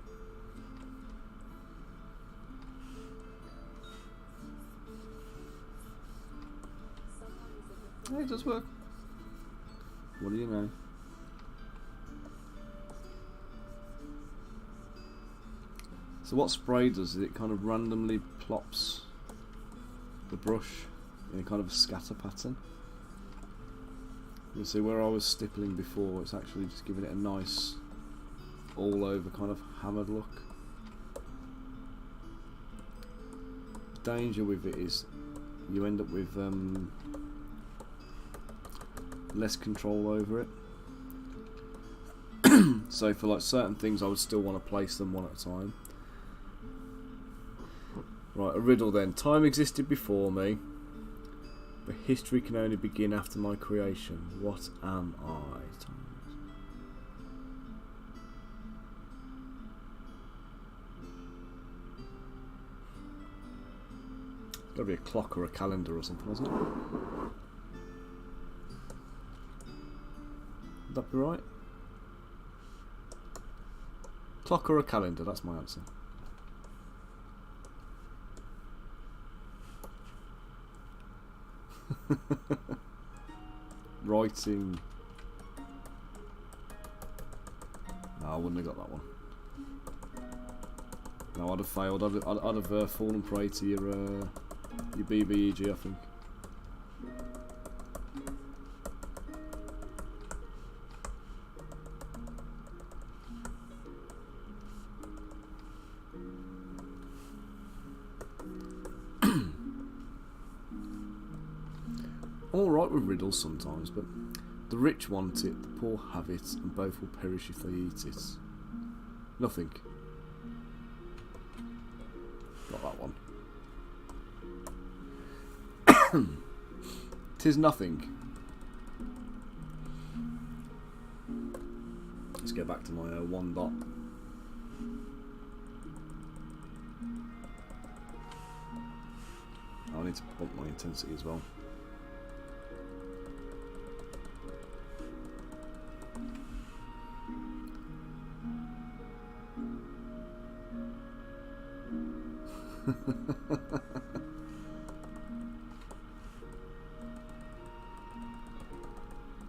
Hey, it does work. What do you know? So what spray does is it kind of randomly plops the brush in a kind of a scatter pattern. You see where I was stippling before, it's actually just giving it a nice all over kind of hammered look. The danger with it is you end up with less control over it. So for like certain things I would still want to place them one at a time. Right, a riddle then. Time existed before me, but history can only begin after my creation. What am I? It's got to be a clock or a calendar or something, isn't it? Would that be right? Clock or a calendar, that's my answer. Writing. No, I wouldn't have got that one. No, I'd have failed. I'd have fallen prey to your BBEG, I think. I'm alright with riddles sometimes, but the rich want it, the poor have it, and both will perish if they eat it. Nothing. Got that one. 'Tis nothing. Let's go back to my one dot. I need to bump my intensity as well.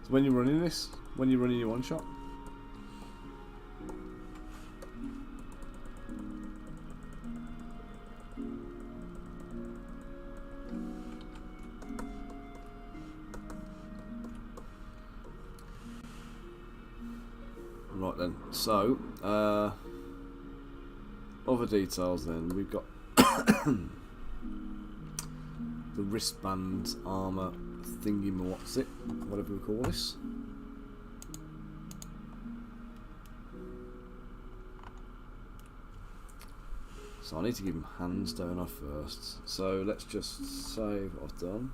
So when you're running this, when you're running your one shot, right then. So other details then, we've got the wristband armour thingy, what's it, whatever we call this. So I need to give him hands, don't I, first. So let's just save what I've done.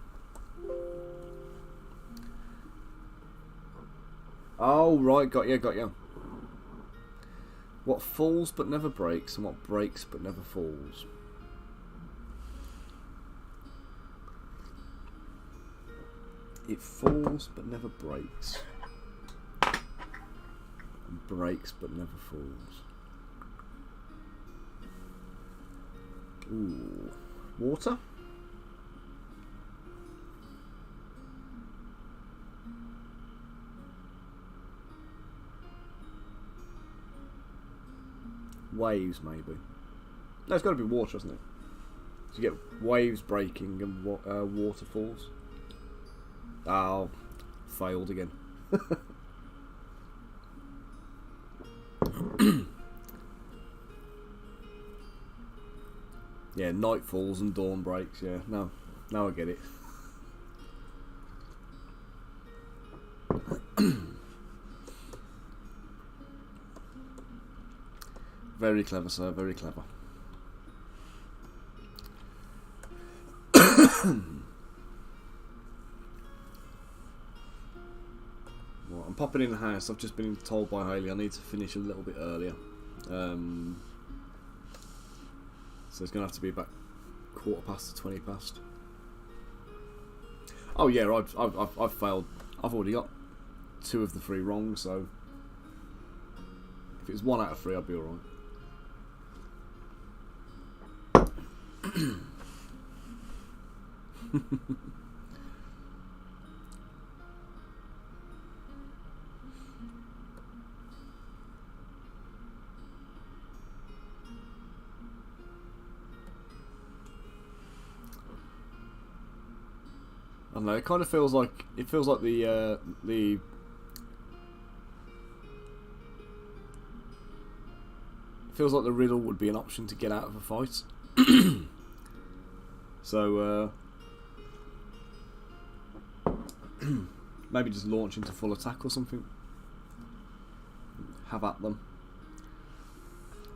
Oh right, got you. What falls but never breaks, and what breaks but never falls. It falls but never breaks, and breaks but never falls. Ooh, water. Waves, maybe. No, it's got to be water, hasn't it? So you get waves breaking and waterfalls. Oh, failed again. Yeah, night falls and dawn breaks. Yeah, now I get it. Very clever, sir. Very clever. Well, I'm popping in the house. I've just been told by Hayley I need to finish a little bit earlier. So it's going to have to be about 20 to 20 past. Oh yeah, I've failed. I've already got 2 of the 3 wrong, so if it was 1 out of 3, I'd be alright. I don't know. It kind of feels like the feels like the riddle would be an option to get out of a fight. So maybe just launch into full attack or something. Have at them.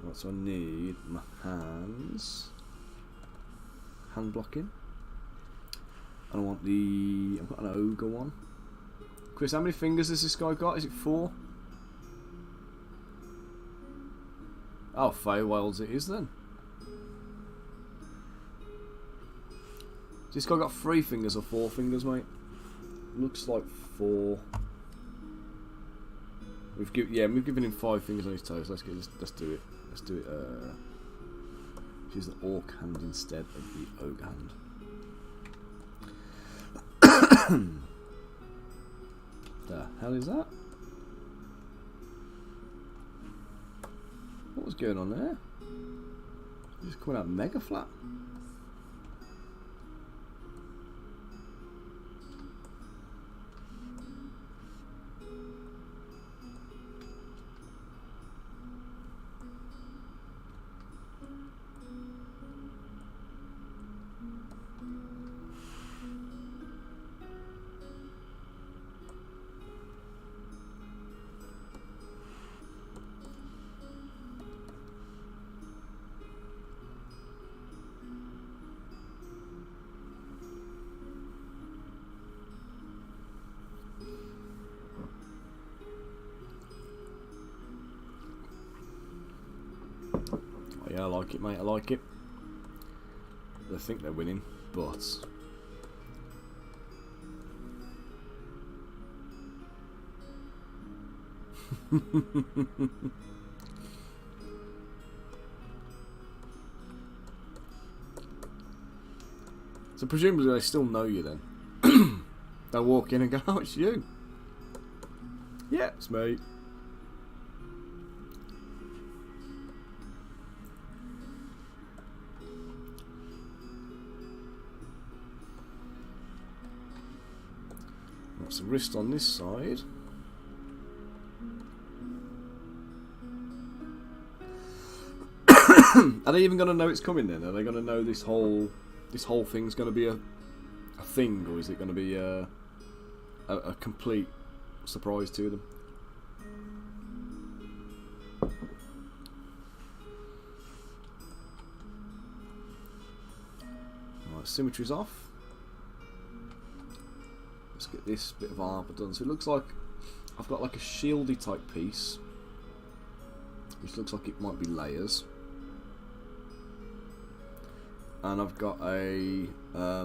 Right, so I need my hands. Hand blocking. And I want the... I've got an ogre one. Chris, how many fingers has this guy got? Is it 4? Oh, Feywilds it is then. This guy got 3 fingers or 4 fingers, mate? Looks like 4. We've given him 5 fingers on his toes. Let's do it. Let's do it. Use the orc hand instead of the ogre hand. The hell is that? What was going on there? Just coming out mega flat. Yeah, I like it, mate. I like it. They think they're winning, but so presumably they still know you then. They'll walk in and go, "Oh, it's you." Yeah, it's me. Got some wrist on this side. Are they even going to know it's coming then? Are they going to know this whole thing's going to be a thing, or is it going to be a complete surprise to them? Right, symmetry's off. Let's get this bit of armour done. So it looks like I've got like a shieldy type piece, which looks like it might be layers. And I've got a I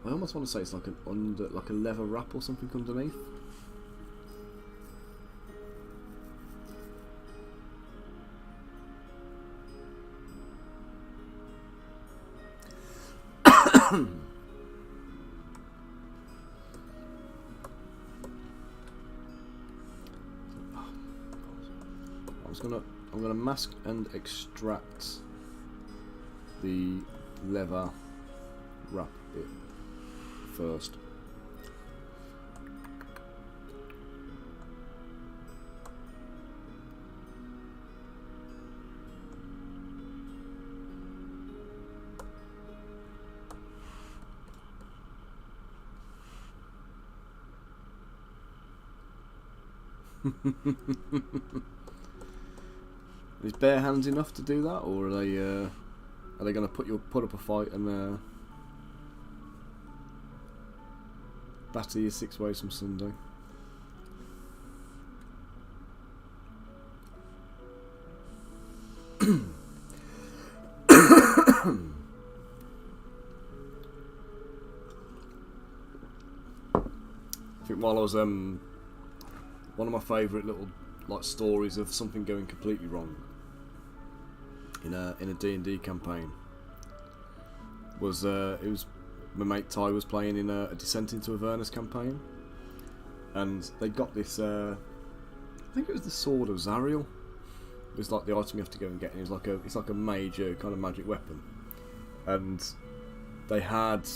almost want to say it's like like a leather wrap or something underneath. I'm gonna mask and extract the leather wrap bit first. Is bare hands enough to do that, or are they going to put up a fight and batter you 6 ways from Sunday? I think while I was one of my favourite little like stories of something going completely wrong in a D&D campaign was it was my mate Ty was playing in a Descent into Avernus campaign, and they got this I think it was the Sword of Zariel. It was like the item you have to go and get, and it's like a major kind of magic weapon, and they had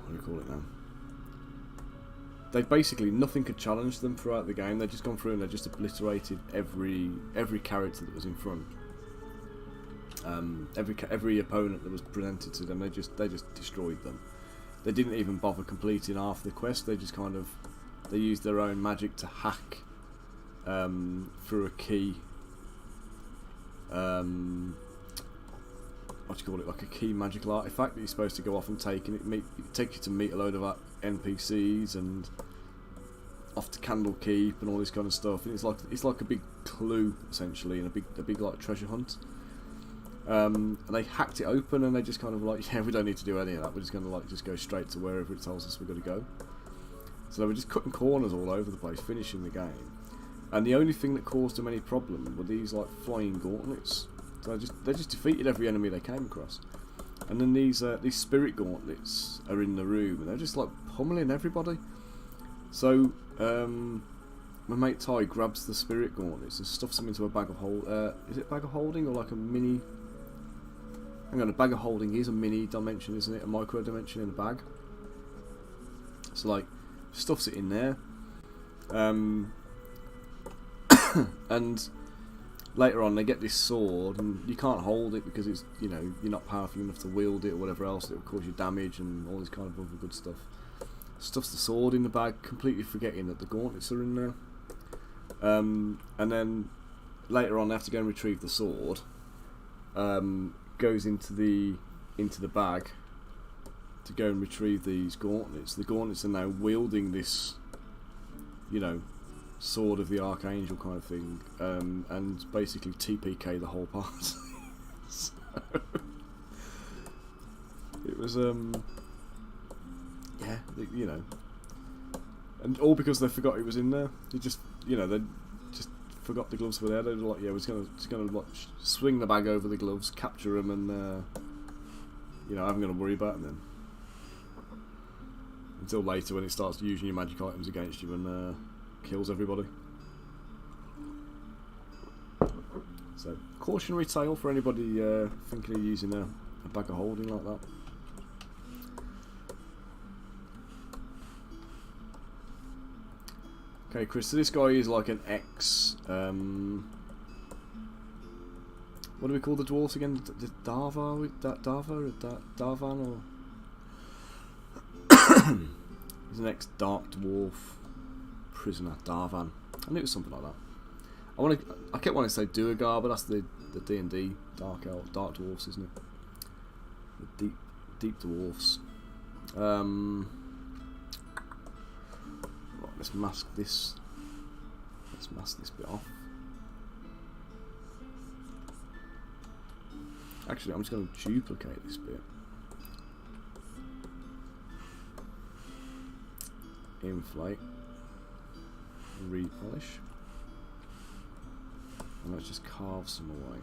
what do you call it now? They basically, nothing could challenge them throughout the game. They'd just gone through and they just obliterated every character that was in front. Every opponent that was presented to them, they just destroyed them. They didn't even bother completing half the quest. They just kind of used their own magic to hack through a key. What do you call it? Like a key magical artifact that you're supposed to go off and take, and it takes you to meet a load of NPCs and off to Candlekeep and all this kind of stuff. And it's like a big clue essentially, and a big like treasure hunt. And they hacked it open, and they just kind of like, yeah, we don't need to do any of that. We're just going to like just go straight to wherever it tells us we've got to go. So they were just cutting corners all over the place, finishing the game. And the only thing that caused them any problem were these like flying gauntlets. So they just defeated every enemy they came across. And then these spirit gauntlets are in the room, and they're just like pummeling everybody. So my mate Ty grabs the spirit gauntlets and stuffs them into a bag of is it a bag of holding or like a mini? Hang on, a bag of holding is a mini dimension, isn't it? A micro dimension in a bag. So like stuffs it in there. And later on they get this sword, and you can't hold it because it's, you know, you're not powerful enough to wield it or whatever else. It will cause you damage and all this kind of other good stuff. Stuffs the sword in the bag, completely forgetting that the gauntlets are in there. And then later on they have to go and retrieve the sword. Goes into the bag to go and retrieve these gauntlets. The gauntlets are now wielding this, you know, sword of the Archangel kind of thing, and basically TPK the whole part. So, it was yeah, you know, and all because they forgot it was in there. They just, you know, they just forgot the gloves were there. They were like, yeah, we're just gonna like swing the bag over the gloves, capture them, and you know, I'm gonna worry about them then. Until later when it starts using your magic items against you and kills everybody. So, cautionary tale for anybody thinking of using a bag of holding like that. Okay, Chris, so this guy is like an ex... what do we call the dwarves again? Darva? Darvan? Or... He's an ex-dark dwarf prisoner, Darvan. I knew it was something like that. I kept wanting to say Duergar, but that's the D&D dark dwarfs, isn't it? The deep dwarfs. Right, let's mask this. Let's mask this bit off. Actually, I'm just going to duplicate this bit. Inflate. Repolish. And let's just carve some away.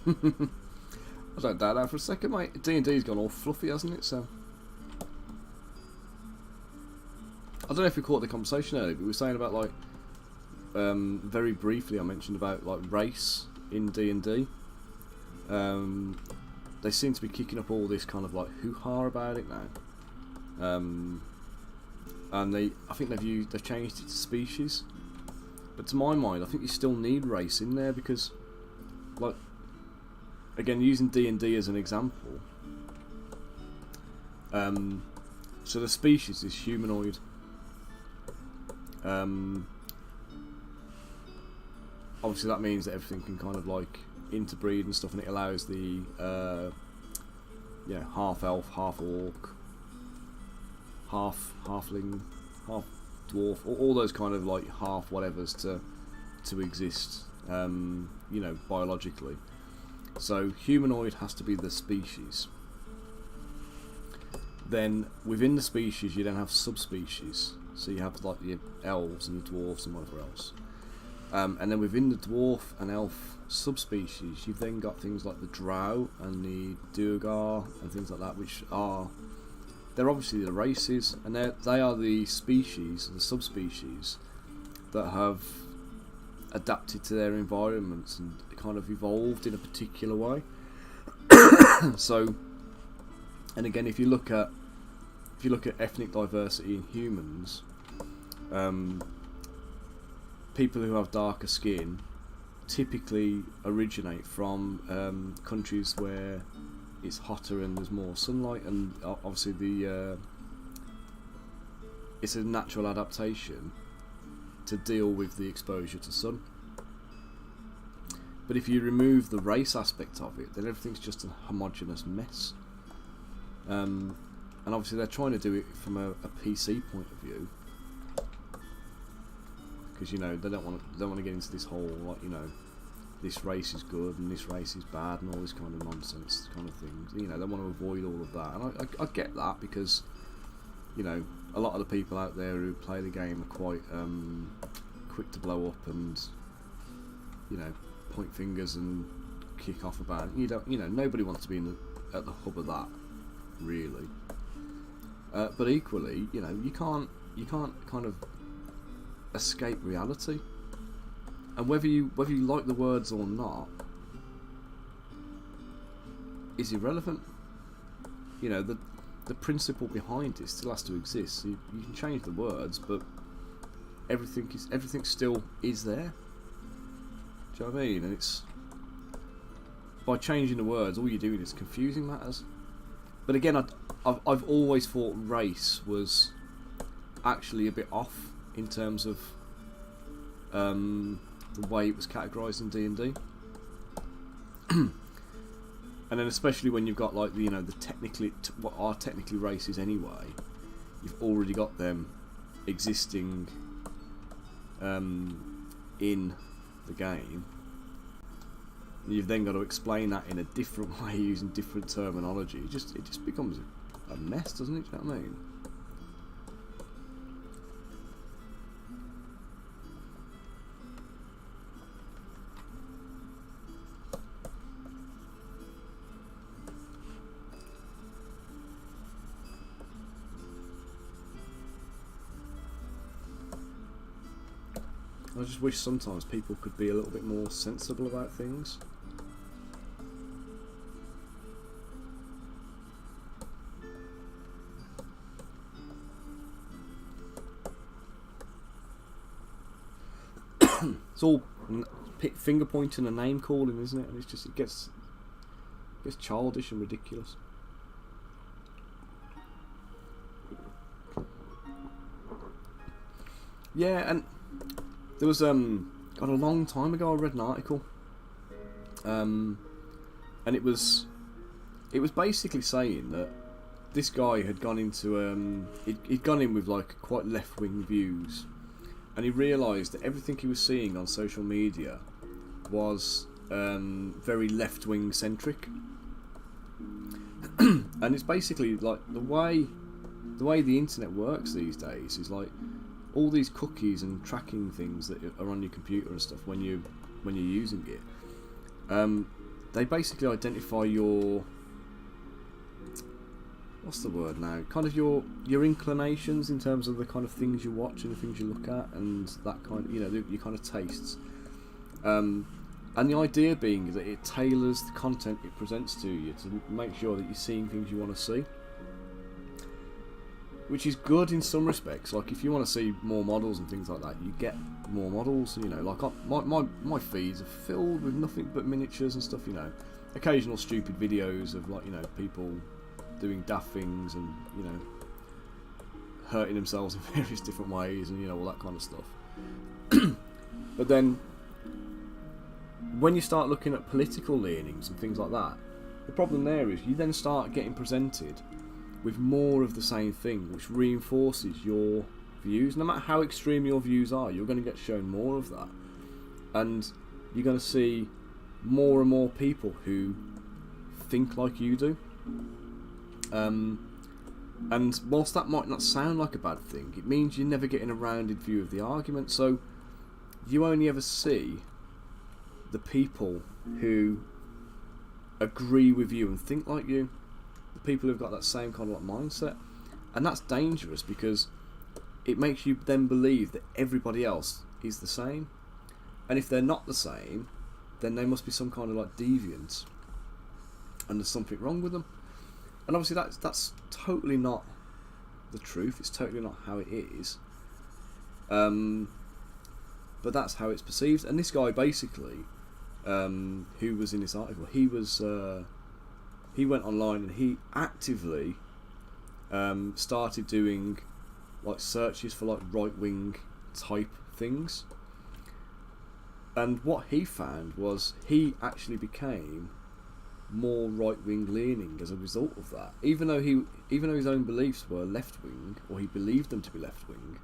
I don't doubt that for a second, mate. D&D's gone all fluffy, hasn't it? So I don't know if you caught the conversation earlier, but we were saying about like very briefly I mentioned about like race in D&D. they seem to be kicking up all this kind of like hoo-ha about it now. And I think they've changed it to species. But to my mind, I think you still need race in there because, like, again, using D&D as an example. So the species is humanoid. Obviously that means that everything can kind of like interbreed and stuff, and it allows the half elf, half orc, half halfling, half dwarf, all those kind of like half whatevers to exist, biologically. So humanoid has to be the species. Then within the species you then have subspecies. So you have like the elves and the dwarfs and whatever else. And then within the dwarf and elf subspecies, you've then got things like the drow and the duergar and things like that, which they're obviously the races, and they are the species, the subspecies that have adapted to their environments and kind of evolved in a particular way. So, and again, if you look at ethnic diversity in humans, people who have darker skin typically originate from countries where it's hotter and there's more sunlight, and obviously it's a natural adaptation to deal with the exposure to sun. But if you remove the race aspect of it, then everything's just a homogeneous mess. And obviously they're trying to do it from a PC point of view, because they don't want to get into this whole like this race is good and this race is bad and all this kind of nonsense kind of things. They want to avoid all of that, and I get that, because a lot of the people out there who play the game are quite quick to blow up and point fingers and kick off about it. Nobody wants to be at the hub of that, really. But equally, you can't kind of escape reality, and whether you like the words or not is irrelevant. The principle behind it still has to exist. So you can change the words, but everything still is there. Do you know what I mean? And it's by changing the words, all you're doing is confusing matters. But again, I've always thought race was actually a bit off in terms of the way it was categorised in D&D. And then especially when you've got like the what are technically races anyway, you've already got them existing in the game. You've then got to explain that in a different way using different terminology. It just becomes a mess, doesn't it? Do you know what I mean? I just wish sometimes people could be a little bit more sensible about things. It's all finger pointing and name calling, isn't it? And it gets childish and ridiculous. Yeah, and there was a long time ago I read an article, and it was basically saying that this guy had gone into he'd gone in with like quite left-wing views, and he realised that everything he was seeing on social media was very left-wing centric. And it's basically like the way the internet works these days is like all these cookies and tracking things that are on your computer and stuff when you're using it. They basically identify your, what's the word now? Kind of your inclinations in terms of the kind of things you watch and the things you look at and that kind of, your kind of tastes. And the idea being that it tailors the content it presents to you to make sure that you're seeing things you want to see. Which is good in some respects. Like if you want to see more models and things like that, you get more models. You know, like my feeds are filled with nothing but miniatures and stuff. You know, occasional stupid videos of like, you know, people doing daft things and, you know, hurting themselves in various different ways and, you know, all that kind of stuff. But then when you start looking at political leanings and things like that, the problem there is you then start getting presented with more of the same thing, which reinforces your views. No matter how extreme your views are, you're going to get shown more of that, and you're going to see more and more people who think like you do. And whilst that might not sound like a bad thing, it means you're never getting a rounded view of the argument. So you only ever see the people who agree with you and think like you, the people who've got that same kind of like mindset. And that's dangerous because it makes you then believe that everybody else is the same, and if they're not the same, then they must be some kind of like deviant and there's something wrong with them. And obviously that's totally not the truth. It's totally not how it is. But that's how it's perceived. And this guy basically, who was in this article, he went online and he actively started doing like searches for like right-wing type things. And what he found was he actually became more right-wing leaning as a result of that. Even though his own beliefs were left-wing, or he believed them to be left-wing,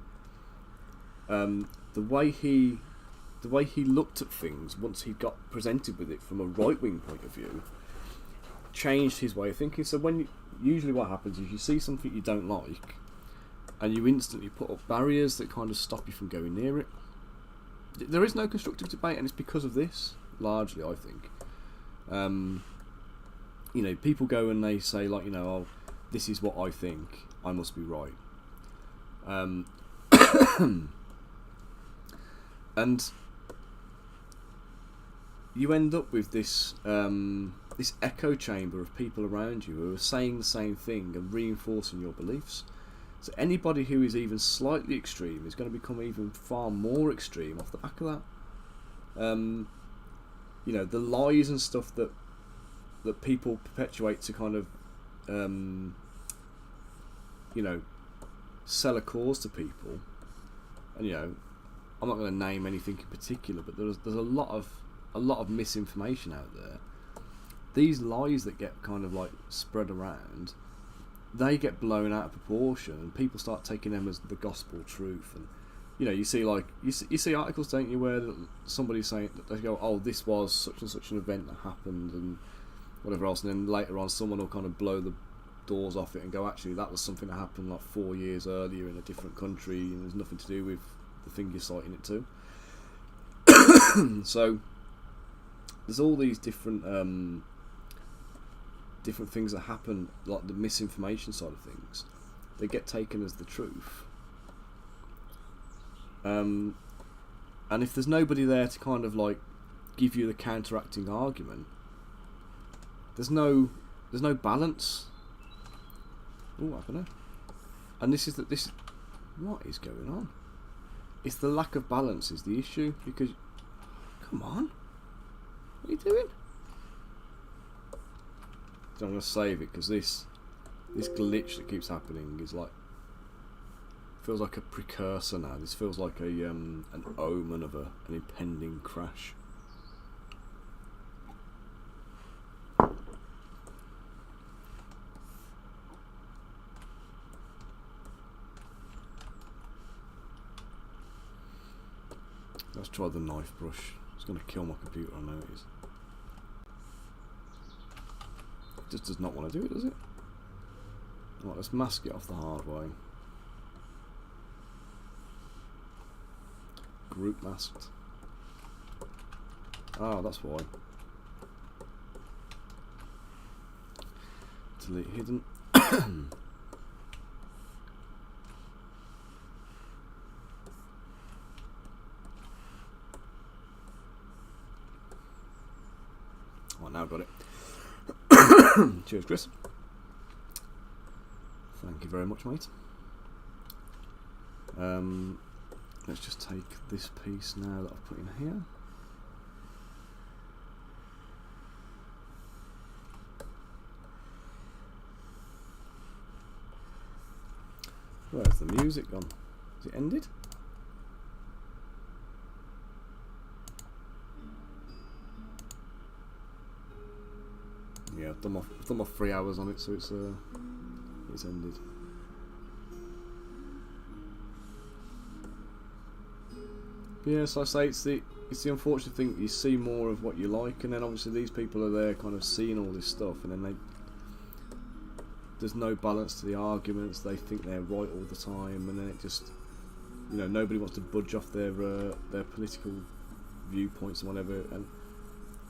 the way he looked at things once he got presented with it from a right-wing point of view changed his way of thinking. So usually what happens is you see something you don't like and you instantly put up barriers that kind of stop you from going near it. There is no constructive debate, and it's because of this, largely, I think. You know, people go and they say, like, you know, oh, this is what I think, I must be right. And you end up with this this echo chamber of people around you who are saying the same thing and reinforcing your beliefs. So anybody who is even slightly extreme is going to become even far more extreme off the back of that. You know, the lies and stuff that people perpetuate to kind of, you know, sell a cause to people. And, you know, I'm not going to name anything in particular, but there's a lot of misinformation out there. These lies that get kind of like spread around, they get blown out of proportion, and people start taking them as the gospel truth. And you know, you see like you see articles, don't you, where somebody's saying that they go, "Oh, this was such and such an event that happened," and whatever else, and then later on, someone will kind of blow the doors off it and go, "Actually, that was something that happened like 4 years earlier in a different country, and there's nothing to do with the thing you're citing it to." So there's all these different things that happen, like the misinformation side of things. They get taken as the truth. And if there's nobody there to kind of like give you the counteracting argument, there's no balance. Oh, I don't know. And this what is going on? It's the lack of balance is the issue, because come on, what are you doing? So I'm going to save it, because this glitch that keeps happening is like, feels like a precursor now. This feels like an omen of an impending crash. Let's try the knife brush. It's going to kill my computer, I know it is. It just does not want to do it, does it? Right, let's mask it off the hard way. Group masked. Ah, that's why. Delete hidden. Oh, now I've got it. Cheers, Chris. Thank you very much, mate. Let's just take this piece now that I've put in here. Where's the music gone? Has it ended? Yeah, I've done my 3 hours on it, so it's ended. But yeah, so I say it's the unfortunate thing. You see more of what you like, and then obviously these people are there, kind of seeing all this stuff, and then there's no balance to the arguments. They think they're right all the time, and then it just, you know, nobody wants to budge off their political viewpoints and whatever. And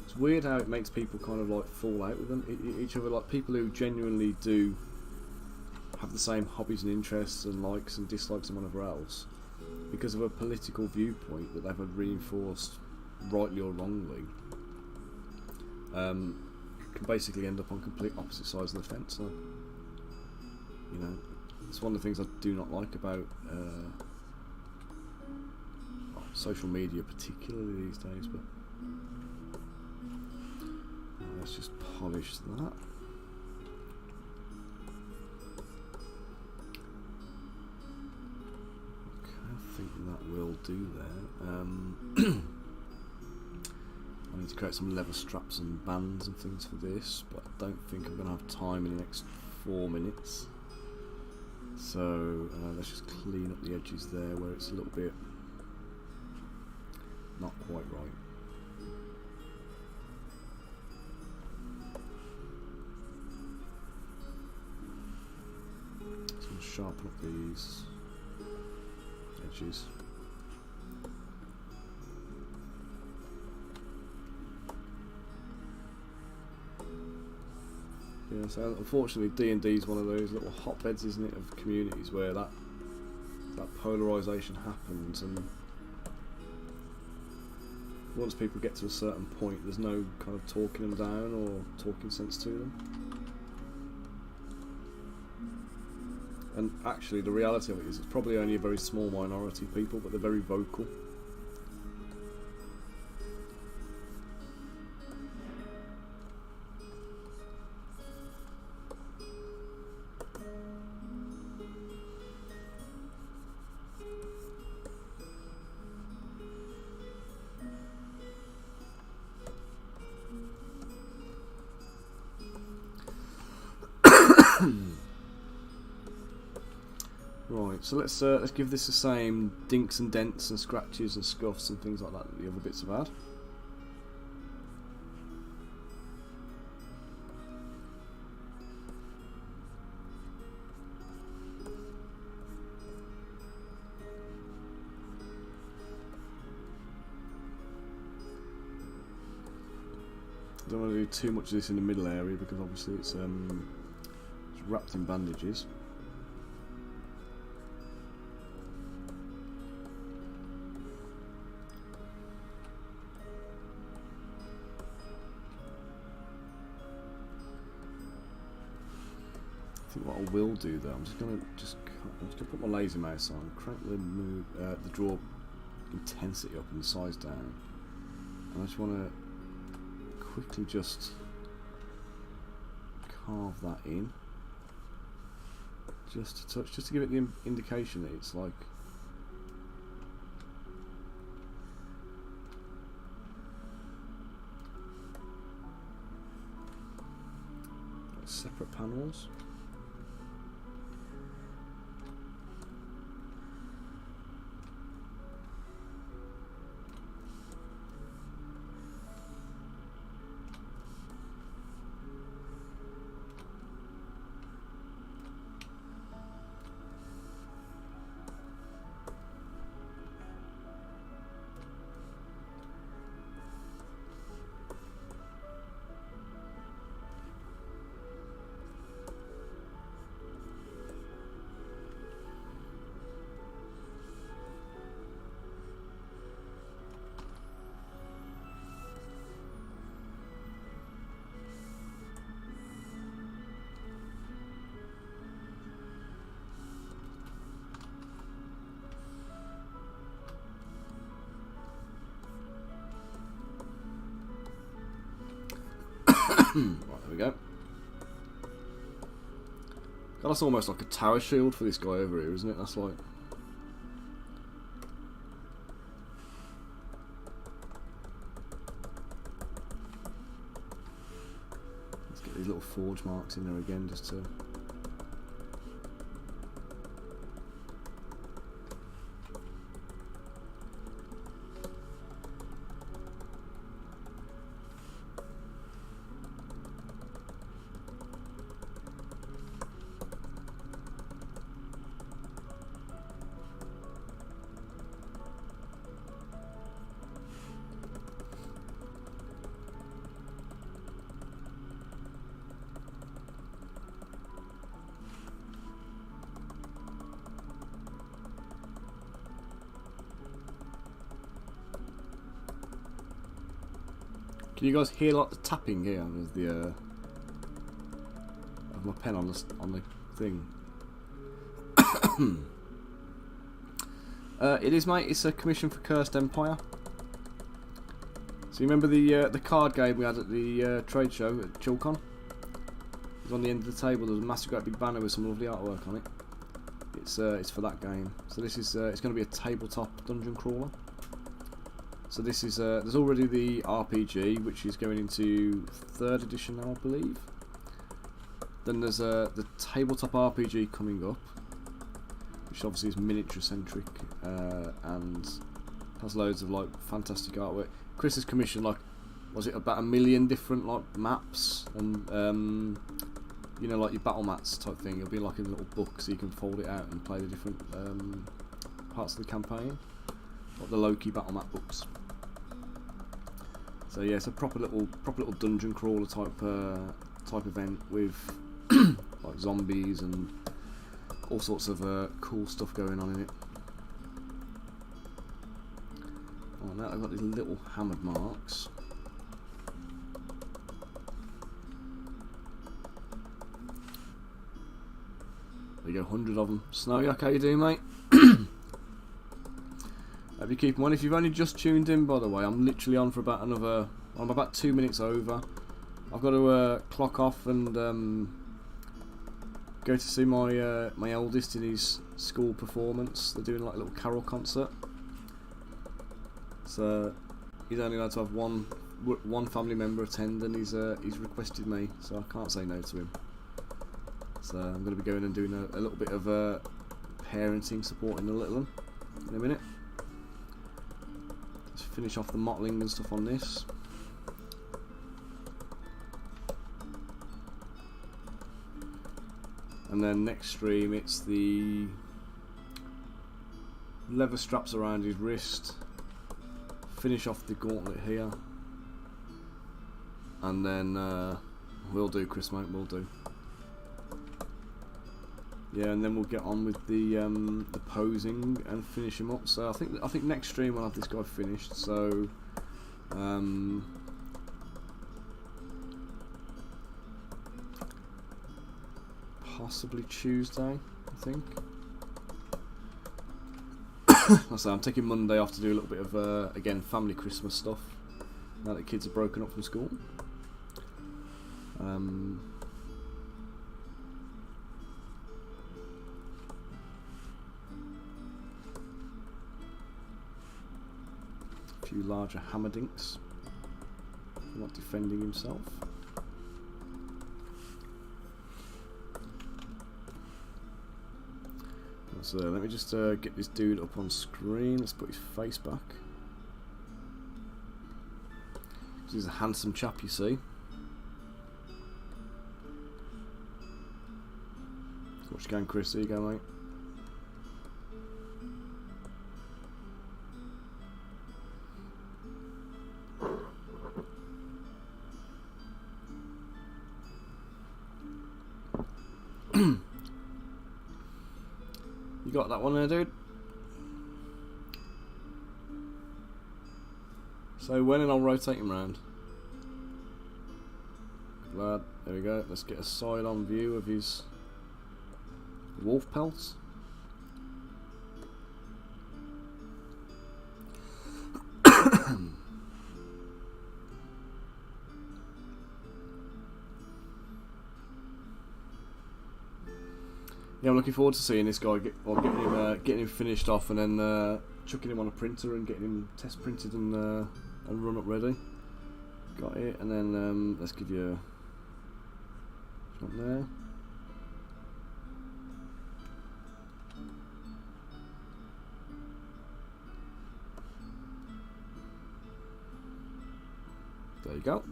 it's weird how it makes people kind of like fall out with them, each other. Like people who genuinely do have the same hobbies and interests and likes and dislikes and whatever else, because of a political viewpoint that they've had reinforced, rightly or wrongly, can basically end up on complete opposite sides of the fence. So, you know, it's one of the things I do not like about social media, particularly these days. But let's just polish that. I think that will do there. I need to create some leather straps and bands and things for this, but I don't think I'm going to have time in the next 4 minutes. So let's just clean up the edges there where it's a little bit not quite right. So I'm sharpen up these edges. Yeah, so unfortunately D&D is one of those little hotbeds, isn't it, of communities where that polarisation happens, and once people get to a certain point there's no kind of talking them down or talking sense to them. And actually the reality of it is it's probably only a very small minority of people, but they're very vocal. Right, so let's give this the same dinks and dents and scratches and scuffs and things like that the other bits have had. I don't want to do too much of this in the middle area because obviously it's wrapped in bandages. I think what I will do though, I'm just gonna put my laser mouse on, crank the draw intensity up and the size down, and I just want to quickly just carve that in, just a touch, just to give it the indication that it's like separate panels. Right, there we go. God, that's almost like a tower shield for this guy over here, isn't it? That's like... Let's get these little forge marks in there again, just to... Can you guys hear like the tapping here of the of my pen on the thing? It is, mate. It's a commission for Cursed Empire. So you remember the card game we had at the trade show at Chilcon? It was on the end of the table. There was a massive great big banner with some lovely artwork on it. It's for that game. So this is it's going to be a tabletop dungeon crawler. So this is there's already the RPG, which is going into 3rd edition now, I believe. Then there's the tabletop RPG coming up, which obviously is miniature centric and has loads of like fantastic artwork. Chris has commissioned like, was it about 1 million different like maps and you know, like your battle mats type thing. It'll be like in a little book, so you can fold it out and play the different parts of the campaign, like the Loki battle map books. So yeah, it's a proper little dungeon crawler type event with like zombies and all sorts of cool stuff going on in it. Oh, now I've got these little hammered marks. There you go, 100 of them. Snowy, how you doing, mate? Hope you keep one. If you've only just tuned in, by the way, I'm literally on for about another... I'm about 2 minutes over. I've got to clock off and go to see my my eldest in his school performance. They're doing like a little carol concert. So he's only allowed to have one family member attend, and he's requested me, so I can't say no to him. So I'm going to be going and doing a little bit of parenting, supporting the little one in a minute. Let's finish off the mottling and stuff on this. And then next stream it's the leather straps around his wrist. Finish off the gauntlet here. And then we'll do, Chris, mate, we'll do. Yeah, and then we'll get on with the posing and finish him up. So I think next stream we'll have this guy finished. So possibly Tuesday, I think. So I'm taking Monday off to do a little bit of again family Christmas stuff. Now that kids are broken up from school. A few larger hammerdinks. Not defending himself. So let me just get this dude up on screen. Let's put his face back. He's a handsome chap, you see. Watch again, Chris. There you go, mate. You got that one there, dude? So when and I'll rotate him round. Good lad. There we go. Let's get a side-on view of his wolf pelts. yeah, I'm looking forward to seeing this guy getting him finished off, and then chucking him on a printer and getting him test printed and run up ready. Got it, and then let's give you a shot there. There you go.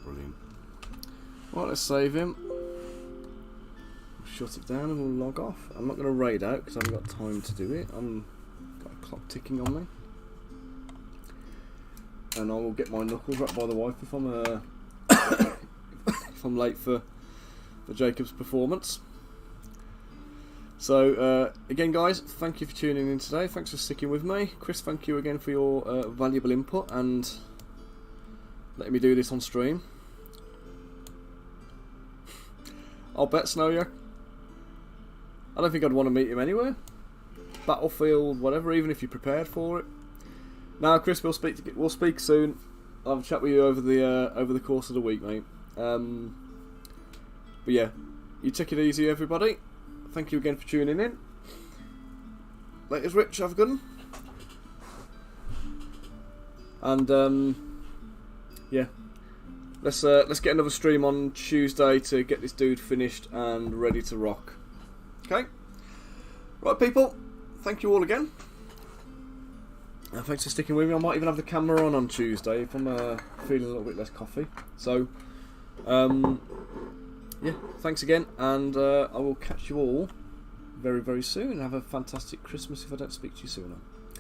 Brilliant. Right, let's save him. Shut it down and we'll log off. I'm not going to raid out because I haven't got time to do it. I've got a clock ticking on me. And I will get my knuckles wrapped by the wife if I'm if I'm late for Jacob's performance. So again, guys, thank you for tuning in today. Thanks for sticking with me. Chris, thank you again for your valuable input and letting me do this on stream. I'll bet Snow. I don't think I'd want to meet him anywhere. Battlefield, whatever, even if you're prepared for it. Now, Chris, we'll speak soon. I'll have a chat with you over the course of the week, mate. But yeah, you take it easy, everybody. Thank you again for tuning in. Laters, Rich, have a good one. And yeah, let's get another stream on Tuesday to get this dude finished and ready to rock. Okay, right, people. Thank you all again. Thanks for sticking with me. I might even have the camera on Tuesday if I'm feeling a little bit less coffee. So, yeah, thanks again, and I will catch you all very, very soon. Have a fantastic Christmas if I don't speak to you sooner.